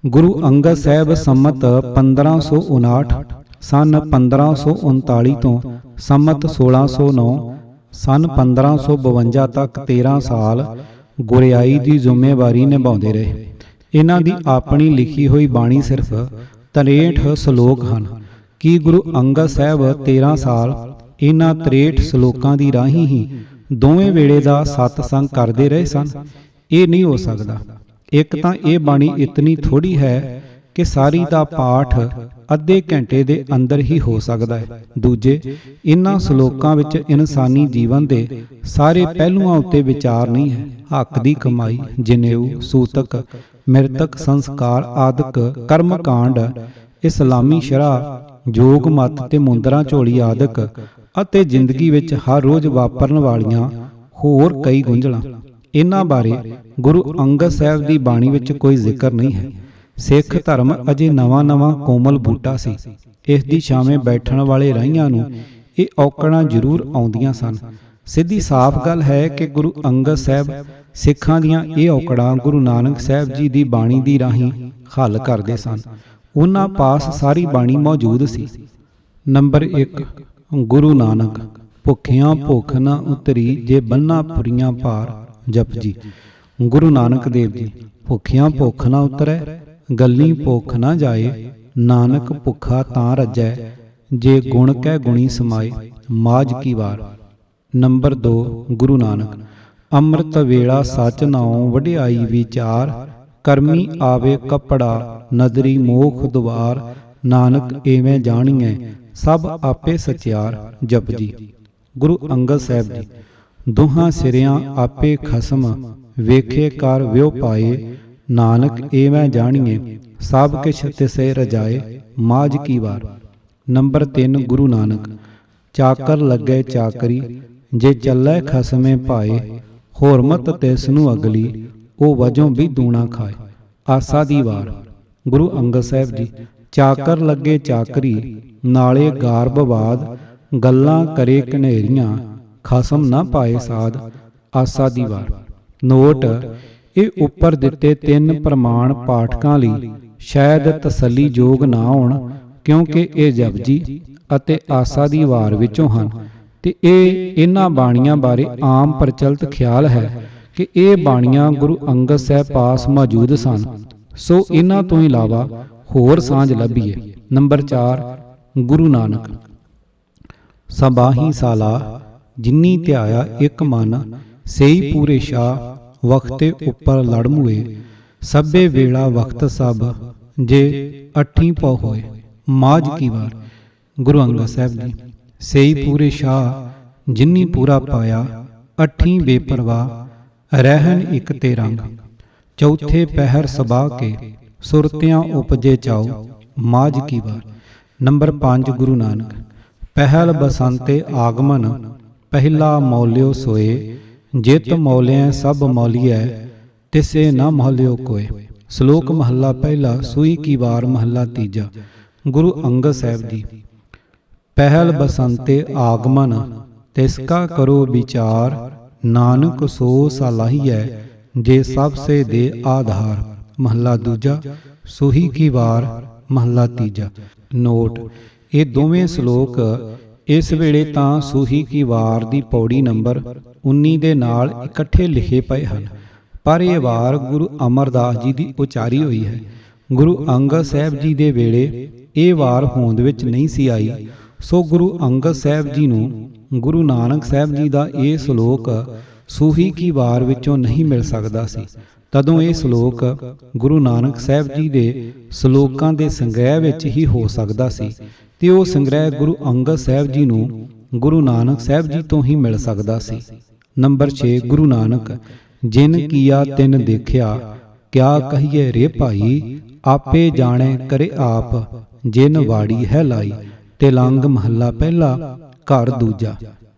ਗੁਰੂ ਅੰਗਦ ਸਾਹਿਬ ਸੰਮਤ 1559 ਸਨ 1539 ਤੋਂ ਸੰਮਤ 1609 ਸਨ 1552 ਤੱਕ 13 ਸਾਲ ਗੁਰਿਆਈ ਦੀ ਜ਼ਿੰਮੇਵਾਰੀ ਨਿਭਾਉਂਦੇ ਰਹੇ। ਇਹਨਾਂ ਦੀ ਆਪਣੀ ਲਿਖੀ ਹੋਈ ਬਾਣੀ ਸਿਰਫ 63 ਸ਼ਲੋਕ ਹਨ। ਕੀ ਗੁਰੂ ਅੰਗਦ ਸਾਹਿਬ 13 ਸਾਲ ਇਹਨਾਂ 63 ਸ਼ਲੋਕਾਂ ਦੀ ਰਾਹੀਂ ਹੀ ਦੋਵੇਂ ਵੇਲੇ ਦਾ ਸਤਸੰਗ ਕਰਦੇ ਰਹੇ ਸਨ? ਇਹ ਨਹੀਂ ਹੋ ਸਕਦਾ। ਇੱਕ ਤਾਂ ਇਹ ਬਾਣੀ ਇਤਨੀ ਥੋੜੀ ਹੈ ਕਿ ਸਾਰੀ ਦਾ ਪਾਠ ਅੱਧੇ ਘੰਟੇ ਦੇ ਅੰਦਰ ਹੀ ਹੋ ਸਕਦਾ ਹੈ। ਦੂਜੇ, ਇਹਨਾਂ ਸ਼ਲੋਕਾਂ ਵਿੱਚ ਇਨਸਾਨੀ ਜੀਵਨ ਦੇ ਸਾਰੇ ਪਹਿਲੂਆਂ ਉੱਤੇ ਵਿਚਾਰ ਨਹੀਂ ਹੈ। ਹੱਕ ਦੀ ਕਮਾਈ, ਜਨੇਊ, ਸੂਤਕ, ਮਿਰਤਕ ਸੰਸਕਾਰ ਆਦਿਕ ਕਰਮ ਕਾਂਡ, ਇਸਲਾਮੀ ਸ਼ਰ੍ਹਾ, ਜੋਗ ਮਤ ਤੇ ਮੁੰਦਰਾਂ ਝੋਲੀ ਆਦਿਕ ਅਤੇ ਜ਼ਿੰਦਗੀ ਵਿੱਚ ਹਰ ਰੋਜ਼ ਵਾਪਰਨ ਵਾਲੀਆਂ ਹੋਰ ਕਈ ਗੁੰਝਲਾਂ, ਇਹਨਾਂ ਬਾਰੇ ਗੁਰੂ ਅੰਗਦ ਸਾਹਿਬ ਦੀ ਬਾਣੀ ਵਿੱਚ ਕੋਈ ਜ਼ਿਕਰ ਨਹੀਂ ਹੈ। ਸਿੱਖ ਧਰਮ ਅਜੇ ਨਵਾਂ ਕੋਮਲ ਬੂਟਾ ਸੀ। ਇਸ ਦੀ ਛਾਵੇਂ ਬੈਠਣ ਵਾਲੇ ਰਾਹੀਆਂ ਨੂੰ ਇਹ ਔਕੜਾਂ ਜ਼ਰੂਰ ਆਉਂਦੀਆਂ ਸਨ। ਸਿੱਧੀ ਸਾਫ਼ ਗੱਲ ਹੈ ਕਿ ਗੁਰੂ ਅੰਗਦ ਸਾਹਿਬ ਸਿੱਖਾਂ ਦੀਆਂ ਇਹ ਔਕੜਾਂ ਗੁਰੂ ਨਾਨਕ ਸਾਹਿਬ ਜੀ ਦੀ ਬਾਣੀ ਦੀ ਰਾਹੀਂ ਹੱਲ ਕਰਦੇ ਸਨ। ਉਹਨਾਂ ਪਾਸ ਸਾਰੀ ਬਾਣੀ ਮੌਜੂਦ ਸੀ। ਨੰਬਰ 1, ਗੁਰੂ ਨਾਨਕ ਭੁੱਖਿਆਂ ਭੁੱਖ ਨਾ ਉਤਰੀ, ਜੇ ਬੰਨਾ ਪੁਰੀਆਂ ਭਾਰ। ਜਪਜੀ। ਗੁਰੂ ਨਾਨਕ ਦੇਵ ਜੀ। ਭੁੱਖਿਆਂ ਭੁੱਖ ਨਾ ਉਤਰੈ, ਗੱਲੀ ਭੁੱਖ ਨਾ ਜਾਏ, ਨਾਨਕ ਭੁੱਖਾ ਤਾਂ ਰੱਜੈ, ਜੇ ਗੁਣ ਕਹਿ ਗੁਣੀ ਸਮਾਏ। ਮਾਝ ਕੀ ਵਾਰ। ਨੰਬਰ 2, ਗੁਰੂ ਨਾਨਕ ਅੰਮ੍ਰਿਤ ਵੇਲਾ ਸਚ ਨਾਉ ਵਡਿਆਈ ਵਿਚਾਰ, ਕਰਮੀ ਆਵੇ ਕੱਪੜਾ ਨਦਰੀ ਮੋਖ ਦੁਆਰ, ਨਾਨਕ ਏਵੇਂ ਜਾਣੀਐ ਸਭ ਆਪੇ ਸਚਿਆਰ। ਜਪਜੀ। ਗੁਰੂ ਅੰਗਦ ਸਾਹਿਬ ਜੀ। ਦੋਹਾਂ ਸਿਰਿਆਂ ਆਪੇ ਖਸਮ, ਵੇਖੇ ਕਰ ਵਿਉ ਪਾਏ, ਨਾਨਕ ਏਵੇਂ ਜਾਣੀਏ ਸਭ ਕਿਛ ਤਿਸੈ ਰਜਾਏ। ਮਾਝ ਕੀ ਵਾਰ। ਨੰਬਰ 3, ਗੁਰੂ ਨਾਨਕ ਚਾਕਰ ਲੱਗੇ ਚਾਕਰੀ, ਜੇ ਚੱਲੇ ਖਸਮੇ ਭਾਏ, ਹੋਰਮਤ ਤਿਸ ਨੂੰ ਅਗਲੀ, ਉਹ ਵਜੋਂ ਵੀ ਦੂਣਾ ਖਾਏ। ਆਸਾ ਦੀ ਵਾਰ। ਗੁਰੂ ਅੰਗਦ ਸਾਹਿਬ ਜੀ। ਚਾਕਰ ਲੱਗੇ ਚਾਕਰੀ, ਨਾਲੇ ਗਾਰ ਬਵਾਦ, ਗੱਲਾਂ ਕਰੇ ਘਨੇਰੀਆਂ, ਖਸਮ ਨਾ ਪਾਏ ਸਾਧ। ਆਸਾ ਦੀ ਵਾਰ। ਨੋਟ, ਇਹ ਉੱਪਰ ਦਿੱਤੇ 3 ਪ੍ਰਮਾਣ ਪਾਠਕਾਂ ਲਈ ਸ਼ਾਇਦ ਤਸੱਲੀ ਯੋਗ ਨਾ ਹੋਣ, ਕਿਉਂਕਿ ਇਹ ਜਪਜੀ ਅਤੇ ਆਸਾ ਦੀ ਵਾਰ ਵਿੱਚੋਂ ਹਨ ਤੇ ਇਹ ਇਹਨਾਂ ਬਾਣੀਆਂ ਬਾਰੇ ਆਮ ਪ੍ਰਚਲਿਤ ਖਿਆਲ ਹੈ ਕਿ ਇਹ ਬਾਣੀਆਂ ਗੁਰੂ ਅੰਗਦ ਸਾਹਿਬ ਪਾਸ ਮੌਜੂਦ ਸਨ, ਸੋ ਇਹਨਾਂ ਤੋਂ ਇਲਾਵਾ ਹੋਰ ਸਾਂਝ ਲੱਭੀਏ। ਨੰਬਰ 4, ਗੁਰੂ ਨਾਨਕ ਸਬਾਹੀ ਸਾਲਾ, ਜਿਨੀ ਧਿਆਇਆ ਇੱਕ ਮਨ, ਸਈ ਪੂਰੇ ਸ਼ਾਹ, ਵਖਤੇ ਉੱਪਰ ਲੜ ਮੁਏ, ਸਭੇ ਵੇਲਾ ਵਖਤ ਸਭ, ਜੇ ਅੱਠੀ ਪਉ ਹੋਏ। ਮਾਝ ਕੀ ਵਾਰ। ਗੁਰੂ ਅੰਗਦ ਸਾਹਿਬ ਜੀ। ਸਈ ਪੂਰੇ ਸ਼ਾਹ, ਜਿਨੀ ਪੂਰਾ ਪਾਇਆ, ਅੱਠੀ ਬੇਪਰਵਾਹ, ਰਹਿਨ ਇੱਕ ਤੇ ਰੰਗ, ਚੌਥੇ ਪਹਿਰ ਸਬਾ ਕੇ, ਸੁਰਤਿਆਂ ਉਪਜੇ ਚਾਉ। ਮਾਝ ਕੀ ਵਾਰ। ਨੰਬਰ 5, ਗੁਰੂ ਨਾਨਕ ਪਹਿਲ ਬਸੰਤੇ ਆਗਮਨ, ਪਹਿਲਾ ਮੌਲਿਓ ਸੋਏ, ਜਿਤ ਮੌਲਿਆ ਸਭ ਮੌਲੀਐ, ਤਿਸੇ ਨਾ ਮੌਲਿਓ ਕੋਏ। ਸ਼ਲੋਕ ਮਹੱਲਾ ਪਹਿਲਾ। ਸੂਈ ਕੀ ਵਾਰ। ਮਹੱਲਾ ਤੀਜਾ। ਗੁਰੂ ਅੰਗਦ ਸਾਹਿਬ ਜੀ। ਪਹਿਲ ਬਸੰਤੇ ਆਗਮਨ, ਤਿਸਕਾ ਕਰੋ ਵਿਚਾਰ, ਨਾਨਕ ਸੋ ਸਲਾਹੀਐ, ਜੇ ਸਭ ਸੇ ਦੇ ਆਧਾਰ। ਮਹੱਲਾ ਦੂਜਾ। ਸੂਹੀ ਕੀ ਵਾਰ। ਮਹੱਲਾ ਤੀਜਾ। ਨੋਟ, ਇਹ ਦੋਵੇਂ ਸ਼ਲੋਕ ਇਸ ਵੇਲੇ ਤਾਂ ਸੂਹੀ ਕੀ ਵਾਰ ਦੀ ਪੌੜੀ ਨੰਬਰ 19 ਦੇ ਨਾਲ ਇਕੱਠੇ ਲਿਖੇ ਪਏ ਹਨ, ਪਰ ਇਹ ਵਾਰ ਗੁਰੂ ਅਮਰਦਾਸ ਜੀ ਦੀ ਉਚਾਰੀ ਹੋਈ ਹੈ। ਗੁਰੂ ਅੰਗਦ ਸਾਹਿਬ ਜੀ ਦੇ ਵੇਲੇ ਇਹ ਵਾਰ ਹੋਂਦ ਵਿੱਚ ਨਹੀਂ ਸੀ ਆਈ, ਸੋ ਗੁਰੂ ਅੰਗਦ ਸਾਹਿਬ ਜੀ ਨੂੰ ਗੁਰੂ ਨਾਨਕ ਸਾਹਿਬ ਜੀ ਦਾ ਇਹ ਸ਼ਲੋਕ ਸੂਹੀ ਕੀ ਵਾਰ ਵਿੱਚੋਂ ਨਹੀਂ ਮਿਲ ਸਕਦਾ ਸੀ। ਤਦੋਂ ਇਹ ਸ਼ਲੋਕ ਗੁਰੂ ਨਾਨਕ ਸਾਹਿਬ ਜੀ ਦੇ ਸ਼ਲੋਕਾਂ ਦੇ ਸੰਗ੍ਰਹਿ ਵਿੱਚ ਹੀ ਹੋ ਸਕਦਾ ਸੀ ਤੇ ਉਹ ਸੰਗ੍ਰਹਿ ਗੁਰੂ ਅੰਗਦ ਸਾਹਿਬ ਜੀ ਨੂੰ ਗੁਰੂ ਨਾਨਕ ਸਾਹਿਬ ਜੀ ਤੋਂ ਹੀ ਮਿਲ ਸਕਦਾ ਸੀ। ਨੰਬਰ 6, ਗੁਰੂ ਨਾਨਕ ਜਿਨ ਕੀਆ ਤਿਨ ਦੇਖਿਆ, ਕਿਆ ਕਹੀਏ ਰੇ ਭਾਈ, ਆਪੇ ਜਾਣੇ ਕਰੇ ਆਪ, ਜਿਨ ਵਾੜੀ ਹੈ ਲਾਈ। ਤੇਲੰਗ ਮਹੱਲਾ ਪਹਿਲਾ, ਘਰ ਦੂਜਾ।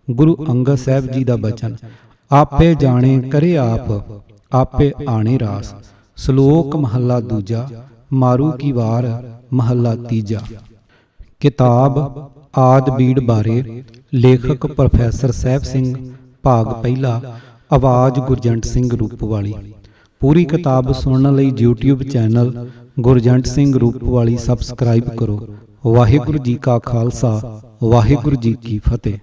ਗੁਰੂ ਅੰਗਦ ਸਾਹਿਬ ਜੀ ਦਾ ਬਚਨ। ਆਪੇ ਜਾਣੇ ਕਰੇ ਆਪ, ਆਪੇ ਆਣੇ ਰਾਸ। ਸ਼ਲੋਕ ਮਹੱਲਾ ਦੂਜਾ। ਮਾਰੂ ਕੀ ਵਾਰ। ਮਹੱਲਾ ਤੀਜਾ। ਕਿਤਾਬ ਆਦ ਬੀੜ ਬਾਰੇ। ਲੇਖਕ ਪ੍ਰੋਫੈਸਰ ਸਾਹਿਬ ਸਿੰਘ। ਭਾਗ ਪਹਿਲਾ। ਆਵਾਜ਼ ਗੁਰਜੰਟ ਸਿੰਘ ਰੂਪਵਾਲੀ। ਪੂਰੀ ਕਿਤਾਬ ਸੁਣਨ ਲਈ YouTube channel Gurjant Singh Roopwali subscribe ਕਰੋ। ਵਾਹਿਗੁਰੂ ਜੀ ਕਾ ਖਾਲਸਾ, ਵਾਹਿਗੁਰੂ ਜੀ ਕੀ ਫਤਿਹ।